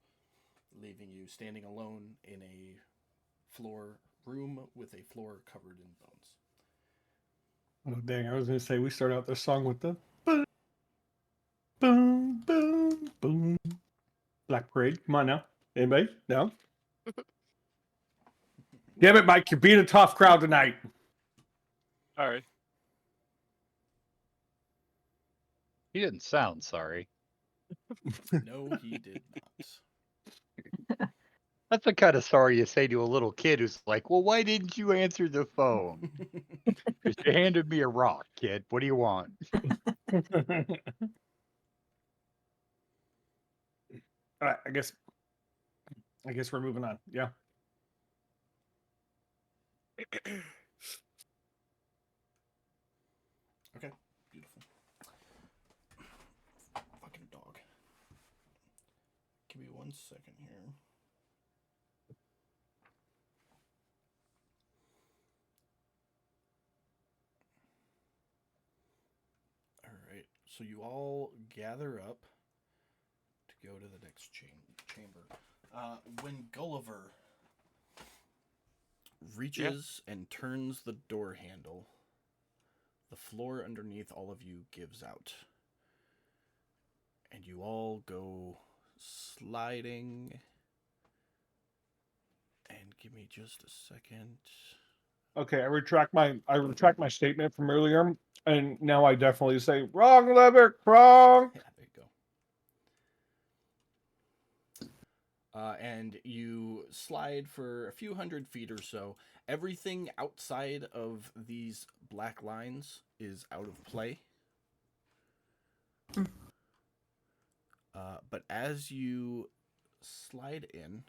leaving you standing alone in a floor room with a floor covered in bones. Oh, dang, I was going to say, we start out this song with the boom, boom, boom, boom. Black Parade. Come on now. Anybody? No? Damn it, Mike, you're being a tough crowd tonight. All right. He didn't sound sorry. No, he did not. That's the kind of sorry you say to a little kid who's like, "Well, why didn't you answer the phone? Because you handed me a rock, kid. What do you want?" All right, I guess we're moving on. Yeah. Okay, beautiful. Fucking dog. Give me 1 second here. Alright, so you all gather up to go to the next chamber. When Gulliver reaches and turns the door handle, the floor underneath all of you gives out. And you all go sliding. And give me just a second. Okay, I retract my statement from earlier, and now I definitely say wrong, Levick, wrong. Yeah, there you go. And you slide for a few hundred feet or so. Everything outside of these black lines is out of play. But as you slide in,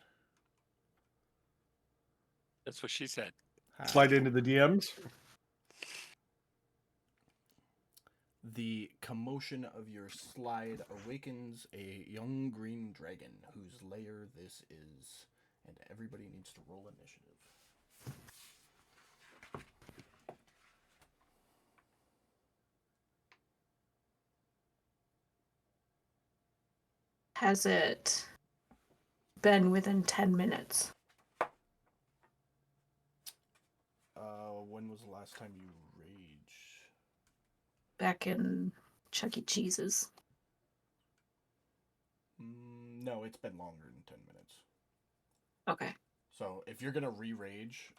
That's what she said. Slide into the DMs. The commotion of your slide awakens a young green dragon whose lair this is, and everybody needs to roll initiative. Has it been within 10 minutes? When was the last time you raged? Back in Chuck E. Cheese's. No, it's been longer than 10 minutes. Okay. So if you're gonna re-rage,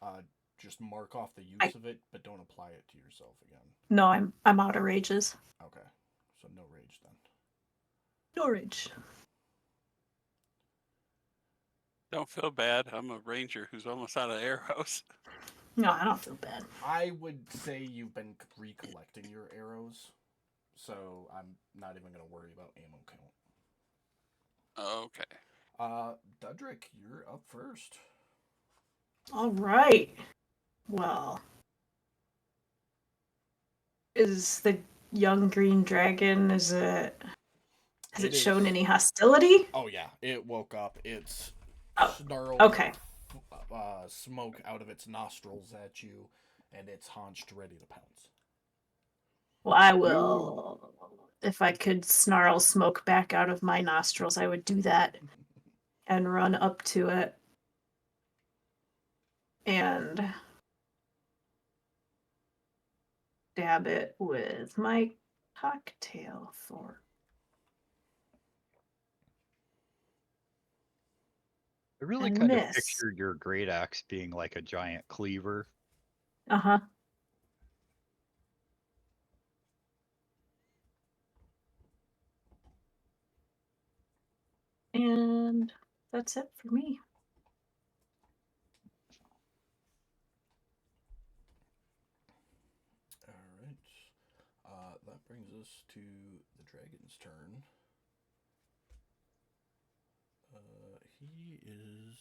just mark off the use of it, but don't apply it to yourself again. No, I'm out of rages. Okay, so no rage then. No rage. Don't feel bad. I'm a ranger who's almost out of arrows. No, I don't feel bad. I would say you've been recollecting your arrows, so I'm not even gonna worry about ammo count. Okay. Dudrick, you're up first. All right. Well, is the young green dragon? Has It it shown is- any hostility? Oh yeah, it woke up. It's Oh, snarling okay. smoke out of its nostrils at you, and it's haunched, ready to pounce. Well, I will. If I could snarl smoke back out of my nostrils, I would do that and run up to it and dab it with my cocktail fork. I really And kind of miss. pictured your great axe being like a giant cleaver. Uh-huh. And that's it for me. All right. That brings us to the dragon's turn. He is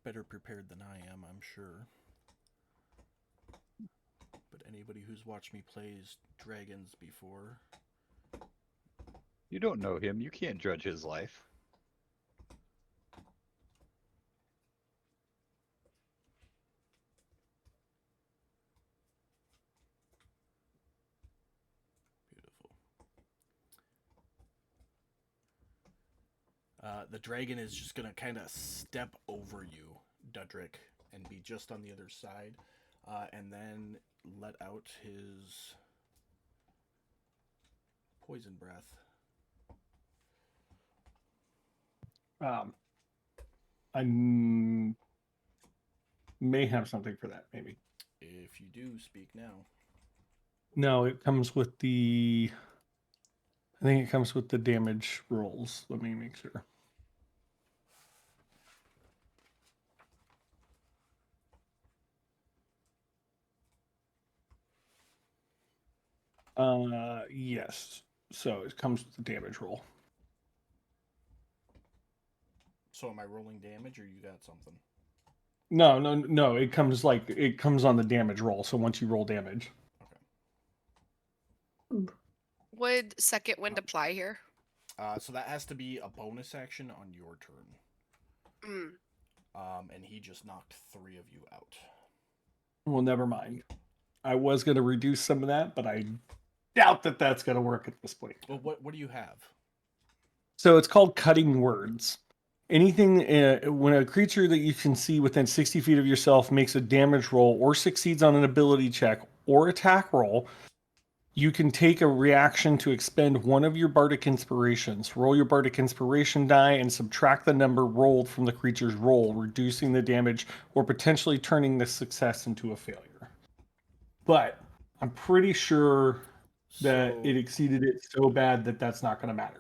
better prepared than I am, I'm sure. But anybody who's watched me play dragons before. You don't know him. You can't judge his life. Beautiful. The dragon is just going to kind of step over you, Dudrick, and be just on the other side. And then let out his poison breath. I may have something for that, maybe. If you do, speak now. No, it comes with the. I think it comes with the damage rolls. Let me make sure. Yes. So it comes with the damage roll. So am I rolling damage, or you got something? No. It comes on the damage roll. So once you roll damage, Would second wind apply here? So that has to be a bonus action on your turn. Mm. And he just knocked 3 of you out. well, never mind. I was going to reduce some of that, but I doubt that that's going to work at this point. Well, what do you have? So it's called cutting words. Anything when a creature that you can see within 60 feet of yourself makes a damage roll or succeeds on an ability check or attack roll, you can take a reaction to expend one of your bardic inspirations. Roll your bardic inspiration die and subtract the number rolled from the creature's roll, reducing the damage or potentially turning the success into a failure. But I'm pretty sure that it exceeded it so bad that that's not going to matter.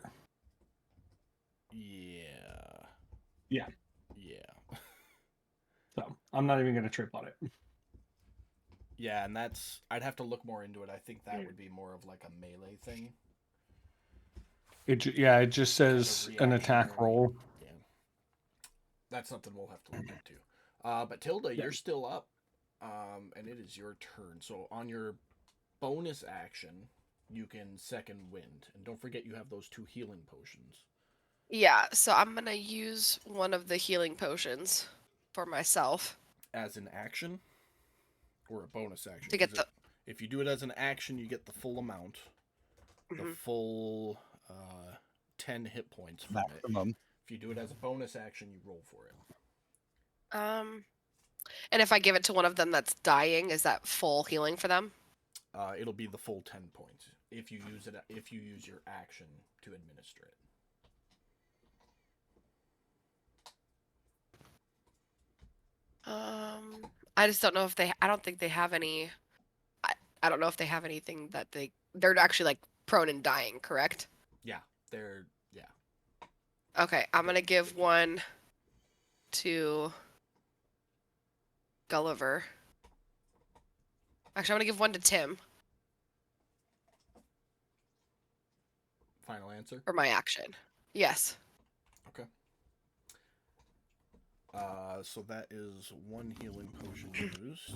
Yeah. So I'm not even going to trip on it. Yeah, and I'd have to look more into it. I think that would be more of like a melee thing. It just says an attack roll. Yeah. That's something we'll have to look into. But Tilda, you're still up. And it is your turn. So on your bonus action, you can second wind. And don't forget you have those 2 healing potions. Yeah, so I'm gonna use one of the healing potions for myself. As an action? Or a bonus action? To get the... If you do it as an action, you get the full amount. The full 10 hit points from Maximum. it. If you do it as a bonus action, you roll for it. And if I give it to one of them that's dying, is that full healing for them? It'll be the full 10 points if you use your action to administer it. I just don't know if I don't think they have any. I don't know if they have anything that they're actually like prone and dying, correct? Yeah. Okay, I'm gonna give one to Gulliver. Actually, I'm gonna give one to Tim Final answer? for my action. Yes. Okay. So that is 1 healing potion used.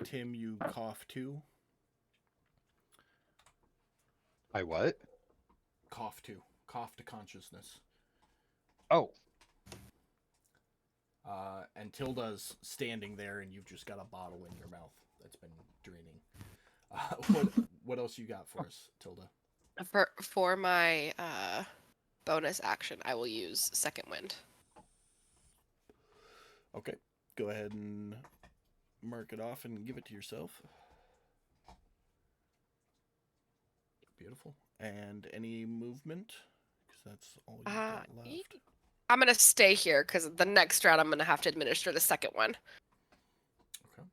Tim, you cough 2. I what? Cough 2. Cough to consciousness. Oh. And Tilda's standing there, and you've just got a bottle in your mouth that's been draining. What else you got for us, Tilda? For my bonus action, I will use Second Wind. Okay, go ahead and mark it off and give it to yourself. Beautiful. And any movement? Because that's all you've got left. I'm gonna stay here because the next round I'm gonna have to administer the second one. Okay.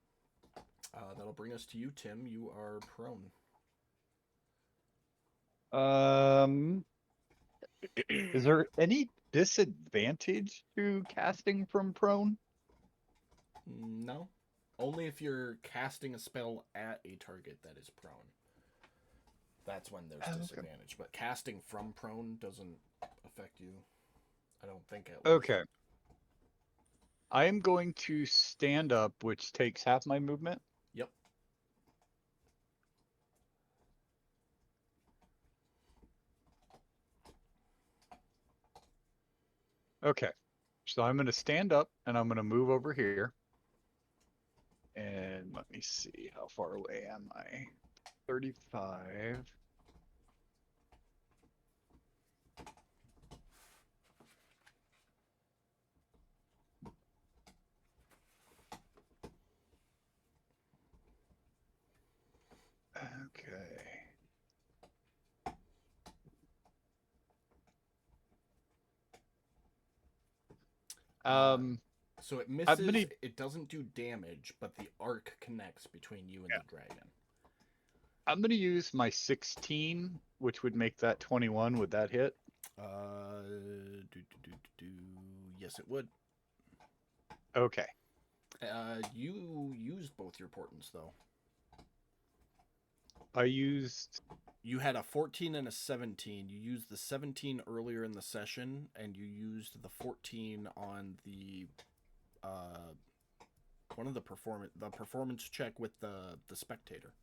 That'll bring us to you, Tim. You are prone. Is there any disadvantage to casting from prone? No. Only if you're casting a spell at a target that is prone. That's when there's disadvantage. But casting from prone doesn't affect you. I don't think at least. Okay. I am going to stand up, which takes half my movement. Yep. Okay. So I'm going to stand up and I'm going to move over here. And let me see, how far away am I? 35. Okay. So it misses. gonna- It doesn't do damage, but the arc connects between you and the dragon. I'm going to use my 16, which would make that 21. Would that hit? Yes, it would. Okay. You used both your portents though. I used. You had a 14 and a 17. You used the 17 earlier in the session, and you used the 14 on the one of the performance check with the spectator.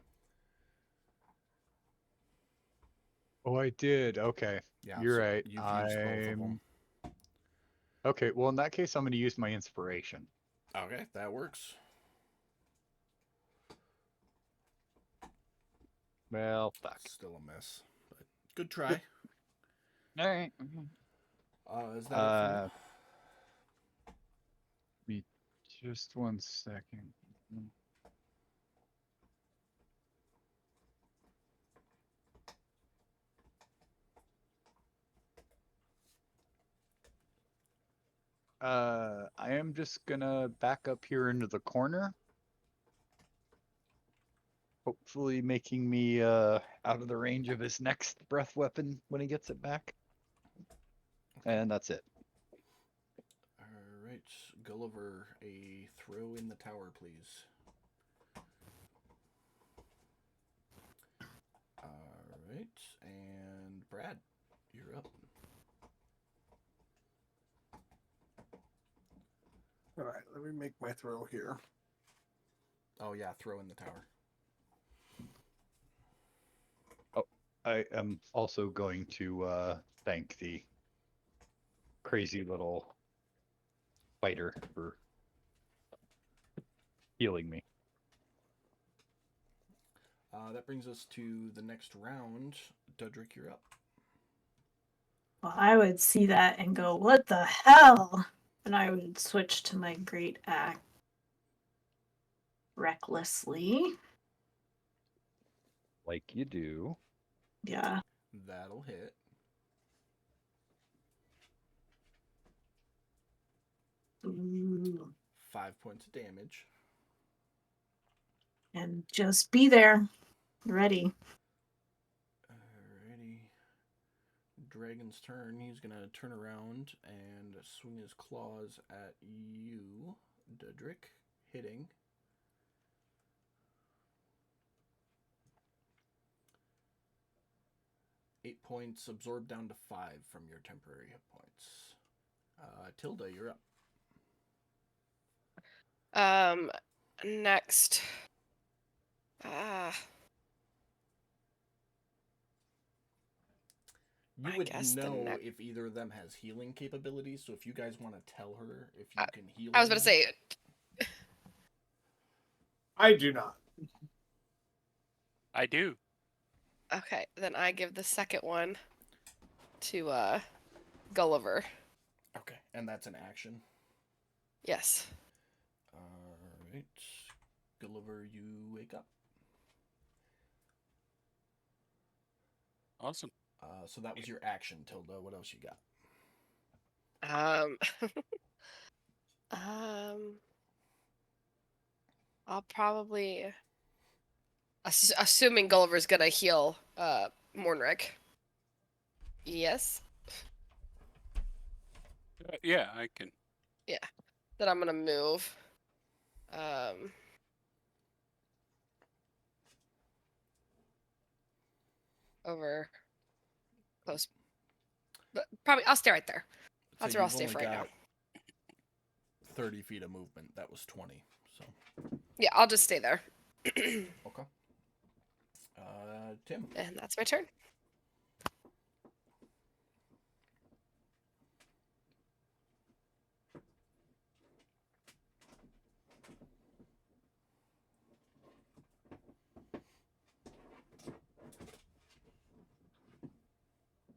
Oh, I did. Okay. Yeah, You're so right. You've used both of them. Okay, well, in that case, I'm going to use my inspiration. Okay, that works. Well, fuck. Still a miss, but good try. All right. Is that it Me just 1 second. I am just gonna back up here into the corner. Hopefully making me out of the range of his next breath weapon when he gets it back. And that's it. All right, Gulliver, a throw in the tower, please. All right, and Brad, you're up. All right, let me make my throw here. Oh yeah, throw in the tower. I am also going to thank the crazy little fighter for healing me. That brings us to the next round. Dudrick, you're up. Well, I would see that and go, "What the hell?" And I would switch to my great axe recklessly. Like you do. Yeah. That'll hit. Ooh. 5 points of damage. And just be there, ready. Alrighty. Dragon's turn. He's gonna turn around and swing his claws at you, Dudrick, hitting. Eight points absorbed down to 5 from your temporary hit points. Tilda, you're up. Next, Ah, You I would guess the know next. if either of them has healing capabilities. So if you guys want to tell her if you I, can heal. I was or about to not. say. I do not. I do. Okay, then I give the second one to Gulliver. Okay, and that's an action. Yes. All right, Gulliver, you wake up. Awesome. So that was your action, Tilda. What else you got? Um. um. I'll probably, assuming Gulliver's gonna heal Mornrick. Yes. Yeah, I can. Yeah. Then I'm gonna move. Um. Over close. But probably I'll stay right there. So That's where I'll you've stay only for right now. got 30 feet of movement. That was 20. So Yeah, I'll just stay there. okay. Tim. And that's my turn.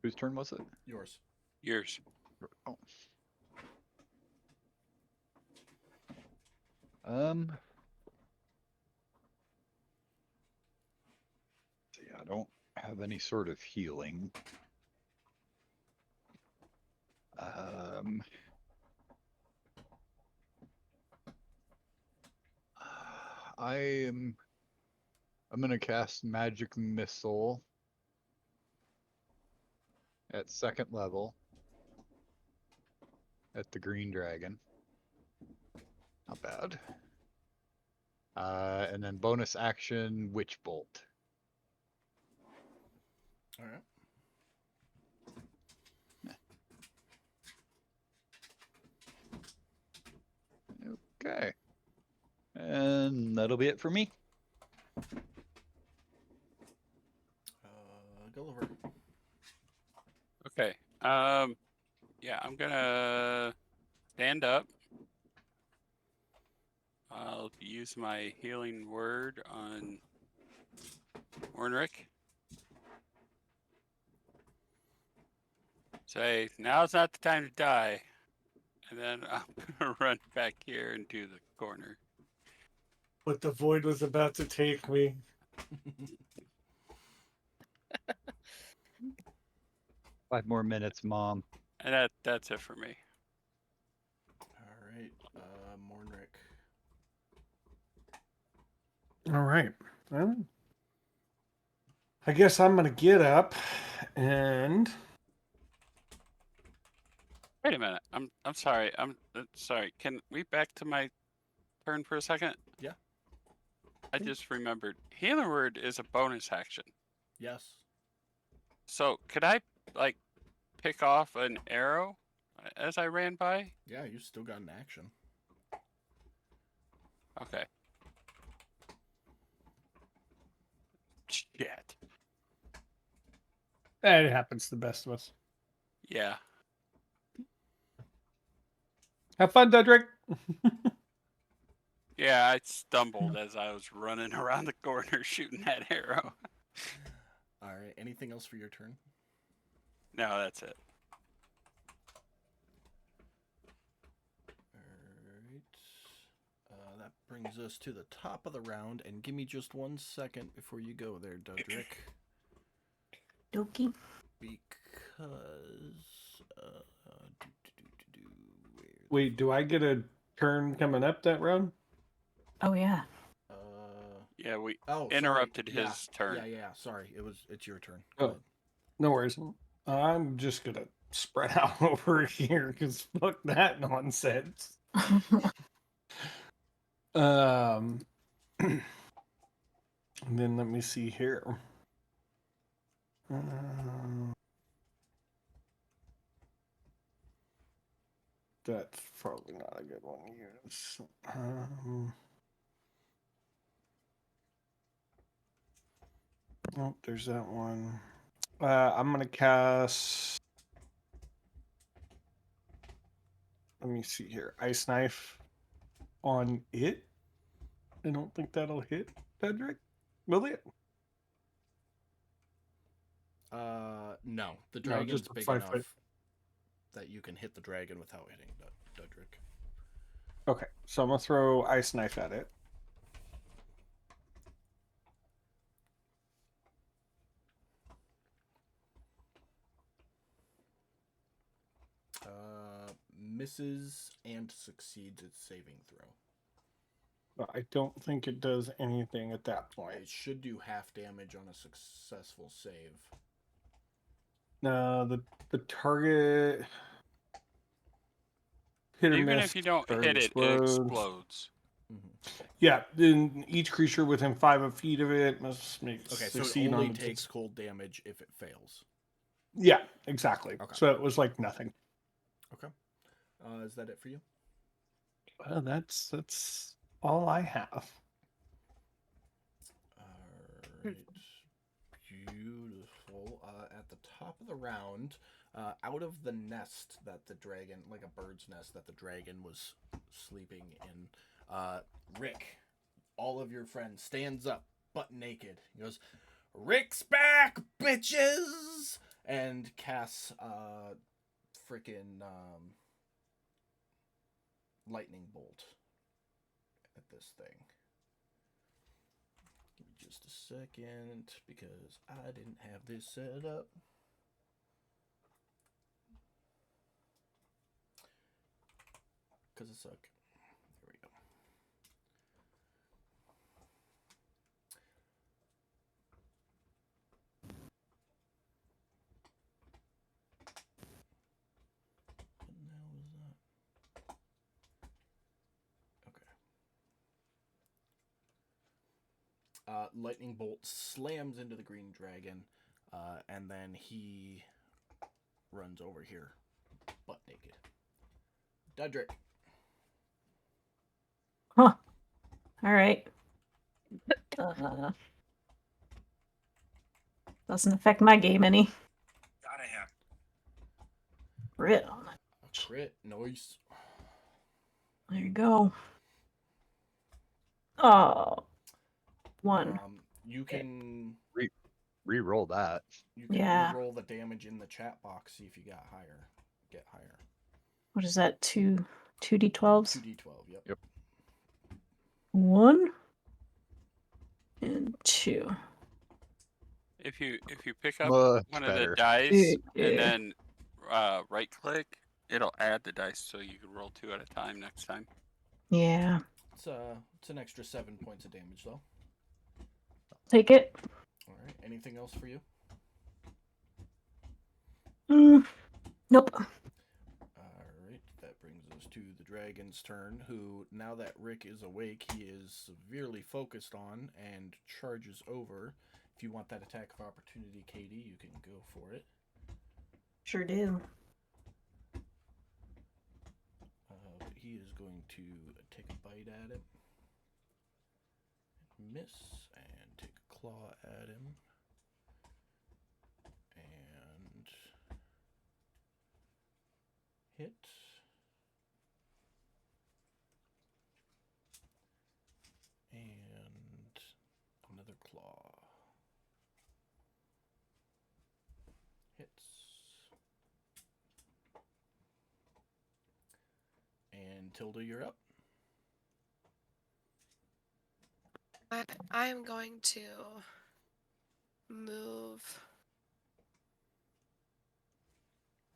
Whose turn was it? Yours. Yours. Oh. Um. See, I don't have any sort of healing. Um. I'm gonna cast Magic Missile at second level at the green dragon. Not bad. And then bonus action Witch Bolt. All right. Okay. And that'll be it for me. Gulliver. Okay. Yeah, I'm gonna stand up. I'll use my healing word on Ornrick. Say, now's not the time to die. And then I'm gonna run back here into the corner. But the void was about to take me. 5 more minutes, Mom. And that's it for me. All right. Mornrick. All right. Well, I guess I'm gonna get up and Wait a minute. I'm sorry. I'm sorry. Can we back to my turn for a second? Yeah. I just remembered. Healing word is a bonus action. Yes. So could I like pick off an arrow as I ran by? Yeah, you still got an action. Okay. Shit. it happens to the best of us. Yeah. Have fun, Dudrick. Yeah, I stumbled as I was running around the corner shooting that arrow. All right. Anything else for your turn? No, that's it. All right. That brings us to the top of the round, and give me just 1 second before you go there, Dudrick. Dokie. Because Wait, do I get a turn coming up that round? Oh yeah. Yeah, we Oh, interrupted sorry. his turn. Yeah. Sorry, it's your turn. Oh. Go ahead. No worries. I'm just gonna spread out over here because fuck that nonsense. And then let me see here. That's probably not a good one to use. Oh, there's that one. I'm gonna cast. Let me see here. Ice knife on it. I don't think that'll hit Cedric. Will it? No. The No, dragon's just a big 5 enough foot. that you can hit the dragon without hitting Dudrick. Okay, so I'm gonna throw ice knife at it. Misses and succeeds its saving throw. But I don't think it does anything at that point. It should do half damage on a successful save. The target hit or Even miss. if you don't target hit it, it explodes. Yeah, then each creature within 5 feet of it must Okay, so it succeed only on takes cold damage if it fails. Yeah, exactly. Okay. So it was like nothing. Okay. Is that it for you? Well, that's all I have. Alright. Beautiful. At the top of the round, out of the nest that the dragon, like a bird's nest that the dragon was sleeping in, Rick, all of your friends, stands up, butt naked. He goes, "Rick's back, bitches!" And casts freaking lightning bolt at this thing. Give me just a second because I didn't have this set up. Because it suck. There we go. What the hell was that? Okay. Lightning bolt slams into the green dragon, and then he runs over here, butt naked. Dudrick. Huh. All right. Uh, doesn't affect my game any. Gotta have. Crit on it. A crit. Nice. There you go. Oh, one. You can Re-roll that. you can Yeah. roll the damage in the chat box. See if you got higher. Get higher. What is that? Two d12s. 2d12. Yep. 1 and 2. If you pick up Much one of the better. dice Yeah. and then right click, it'll add the dice so you can roll 2 at a time next time. Yeah. It's an extra 7 points of damage though. Take it. All right. Anything else for you? Nope. Alright, that brings us to the dragon's turn, who, now that Rick is awake, he is severely focused on and charges over. If you want that attack of opportunity, Katie, you can go for it. Sure do. But he is going to take a bite at it, miss, and take a claw at him. And hit. And another claw. Hits. And Tilda, you're up. I am going to move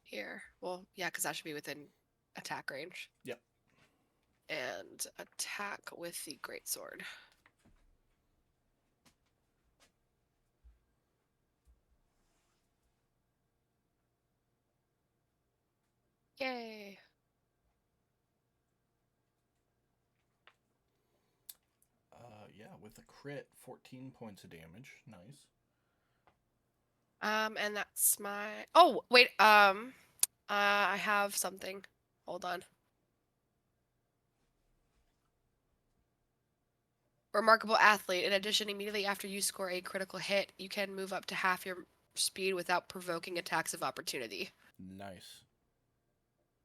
here. Well, yeah, because that should be within attack range. Yep. And attack with the greatsword. Yay. Yeah, with a crit, 14 points of damage. Nice. And that's my. Oh wait. I have something. Hold on. Remarkable athlete. In addition, immediately after you score a critical hit, you can move up to half your speed without provoking attacks of opportunity. Nice.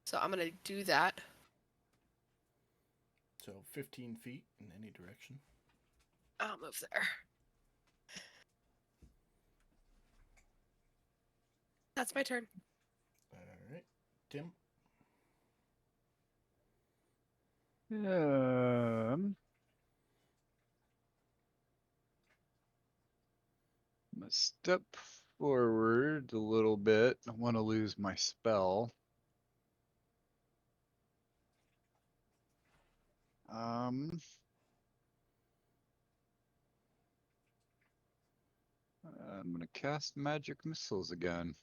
So I'm gonna do that. So 15 feet in any direction. I'll move there. That's my turn. All right. Tim? I'm gonna step forward a little bit. I want to lose my spell. Um, I'm gonna cast magic missiles again.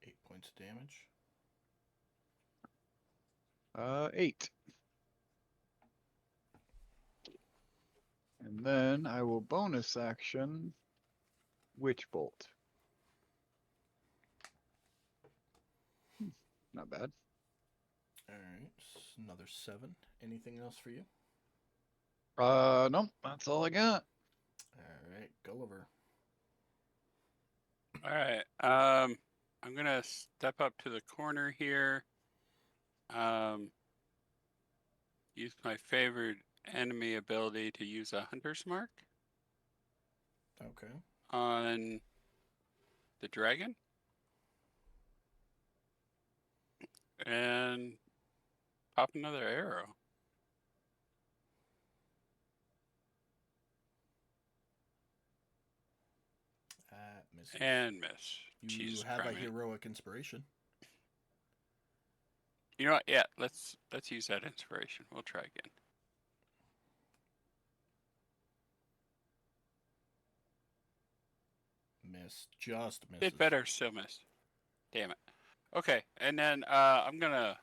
8 points of damage. 8. And then I will bonus action Witch Bolt. Not bad. All right. Another 7. Anything else for you? Nope, that's all I got. All right. Gulliver. All right. I'm gonna step up to the corner here. Use my favorite enemy ability to use a hunter's mark Okay. on the dragon. And pop another arrow. Misses. And miss. You Jesus have a Christ. heroic inspiration. You know what? Yeah, let's use that inspiration. We'll try again. Miss. Just misses. Did better, still missed. Damn it. Okay, and then I'm gonna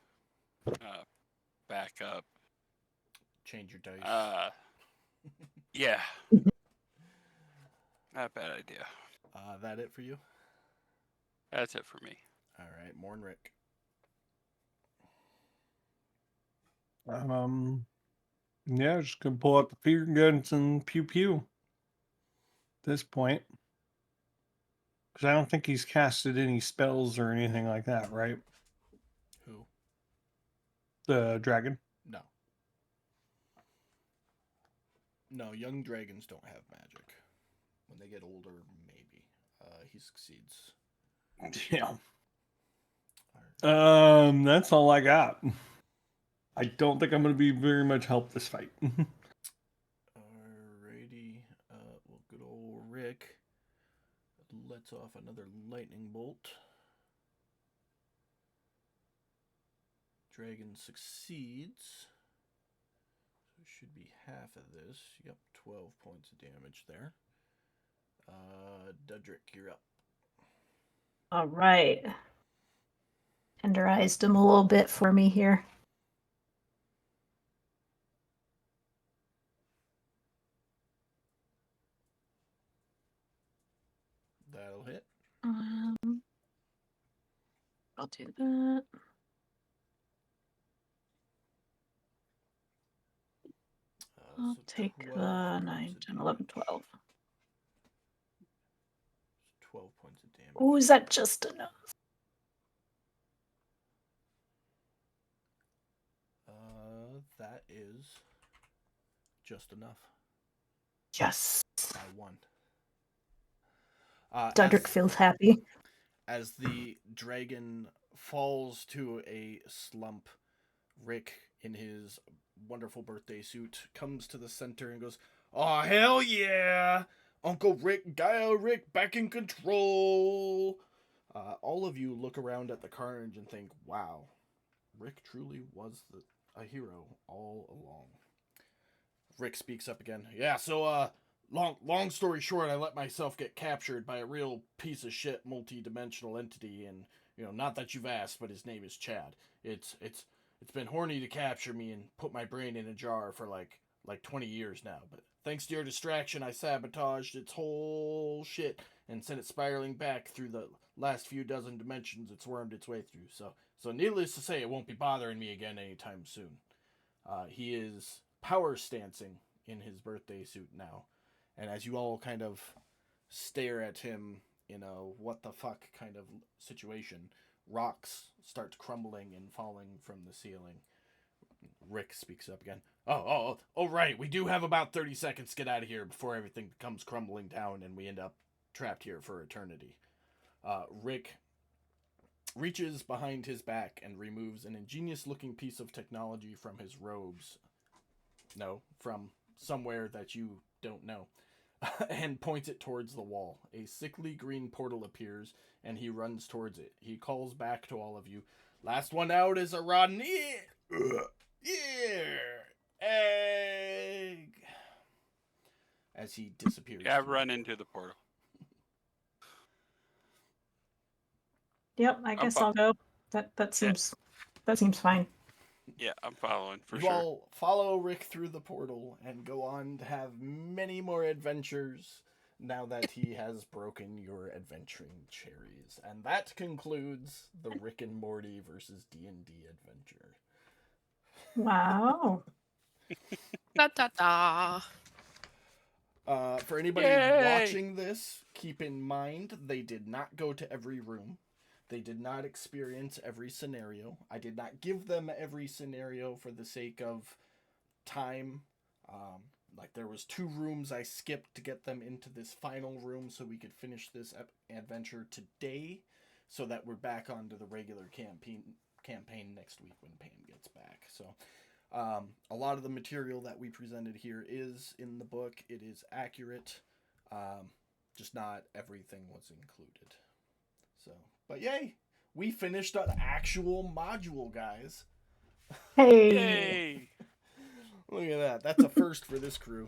back up. Change your dice. Yeah. Not a bad idea. That it for you? That's it for me. All right. Mornrick. Yeah, just gonna pull out the finger guns and pew pew. At this point, because I don't think he's casted any spells or anything like that, right? Who? The dragon. No. No, young dragons don't have magic. When they get older, maybe. He succeeds. Yeah. All right. That's all I got. I don't think I'm going to be very much help this fight. Alrighty. Well, good old Rick lets off another lightning bolt. Dragon succeeds. So it should be half of this. Yep, 12 points of damage there. Dudrick, you're up. All right. Tenderized him a little bit for me here. That'll hit. I'll do that. I'll So take 12 9, points of 10, 11, damage. 12. 12 points of damage. Oh, is that just enough? That is just enough. Yes. By 1. Dudrick feels happy. As the dragon falls to a slump, Rick, in his wonderful birthday suit, comes to the center and goes, "Oh, hell yeah! Uncle Rick, Gaia Rick, back in control!" All of you look around at the carnage and think, wow, Rick truly was a hero all along. Rick speaks up again. Yeah, so, long story short, I let myself get captured by a real piece of shit multi-dimensional entity, and, not that you've asked, but his name is Chad. It's been horny to capture me and put my brain in a jar for like 20 years now, but thanks to your distraction, I sabotaged its whole shit and sent it spiraling back through the last few dozen dimensions it's wormed its way through. So needless to say, it won't be bothering me again anytime soon. He is power stancing in his birthday suit now. And as you all kind of stare at him in a what the fuck kind of situation, rocks start crumbling and falling from the ceiling. Rick speaks up again. Oh, right. We do have about 30 seconds to get out of here before everything comes crumbling down and we end up trapped here for eternity. Rick reaches behind his back and removes an ingenious-looking piece of technology from his robes. No, from somewhere that you don't know. And points it towards the wall. A sickly green portal appears, and he runs towards it. He calls back to all of you. Last one out is a rotten egg. As he disappears. Yeah, run into the portal. Yep, I guess I'll go. That seems fine. Yeah, I'm following for You sure. all follow Rick through the portal and go on to have many more adventures now that he has broken your adventuring cherries. And that concludes the Rick and Morty versus D&D adventure. Wow. Da da da. For anybody Yay! watching this, keep in mind they did not go to every room. They did not experience every scenario. I did not give them every scenario for the sake of time. Like there was 2 rooms I skipped to get them into this final room so we could finish this adventure today, so that we're back onto the regular campaign next week when Pam gets back. So a lot of the material that we presented here is in the book. It is accurate. Just not everything was included. So, but yay, we finished an actual module, guys. Hey. Yay! Look at that. That's a first for this crew.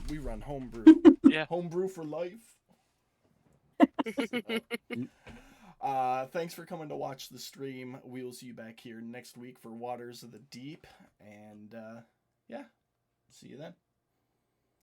We run homebrew. Yeah. Homebrew for life. Thanks for coming to watch the stream. We'll see you back here next week for Waters of the Deep. And yeah, see you then.